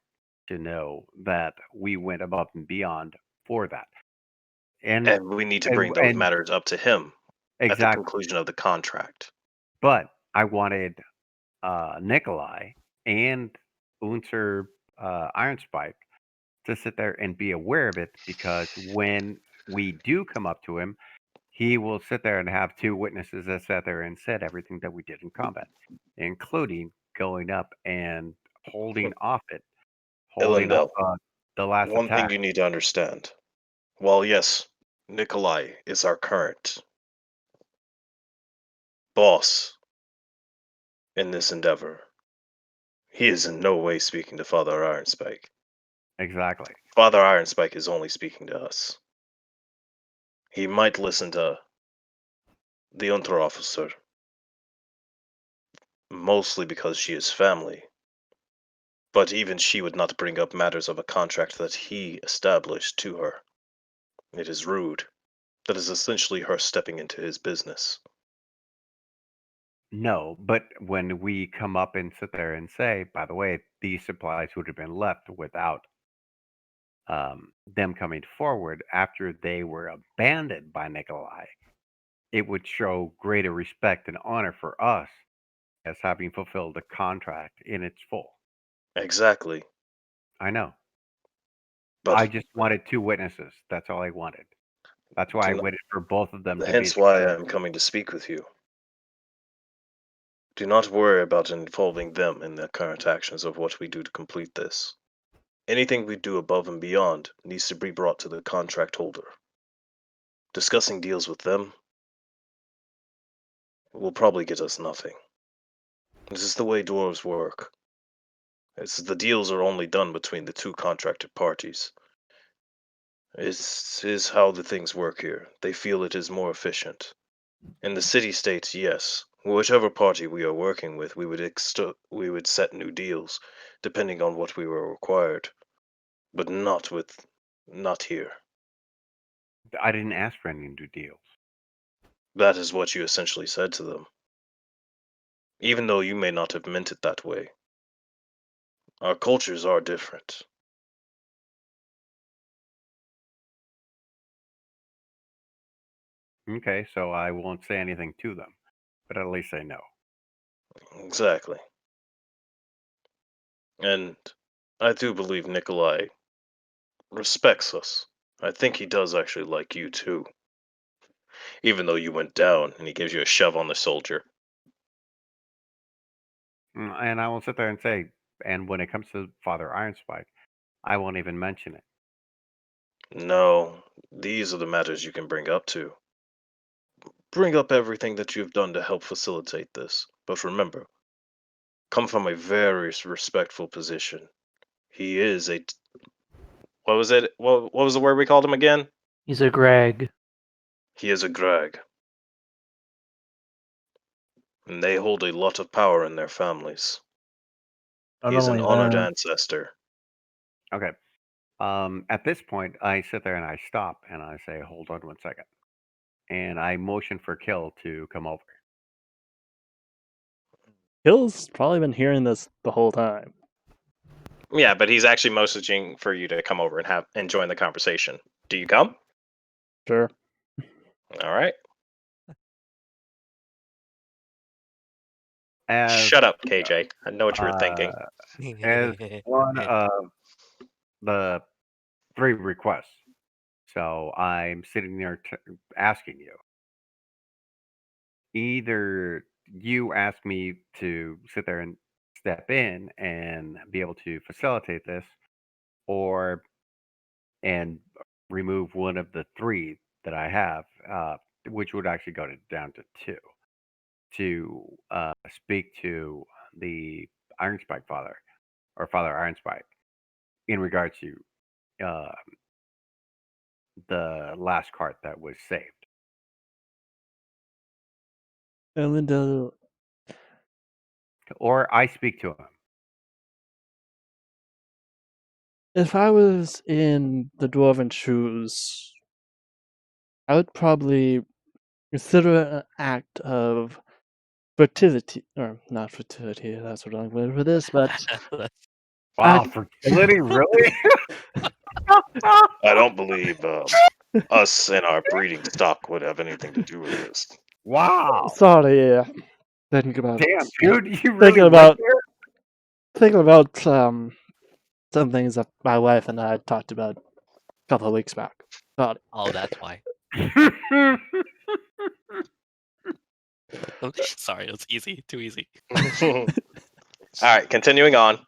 to know that we went above and beyond for that. And and we need to and bring those and matters up to him at the exactly. conclusion of the contract. But I wanted Nikolai and Unser Ironspike to sit there and be aware of it, because when we do come up to him, he will sit there and have two witnesses that sat there and said everything that we did in combat, including going up and holding off Illendel, the last one thing attack. you need to understand. While yes, Nikolai is our current boss in this endeavor, he is in no way speaking to Father Ironspike. Exactly. Father Ironspike is only speaking to us. He might listen to the Unter officer, mostly because she is family, but even she would not bring up matters of a contract that he established to her. It is rude. That is essentially her stepping into his business. No, but when we come up and sit there and say, by the way, these supplies would have been left without them coming forward after they were abandoned by Nikolai, it would show greater respect and honor for us as having fulfilled the contract in its full. Exactly. I know. I But just wanted two witnesses. That's all I wanted. That's why I Do not- waited for both of them to be Hence why together. I'm coming to speak with you. Do not worry about involving them in the current actions of what we do to complete this. Anything we do above and beyond needs to be brought to the contract holder. Discussing deals with them will probably get us nothing. This is the way dwarves work. The deals are only done between the two contracted parties. This is how the things work here. They feel it is more efficient. In the city-states, yes. Whichever party we are working with, we would set new deals, depending on what we were required. But not here. I didn't ask for any new deals. That is what you essentially said to them. Even though you may not have meant it that way. Our cultures are different. Okay, so I won't say anything to them, but at least I know. Exactly. And I do believe Nikolai respects us. I think he does actually like you too. Even though you went down and he gives you a shove on the soldier. And I will sit there and say, and when it comes to Father Ironspike, I won't even mention it. No, these are the matters you can bring up to. Bring up everything that you've done to help facilitate this. But remember, come from a very respectful position. He is a. What was it? What was the word we called him again? He's a Greg. He is a Greg. And they hold a lot of power in their families. Not He's an only honored that, ancestor. Okay. At this point, I sit there and I stop and I say, hold on 1 second. And I motion for Kill to come over. Hill's probably been hearing this the whole time. Yeah, but he's actually messaging for you to come over and join the conversation. Do you come? Sure. All right. As Shut up, KJ. I know what you were thinking. as one of the 3 requests. So I'm sitting there asking you. Either you ask me to sit there and step in and be able to facilitate this, or and remove one of the 3 that I have, which would actually go down to 2, to speak to the Ironspike father or Father Ironspike in regard to uh, the last cart that was saved. And Linda, Or I speak to him. if I was in the dwarven shoes, I would probably consider it an act of fertility, or not fertility, that's the wrong word for this, but Wow, act, fertility, really? I don't believe us and our breeding stock would have anything to do with this. Wow. sorry, yeah. Thinking about Damn, dude, you thinking really went about there? thinking about some things that my wife and I talked about a couple of weeks back. Sorry. Oh, that's why. Sorry, it was easy. Too easy. All right, continuing on.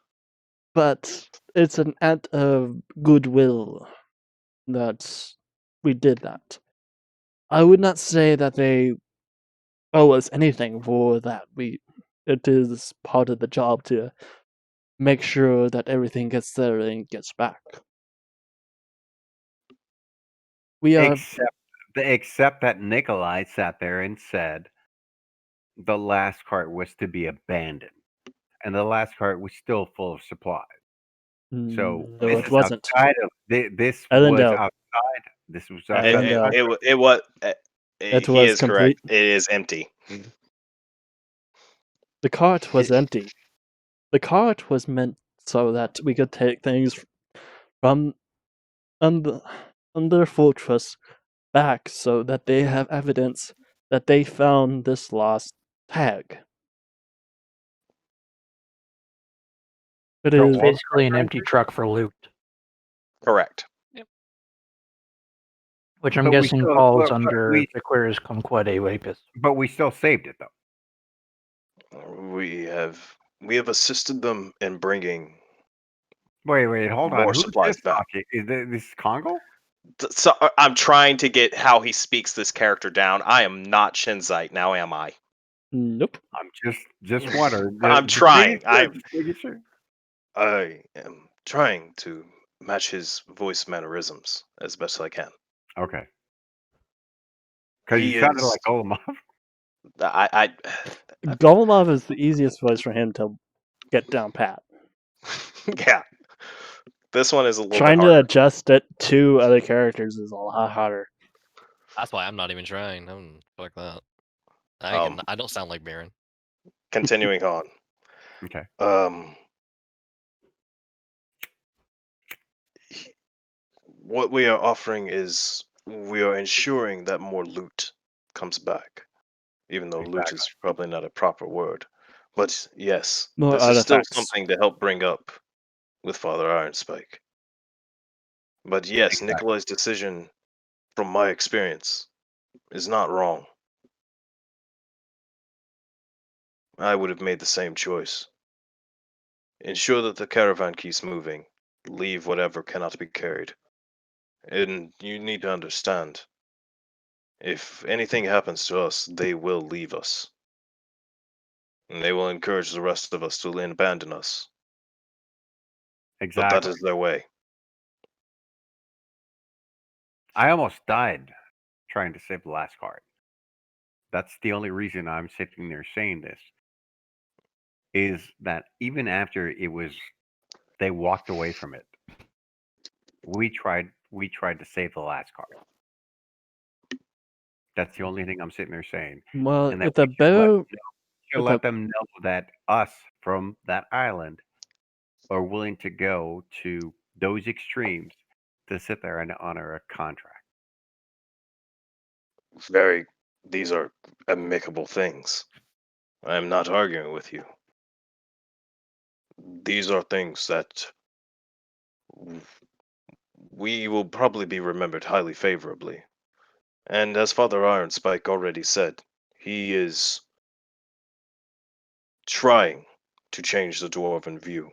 But it's an act of goodwill that we did that. I would not say that they owe us anything for that. It is part of the job to make sure that everything gets there and gets back. We are Except that Nikolai sat there and said the last cart was to be abandoned, and the last cart was still full of supplies. So no, this it is wasn't. outside of this was Elendel, outside. This was It, outside. Elendel, it, it, it was. it He was is correct. complete. It is empty. The cart was empty. The cart was meant so that we could take things from under fortress back so that they have evidence that they found this lost tag. It So is all the basically an empty truck for loot. Correct. Which I'm But we guessing still- falls but under we- Viqueris Conquete Lapis. But we still saved it though. We have assisted them in bringing Wait, hold on. more Who's supplies this back. talking? Is this Congo? So I'm trying to get how he speaks this character down. I am not Shinzite, now am I? Nope. I'm just wondering. I'm Just trying. making sure. I am trying to match his voice mannerisms as best I can. Okay. Because He you sounded is. like Olamov. I Golomov is the easiest voice for him to get down pat. yeah. This one is a little Trying bit to harder. adjust it to other characters is a lot harder. That's why I'm not even trying. Fuck that. Um, I don't sound like Baron. Continuing on. Okay. What we are offering is we are ensuring that more loot comes back, even though loot is probably not a proper word. But yes, More this is still artifacts. something to help bring up with Father Ironspike. But yes, Exactly. Nikolai's decision, from my experience, is not wrong. I would have made the same choice. Ensure that the caravan keeps moving. Leave whatever cannot be carried. And you need to understand, if anything happens to us, they will leave us. And they will encourage the rest of us to abandon us. But that Exactly. is their way. I almost died trying to save the last card. That's the only reason I'm sitting there saying this. Is that even after they walked away from it, we tried to save the last card. That's the only thing I'm sitting there saying. Well, And that with the we should bow, let them know that us from that island are willing to go to those extremes to sit there and honor a contract. These are amicable things. I am not arguing with you. These are things that we will probably be remembered highly favorably. And as Father Ironspike already said, he is trying to change the dwarven view.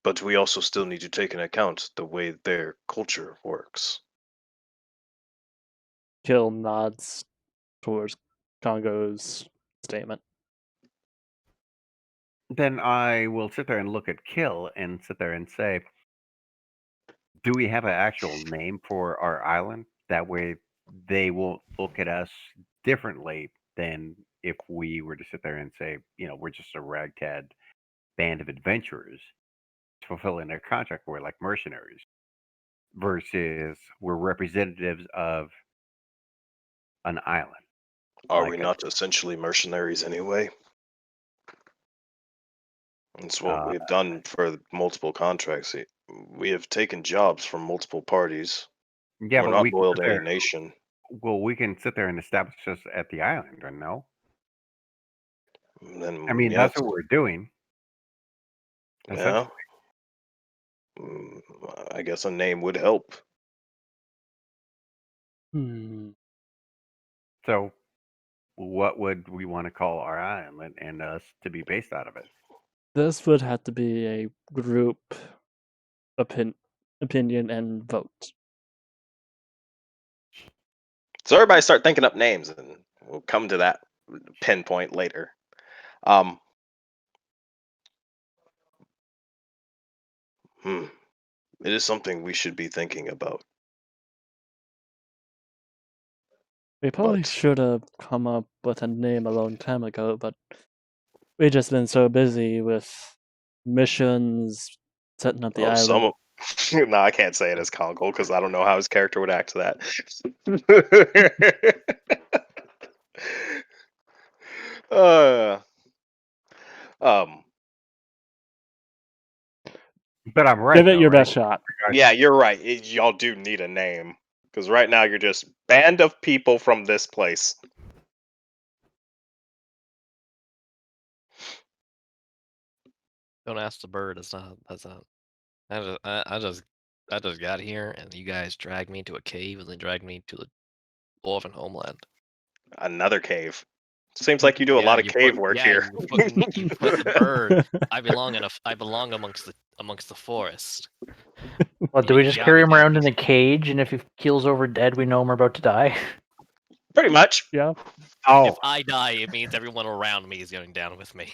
But we also still need to take into account the way their culture works. Kill nods towards Congo's statement. Then I will sit there and look at Kill and sit there and say, do we have an actual name for our island? That way they won't look at us differently than if we were to sit there and say, we're just a ragtag band of adventurers fulfilling their contract. We're like mercenaries versus we're representatives of an island. Are Like we not essentially mercenaries anyway? That's what we've done for multiple contracts. We have taken jobs from multiple parties. Yeah, We're but not we can loyal sit to any there. nation. Well, we can sit there and establish us at the island, or no? Then I mean, yes, that's what we're doing. yeah. Essentially. I guess a name would help. So, what would we want to call our island and us to be based out of it? This would have to be a group opinion and vote. So everybody start thinking up names, and we'll come to that pinpoint later. It is something we should be thinking about. We probably But should have come up with a name a long time ago, but we've just been so busy with missions, setting up the some island. of no, I can't say it as Congo because I don't know how his character would act to that. Um, But I'm right. Give it though, your right? best shot. yeah, you're right. Y'all do need a name because right now you're just band of people from this place. Don't ask the bird. It's not. That's not. I just I just got here, and you guys dragged me to a cave, and then dragged me to the dwarven homeland. Another cave. Seems like you do a Yeah, lot of cave work here. you put the bird. I belong amongst the forest. Well, do You we just got carry me him down around here. in a cage, and if he keels over dead, we know we're about to die? Pretty much. Yeah. Oh, If I die, it means everyone around me is going down with me.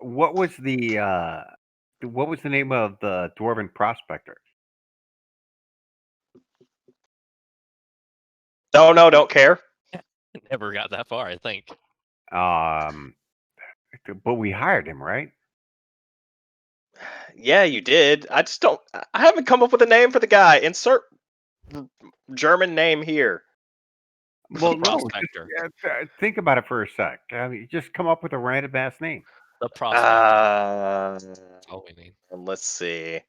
what was the name of the dwarven prospector? No, don't care. Never got that far, I think. But we hired him, right? Yeah, you did. I just don't. I haven't come up with a name for the guy. Insert German name here. Well, no. Prospector. Think about it for a sec. I mean, just come up with a random ass name. The prospector. That's all we need. let's see.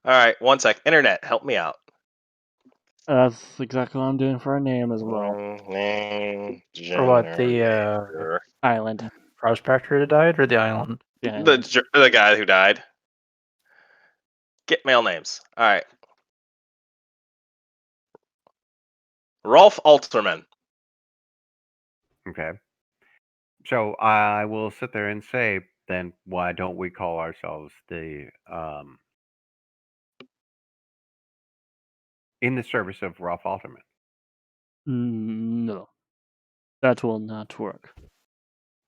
All right, one sec. Internet, help me out. That's exactly what I'm doing for a name as well. Name Or what, the generator. Island. prospector that died, or the island? The island. The guy who died. Get male names. All right. Rolf Alterman. Okay. So I will sit there and say, then why don't we call ourselves the in the service of Ralph Alterman? No, that will not work.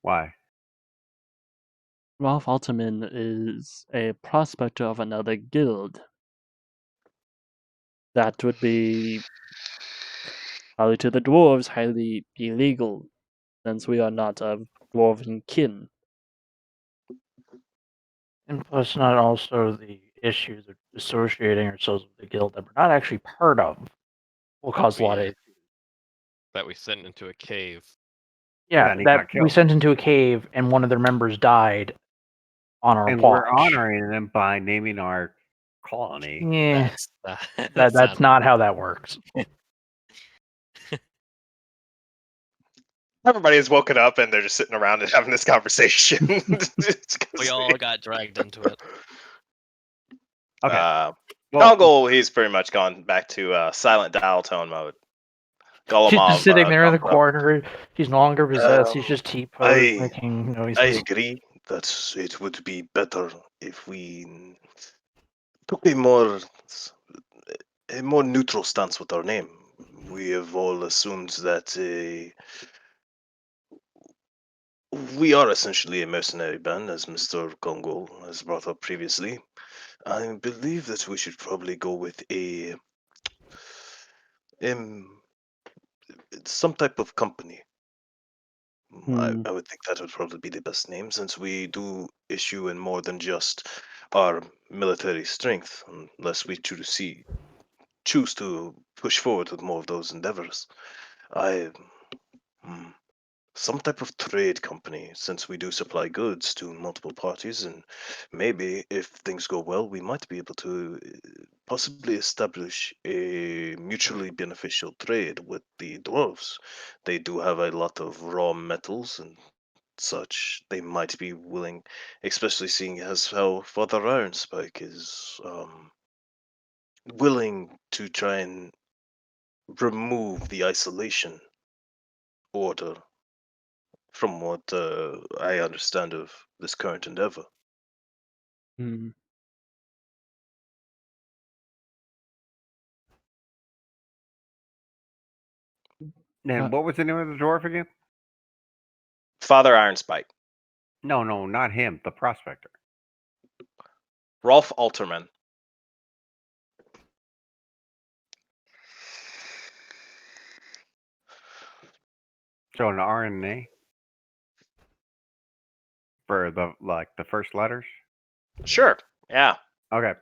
Why? Ralph Altman is a prospector of another guild. That would be probably to the dwarves highly illegal, since we are not of dwarven kin. And plus, not also the issues of associating ourselves with a guild that we're not actually part of will cause a lot of. That we sent into a cave. Yeah, And he that got we killed. sent into a cave, and one of their members died on our And watch. we're honoring them by naming our colony. Yeah, That's that's not how that works. Everybody has woken up and they're just sitting around and having this conversation. We all got dragged into it. Okay. Well, Well, Kongol, he's pretty much gone back to silent dial tone mode. She's Golemov, just sitting there in the comes up. corner. She's no longer possessed. He's just T-posed, I- making I noises. agree that it would be better if we took a more neutral stance with our name. We have all assumed that we are essentially a mercenary band, as Mr. Kongol has brought up previously. I believe that we should probably go with some type of company. I would think that would probably be the best name, since we do issue in more than just our military strength, unless we choose to push forward with more of those endeavors. I some type of trade company, since we do supply goods to multiple parties, and maybe if things go well, we might be able to possibly establish a mutually beneficial trade with the dwarves. They do have a lot of raw metals and such. They might be willing, especially seeing as how Father Ironspike is willing to try and remove the isolation order from what I understand of this current endeavor. Hmm. and what was the name of the dwarf again? Father Ironspike. No, not him. The prospector. Rolf Alterman. So an R and an A for the first letters. Sure. Yeah. Okay.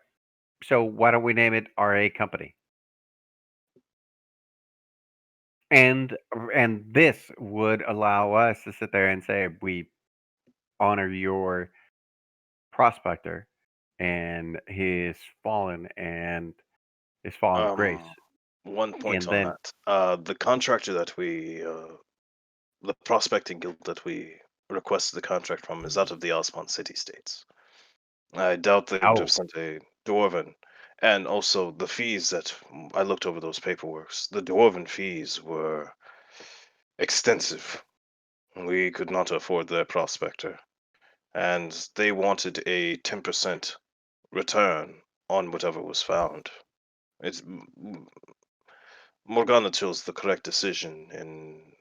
So why don't we name it RA Company? And this would allow us to sit there and say we honor your prospector and his fallen grace. One point And on then that. The contractor that the prospecting guild that we requested the contract from is out of the Osmond city states. I doubt they would Oh. have sent a dwarven. And also the fees that I looked over those paperworks. The dwarven fees were extensive. We could not afford their prospector, and they wanted a 10% return on whatever was found. It's Morgana chose the correct decision in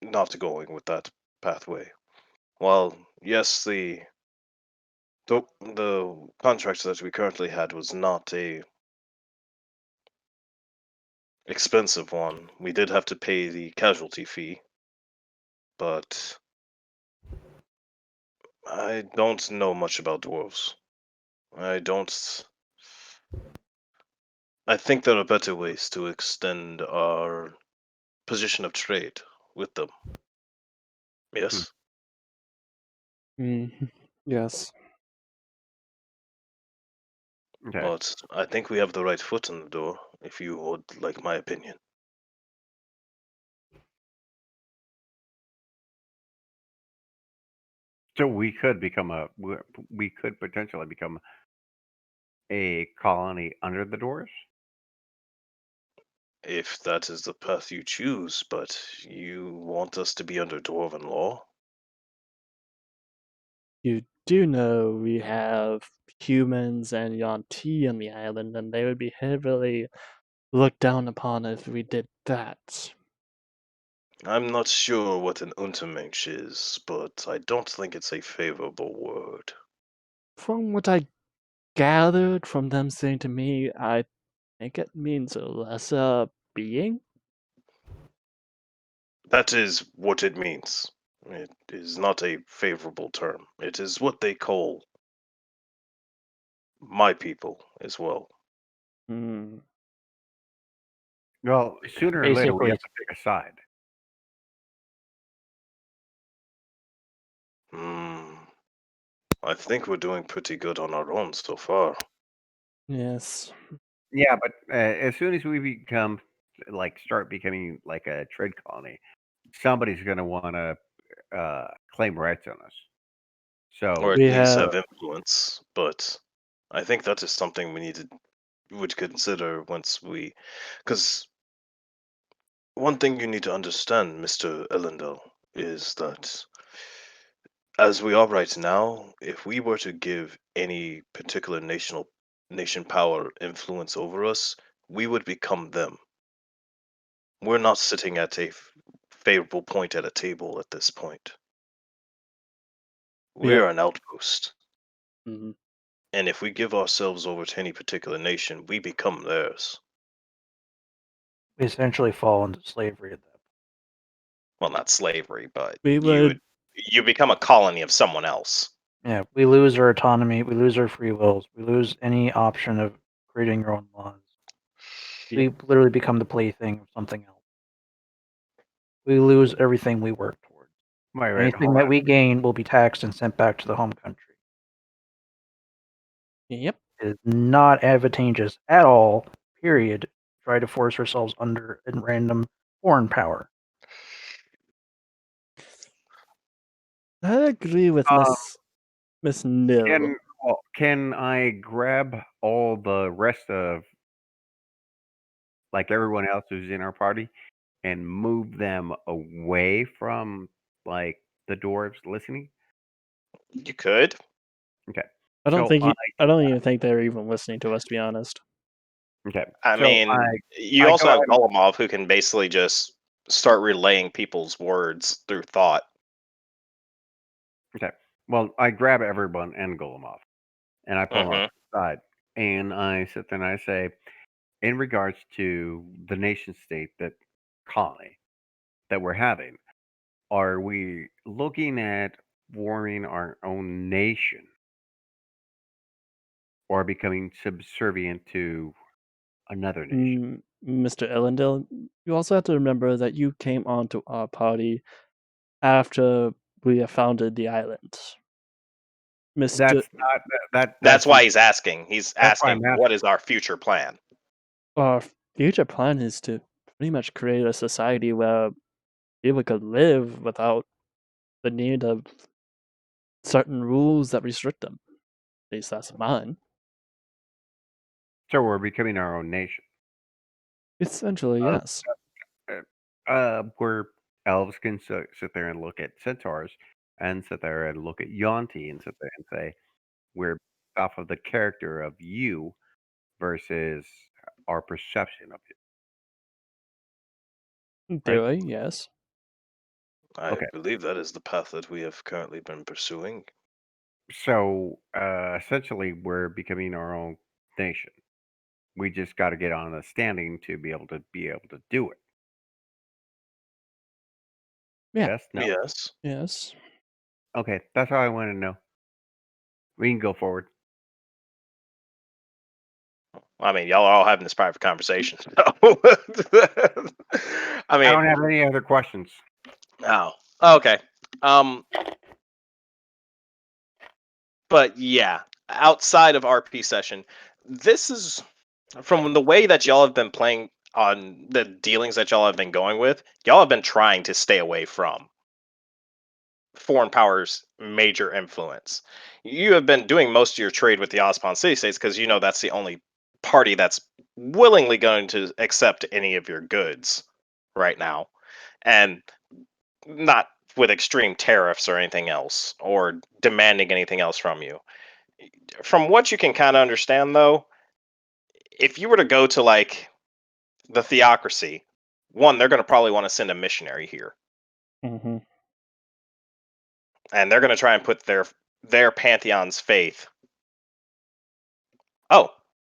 not going with that pathway. While yes, the contract that we currently had was not a expensive one. We did have to pay the casualty fee, but I don't know much about dwarves. I don't. I think there are better ways to extend our position of trade with them. Yes, Mm, yes. Okay. but I think we have the right foot in the door, if you would like my opinion. So we could potentially become a colony under the doors. If that is the path you choose, but you want us to be under dwarven law? You do know we have humans and Yuan-Ti on the island, and they would be heavily looked down upon if we did that. I'm not sure what an Untermensch is, but I don't think it's a favorable word. From what I gathered from them saying to me, I think it means a lesser being. That is what it means. It is not a favorable term. It is what they call my people as well. Hmm. Well, sooner or later we Basically, have to pick a side. Hmm. I think we're doing pretty good on our own so far. Yes. Yeah, but as soon as we start becoming like a trade colony, somebody's going to want to claim rights on us. Or So at We least have have influence, but I think that is something would consider once we, because one thing you need to understand, Mr. Ellendale, is that as we are right now, if we were to give any particular nation power influence over us, we would become them. We're not sitting at a favorable point at a table at this point. we have We're an outpost. mhm. And if we give ourselves over to any particular nation, we become theirs. we essentially fall into slavery at that point. Well, not slavery, but we would you become a colony of someone else. Yeah, we lose our autonomy, we lose our free wills, we lose any option of creating your own laws. Yeah. We literally become the plaything of something else. We lose everything we work towards. wait, Anything hold that on. we gain will be taxed and sent back to the home country. Yep. It is not advantageous at all, period, try to force ourselves under a random foreign power. I agree with Um, Miss Nil. can I grab all the rest of like everyone else who's in our party and move them away from like the dwarves listening? You could. Okay. I don't So think I I don't even think they're even listening to us, to be honest. okay. I So mean, you I also go have ahead and Golemov who can basically just start relaying people's words through thought. okay. Well, I grab everyone and Golemov, and I pull them off Hmm. to the side, and I sit there and I say, in regards to the nation state that colony that we're having, are we looking at forming our own nation or becoming subservient to another nation? Mr. Ellendale, you also have to remember that you came onto our party after we have founded the island. Mr. That's not that. That's That's why he's asking. He's that's why asking, I'm what asking. is our future plan? Our future plan is to pretty much create a society where people could live without the need of certain rules that restrict them. At least that's mine. So we're becoming our own nation. Essentially, Uh, yes. Where elves can sit there and look at centaurs and sit there and look at Yonti and sit there and say, we're off of the character of you versus our perception of you. Do Right? I? Yes. I Okay. believe that is the path that we have currently been pursuing. So essentially, we're becoming our own nation. We just got to get on a standing to be able to do it. Yeah. Yes. No. Yes. Yes. Okay. That's all I want to know. We can go forward. I mean, y'all are all having this private conversation. So. I I mean, don't have any other questions. oh, okay. But yeah, outside of RP session, this is from the way that y'all have been playing on the dealings that y'all have been going with. Y'all have been trying to stay away from foreign powers' major influence. You have been doing most of your trade with the Ospan city states because you know that's the only party that's willingly going to accept any of your goods right now, and not with extreme tariffs or anything else or demanding anything else from you. From what you can kind of understand, though, if you were to go to like the theocracy, one, they're going to probably want to send a missionary here, Mm-hmm. and they're going to try and put their pantheon's faith. Oh,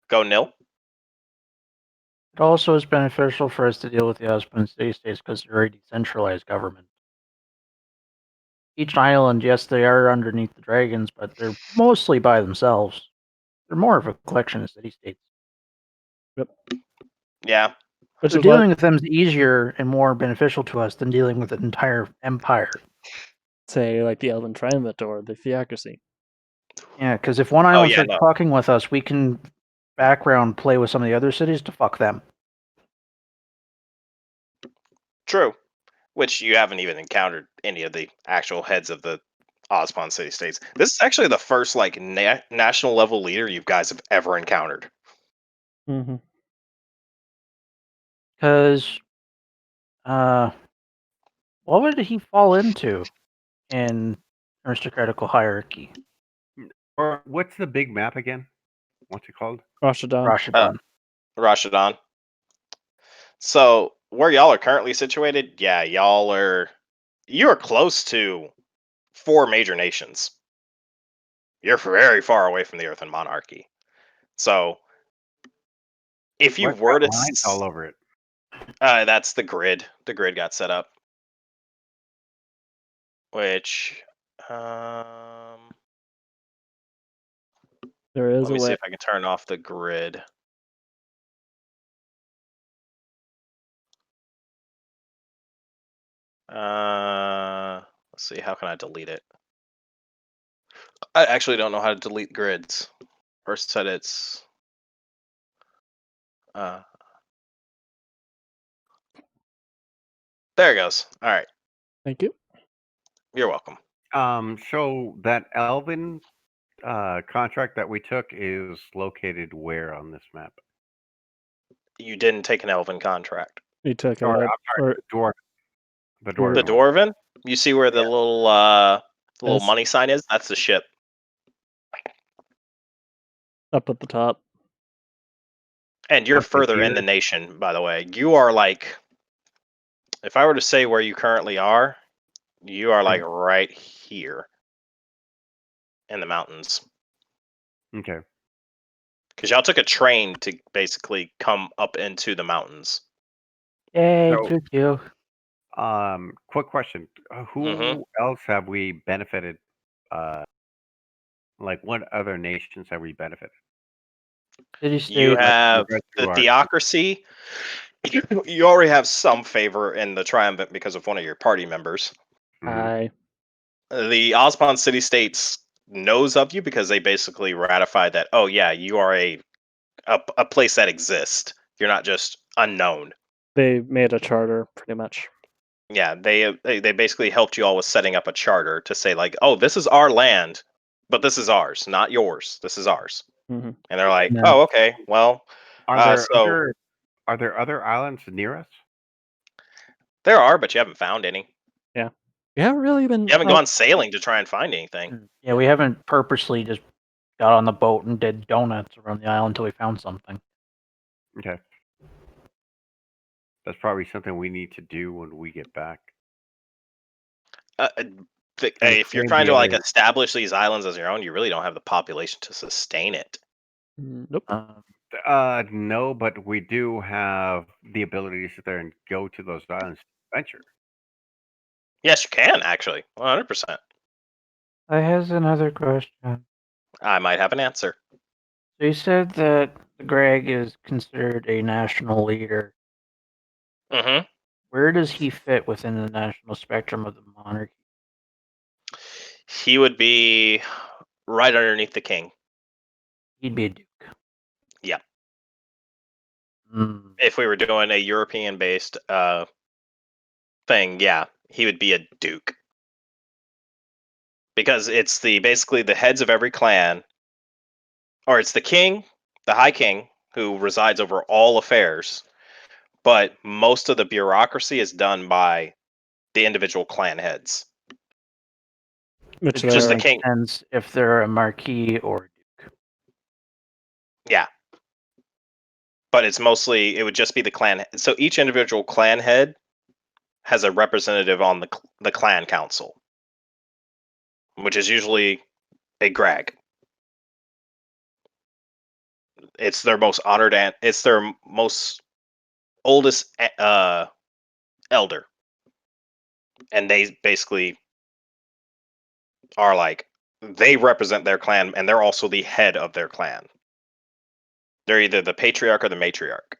go nil. It also is beneficial for us to deal with the Ospan city states because they're a decentralized government. Each island, yes, they are underneath the dragons, but they're mostly by themselves. They're more of a collection of city states. Yeah, Which So is why, dealing with them is easier and more beneficial to us than dealing with an entire empire. say, like the Elven Triumvirate or the Theocracy. Yeah, because if one Oh, island yeah, starts no. talking with us, we can background play with some of the other cities to fuck them. True. Which you haven't even encountered any of the actual heads of the Ospan city states. This is actually the first like national level leader you guys have ever encountered. Mm-hmm. Because, what would he fall into in aristocratical hierarchy? Or what's the big map again? What's it called? Rashadon. Rashadon. Rashadon. So where y'all are currently situated, yeah, you're close to 4 major nations. You're very far away from the Earthen Monarchy. So if you What's were to got lines all over it? that's the grid. The grid got set up. Which There is let a me see way. if I can turn off the grid. Let's see, how can I delete it? I actually don't know how to delete grids. First said it's there it goes. All right. Thank you. You're welcome. So that Elven contract that we took is located where on this map? You didn't take an elven contract. You took Or, a I'm sorry, or the dwarf. The Sure. The dwarven one. dwarven? You see where the little Yes. money sign is? That's the ship. up at the top. And you're Okay, further in here. the nation, by the way. You are like, if I were to say where you currently are, you are like right here in the mountains. Okay. Because y'all took a train to basically come up into the mountains. Yay, So- choo choo. Quick question. Who Mhm. else have we benefited? Like what other nations have we benefited? City You state. have read the through our- theocracy. You already have some favor in the triumvirate because of one of your party members. Mhm. The Ospan city states knows of you because they basically ratified that. Oh yeah, you are a place that exists. You're not just unknown. They made a charter, pretty much. Yeah, they basically helped you all with setting up a charter to say like, oh, this is our land, but this is ours, not yours. This is ours. Hmm. And they're like, No. "Oh, okay. Well, Are there so other islands near us? there are, but you haven't found any. We haven't really been. You haven't gone sailing to try and find anything. Yeah, we haven't purposely just got on the boat and did donuts around the island until we found something. Okay. That's probably something we need to do when we get back. If you're claim trying the to like other- establish these islands as your own, you really don't have the population to sustain it. Nope. No, but we do have the ability to sit there and go to those islands to adventure. Yes, you can actually, 100%. I has another question. I might have an answer. So you said that Greg is considered a national leader. Hmm. Where does he fit within the national spectrum of the monarchy? He would be right underneath the king. He'd be a duke. Yeah. Hmm. If we were doing a European-based thing, yeah, he would be a duke. Because it's basically the heads of every clan, or it's the king, the high king, who resides over all affairs, but most of the bureaucracy is done by the individual clan heads. Which It just just the they're makes king. sense if they're a marquis or a duke. Yeah. But it's mostly, it would just be the clan. So each individual clan head has a representative on the clan council, which is usually a Greg. It's their most honored and it's their most oldest elder, and they basically are like, they represent their clan, and they're also the head of their clan. They're either the patriarch or the matriarch.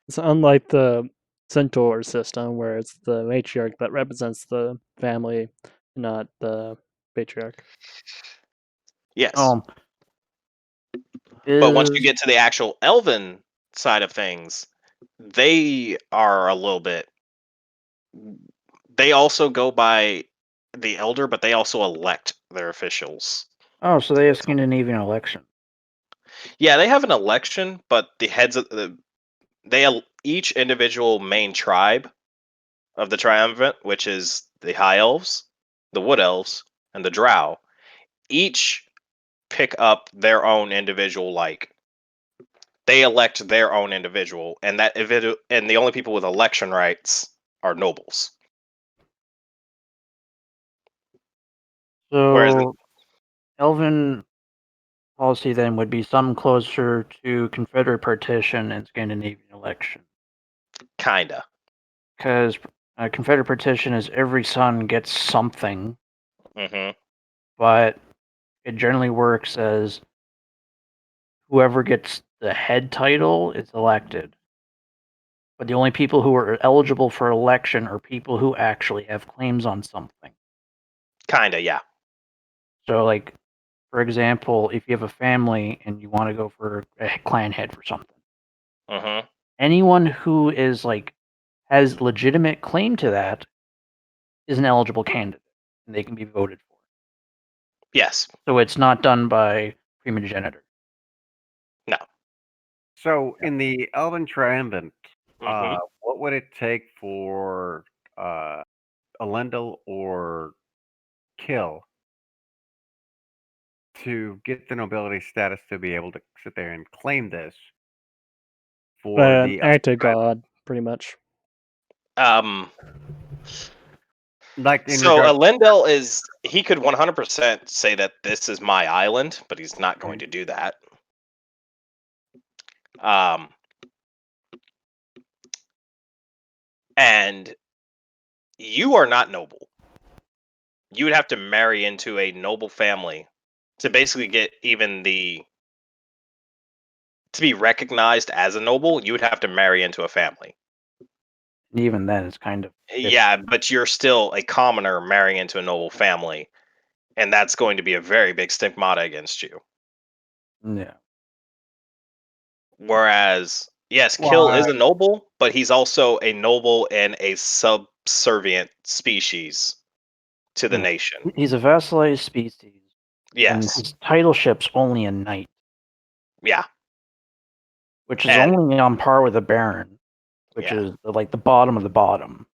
It's unlike the centaur system where it's the matriarch that represents the family, not the patriarch. Yes. But once you Is get to the actual elven side of things, they are a little bit. They also go by the elder, but they also elect their officials. so they have Scandinavian election. Yeah, they have an election, but the heads of each individual main tribe of the triumvirate, which is the high elves, the wood elves, and the drow, each pick up their own individual, like they elect their own individual, and and the only people with election rights are nobles. Whereas So Elven policy then would be some closer to Confederate partition and Scandinavian election. kinda. Because Confederate partition is every son gets something, Hmm. but it generally works as whoever gets the head title is elected. But the only people who are eligible for election are people who actually have claims on something. Kinda, yeah. So, like, for example, if you have a family and you want to go for a clan head for something, Hmm. anyone who is like has legitimate claim to that is an eligible candidate, and they can be voted for. Yes. So it's not done by primogeniture. No. So in the Elven Triumvirate, Hmm. what would it take for Elendil or Kill to get the nobility status to be able to sit there and claim this for An the act of God, pretty much. like in So regards Elendil he could 100% say that this is my island, but he's not going to do that. Um, and you are not noble. You would have to marry into a noble family to basically get to be recognized as a noble. You would have to marry into a family. And even then, it's kind of Yeah, but you're still a commoner marrying into a noble family, and that's going to be a very big stigmata against you. yeah. Whereas, yes, Kill Why? is a noble, but he's also a noble and a subservient species to the Yeah. nation. He's a vassalized species. And Yes. his title ship's only a knight, Yeah. which is And- only on par with a baron, which Yeah. is like the bottom of the bottom.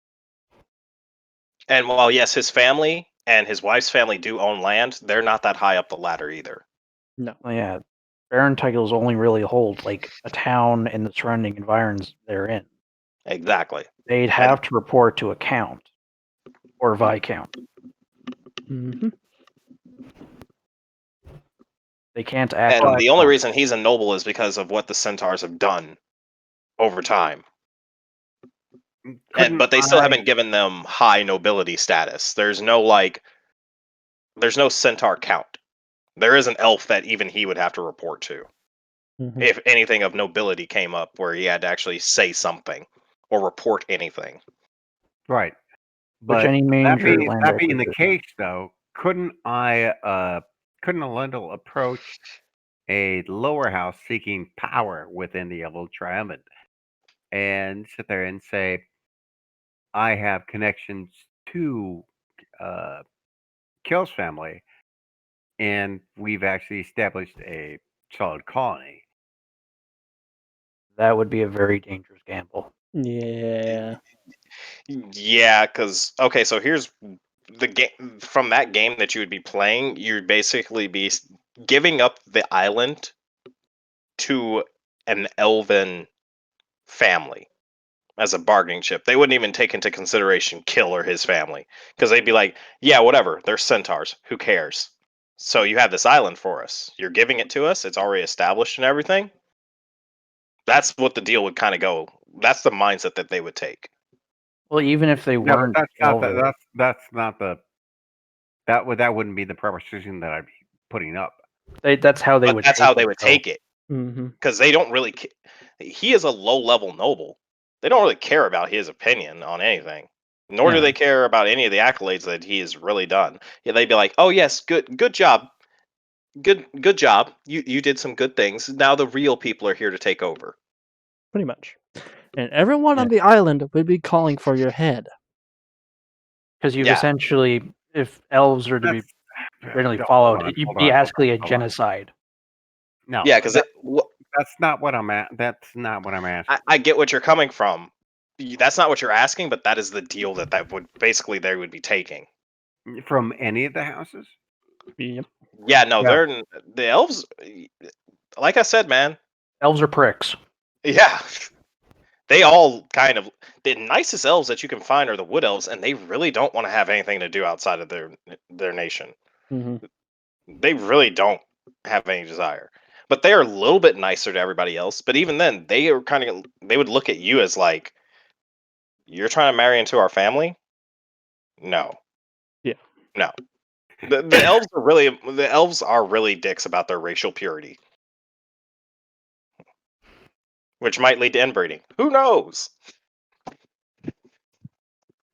And while yes, his family and his wife's family do own land, they're not that high up the ladder either. Well, yeah, baron titles only really hold like a town and the surrounding environs they're in. Exactly. They'd have to report to a count or viscount. Hmm. They can't act And on the only reason he's a noble is because of what the centaurs have done over time. But they still haven't given them high nobility status. There's no centaur count. There is an elf that even he would have to report to. Hmm. If anything of nobility came up where he had to actually say something or report anything. Right. Which But any that major being, land that being the acquisition. case, though, couldn't Elendil approach a lower house seeking power within the Elven Triumvirate and sit there and say, I have connections to Kill's family, and we've actually established a solid colony. That would be a very dangerous gamble. Yeah. Yeah, because okay, so here's the game from that game that you would be playing. You'd basically be giving up the island to an elven family as a bargaining chip. They wouldn't even take into consideration Kill or his family because they'd be like, "Yeah, whatever. They're centaurs. Who cares?" So you have this island for us. You're giving it to us. It's already established and everything. That's what the deal would kind of go. That's the mindset that they would take. Well, even if they Yeah, but weren't that's not Elven, that wouldn't be the proposition that I'd be putting up. that's how they But would. that's take how they it, would though. take it. Hmm. Because they don't really. He is a low level noble. They don't really care about his opinion on anything, nor do Yeah. they care about any of the accolades that he has really done. Yeah, they'd be like, "Oh yes, good job, good job. You did some good things. Now the real people are here to take over." Pretty much. And everyone on Yeah. the island will be calling for your head. Because you've Yeah. essentially, if elves are to be generally followed, Hold on, you'd hold be on, hold basically on, a hold on. genocide. No, Yeah, because that's not what I'm at. That's not what I'm asking. I get what you're coming from. That's not what you're asking, but that is the deal that would basically they would be taking. From any of the houses? Yep. Yeah, no, Yeah. they're the elves. Like I said, man. Elves are pricks. Yeah, they all kind of the nicest elves that you can find are the wood elves, and they really don't want to have anything to do outside of their nation. Hmm. They really don't have any desire, but they are a little bit nicer to everybody else. But even then, they are kind of they would look at you as like, you're trying to marry into our family. No. Yeah. No. The elves are really dicks about their racial purity, which might lead to inbreeding. Who knows?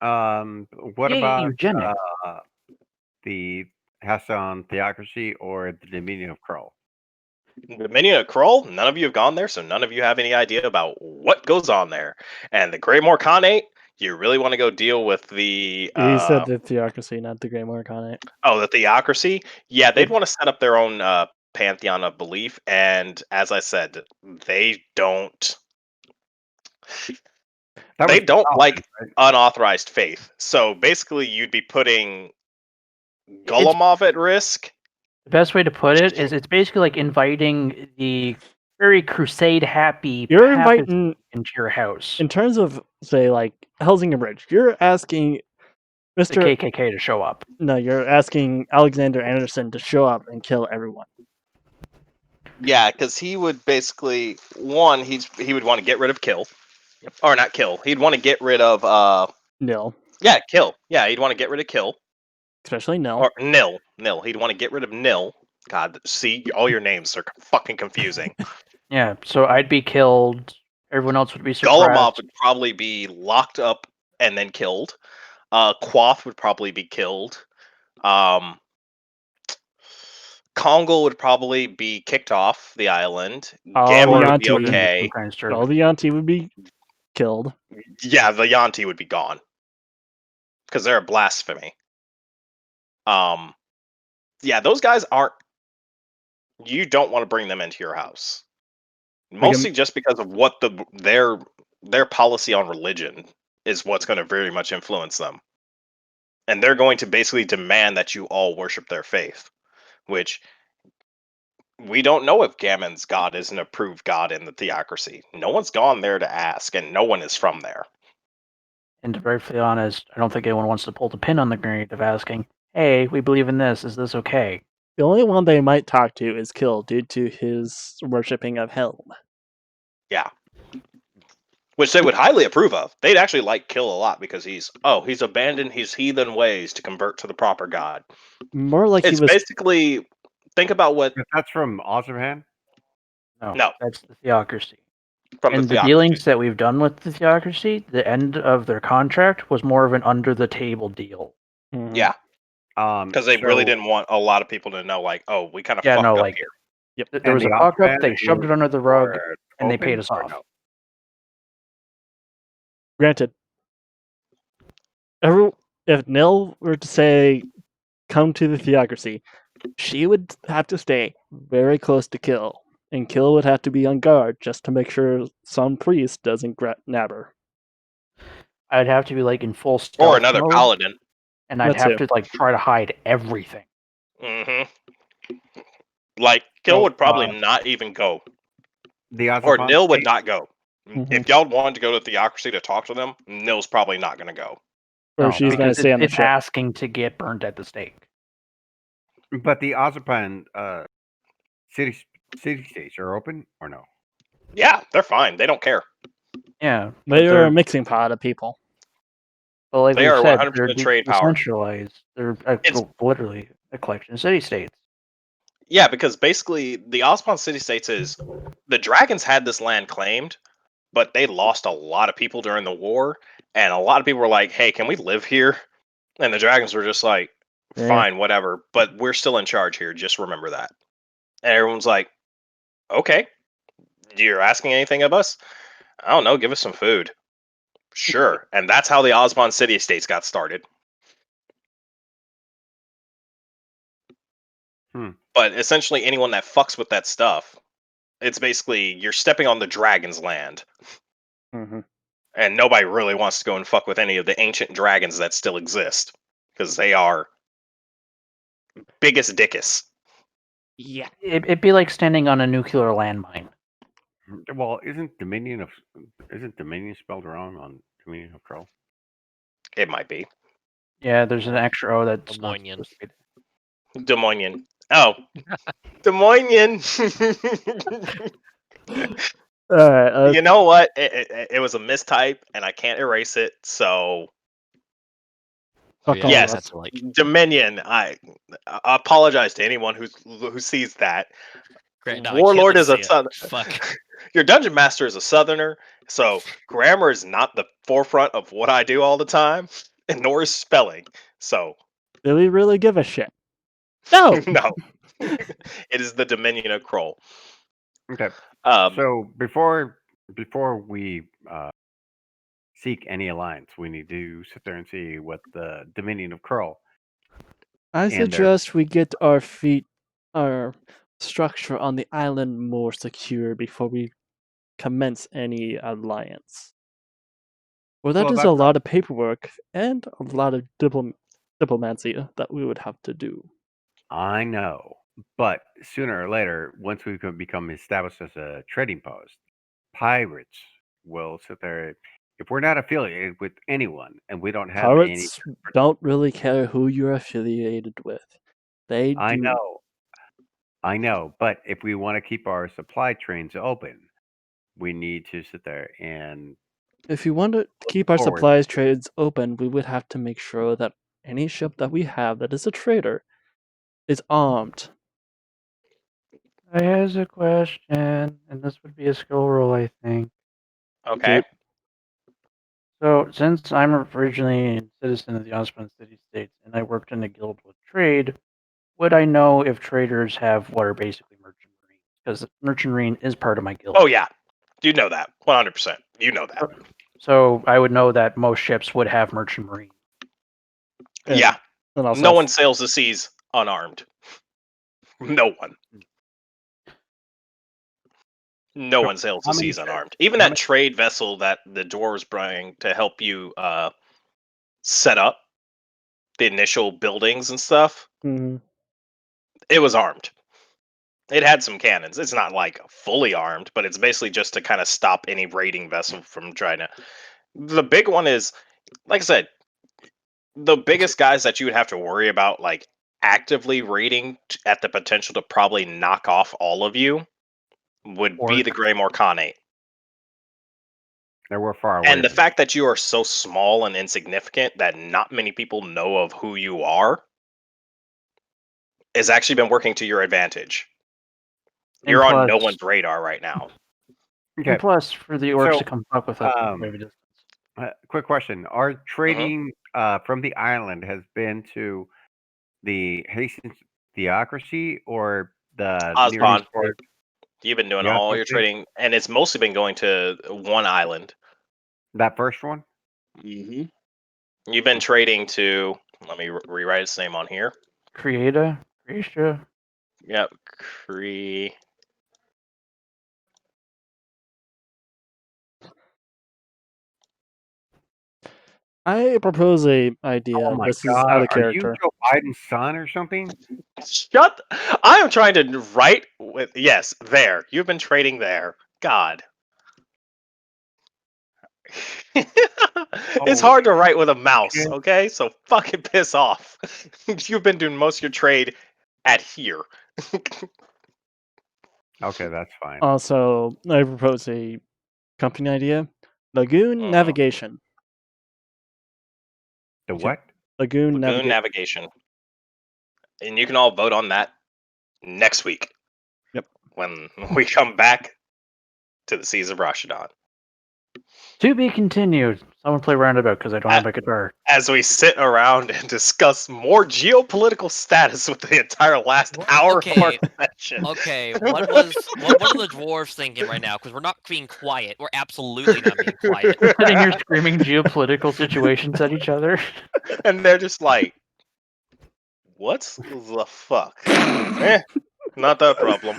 What Yay, about eugenics. the Hassan Theocracy or the Dominion of Krull? The Dominion of Krull, none of you have gone there, so none of you have any idea about what goes on there. And the Greymore Khanate, you really want to go deal with the He said the theocracy, not the Grey Khanate. the theocracy. Yeah, they'd want to set up their own pantheon of belief, and as I said, they don't That was like unauthorized faith. So basically, you'd be putting It's Gulamov at risk. the best way to put it is it's basically like inviting the very crusade happy You're papacy inviting, into your house. in terms of, say, like Helsing Bridge, you're asking The Mr. KKK to show up. No, you're asking Alexander Anderson to show up and kill everyone. Yeah, because he would basically he would want to get rid of Kill, or not Kill. He'd want to get rid of Nil. Kill. Yeah, he'd want to get rid of Kill Especially Nil. or Nil. He'd want to get rid of Nil. God, see, all your names are fucking confusing. Yeah, so I'd be killed. Everyone else would be Gulamov suppressed. would probably be locked up and then killed. Quoth would probably be killed. Kongal would probably be kicked off the island. Gamma would be Yanti. okay. Kind of disturbed. All the Yanti would be killed. Yeah, the Yanti would be gone because they're a blasphemy. yeah, those guys aren't. You don't want to bring them into your house, mostly just because of what their policy on religion is. What's going to very much influence them, and they're going to basically demand that you all worship their faith, which we don't know if Gammon's god is an approved god in the theocracy. No one's gone there to ask, and no one is from there. And to be perfectly honest, I don't think anyone wants to pull the pin on the grenade of asking, "Hey, we believe in this. Is this okay?" The only one they might talk to is Kill due to his worshipping of Helm. Yeah. Which they would highly approve of. They'd actually like Kill a lot because he's abandoned his heathen ways to convert to the proper god. More like It's he was. basically, think about what. That's from Ozarhan? No, That's the theocracy. from And the the theocracy. dealings that we've done with the theocracy, the end of their contract was more of an under the table deal. Mhm. Yeah, because they really didn't want a lot of people to know, like, oh, we kind of fucked up here. Yep. There was a fuck up, they shoved it under the rug, and they paid us off. No? Granted, if Nil were to say, "Come to the theocracy," she would have to stay very close to Kill, and Kill would have to be on guard just to make sure some priest doesn't nab her. I'd have to be like in full stealth Or another mode, paladin. and I'd That have too. to like try to hide everything. hmm Like, Kill So, would probably not even go. The Or Ozarhan Nil would state- not go. Mhm. If y'all wanted to go to theocracy to talk to them, Nil's probably not going to go. Or No, she's going to because stay on the it's ship. asking to get burned at the stake. But the Ozarhan city states are open or no? Yeah, they're fine. They don't care. Yeah, but They are they're a mixing pot of people. but like They we are said, 100% they're trade power. decentralized. They're literally a collection of city states. Yeah, because basically the Ozpon city states is the dragons had this land claimed, but they lost a lot of people during the war, and a lot of people were like, "Hey, can we live here?" And the dragons were just like, Yeah. "Fine, whatever, but we're still in charge here. Just remember that." And everyone's like, "Okay, you're asking anything of us? I don't know. Give us some food." Sure, and that's how the Ozpon city estates got started. But essentially, anyone that fucks with that stuff, it's basically you're stepping on the dragon's land. Mhm. And nobody really wants to go and fuck with any of the ancient dragons that still exist because they are biggest dickus. Yeah. It'd be like standing on a nuclear landmine. Well, isn't Dominion spelled wrong on Dominion of Crow? It might be Yeah, there's an extra O that's not Lemoynian. supposed to be Des Moines. Oh, Des Moines. All right. You know what? It was a mistype, and I can't erase it. So Fuck all yes, of us. that's like Dominion. I apologize to anyone who sees that. great. No, Warlord I is a can't see southern. it. Fuck. Your dungeon master is a southerner, so grammar is not the forefront of what I do all the time, and nor is spelling. So Do we really give a shit? No. no, it is the Dominion of Kroll. Okay. Um, So before we seek any alliance, we need to sit there and see what the Dominion of Curl. I And their- suggest we get our structure on the island more secure before we commence any alliance. Well, that Well, is a that's- lot of paperwork and a lot of diplomacy that we would have to do. I know, but sooner or later, once we can become established as a trading post, pirates will sit there. If we're not affiliated with anyone and we don't have any, Pirates don't really care who you're affiliated with. They do. I know, but if we want to keep our supply trains open, we need to sit there and If you want to keep our forward. supplies trades open, we would have to make sure that any ship that we have that is a trader is armed. I has a question, and this would be a skill roll, I think. okay. So, since I'm originally a citizen of the Osmond City States and I worked in a guild with trade, would I know if traders have what are basically merchant marines? Because merchant marine is part of my guild. Oh yeah, you know that 100%. You know that. So I would know that most ships would have merchant marine. And- Yeah. And also, No one sails the seas unarmed. No one. No So one sails how the many seas unarmed. Even how that many- trade vessel that the dwarves bring to help you set up the initial buildings and stuff, Hmm. it was armed. It had some cannons. It's not like fully armed, but it's basically just to kind of stop any raiding vessel from trying to. The big one is, like I said, the biggest guys that you would have to worry about, like actively raiding at the potential to probably knock off all of you, would be the Orc. Grey Morkanate. They were far away. And the from- fact that you are so small and insignificant that not many people know of who you are has actually been working to your advantage. And You're on no plus- one's radar right now. Okay. And plus, for the orcs So, to come fuck with us, um, we have a distance. Quick question: Our trading from the island has been to the Hastings Theocracy or the Osbon, nearest port? you've been doing Yeah, all your okay. trading, and it's mostly been going to one island. That first one? Mm-hmm. You've been trading to. Let me rewrite its name on here. Creatia. Yep, Cree. I propose a idea. Oh my This is god! out of Are you character. Joe Biden's son or something? Shut! I am trying to write with. Yes, there. You've been trading there. God. It's hard to write with a mouse, shit. okay? So fucking piss off. You've been doing most of your trade at here. Okay, that's fine. Also, I propose a company idea: Lagoon Navigation. The what? Lagoon Lagoon Navigation. Navigation. And you can all vote on that next week. Yep. When we come back to the Seas of Rashadon. To be continued. Someone play roundabout because I don't have my guitar. As we sit around and discuss more geopolitical status with the entire last hour of our Okay. session. Okay, what are the dwarves thinking right now? Because we're not being quiet. We're absolutely not being quiet. We're sitting here screaming geopolitical situations at each other. And they're just like, what the fuck? Not that problem.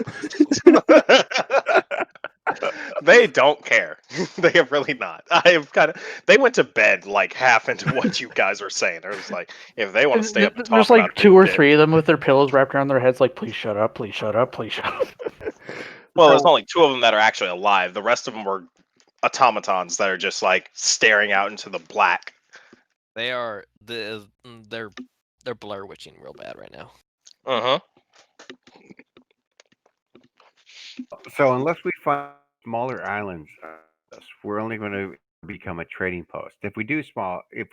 They don't care. They have really not. I have kind of. They went to bed like half into what you guys were saying. They're just like, if they want to stay up and talk There's about like this two or shit- three of them with their pillows wrapped around their heads, like, please shut up, please shut up, please shut up. Well, there's only two of them that are actually alive. The rest of them were automatons that are just like staring out into the black. They are they're Blair Witching real bad right now. Uh huh. So unless we find smaller islands, we're only going to become a trading post. If we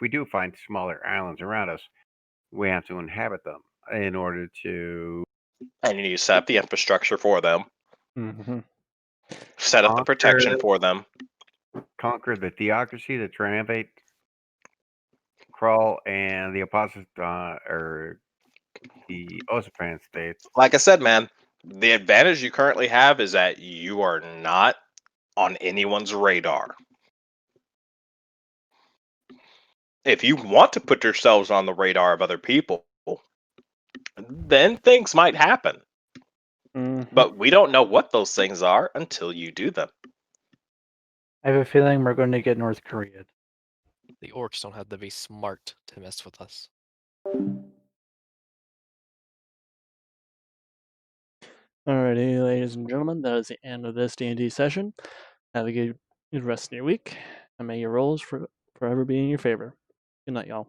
do find smaller islands around us, we have to inhabit them in order to And you need to set up the infrastructure for them. Mm-hmm. Set up the protection for them. conquer the theocracy, the triumvirate, crawl, and the opposite or the Ossipan states. Like I said, man, the advantage you currently have is that you are not on anyone's radar. If you want to put yourselves on the radar of other people, then things might happen. Mm-hmm. But we don't know what those things are until you do them. I have a feeling we're going to get North Korea. The orcs don't have to be smart to mess with us. Alrighty, ladies and gentlemen, that is the end of this D&D session. Have a good rest of your week, and may your rolls forever be in your favor. Good night, y'all.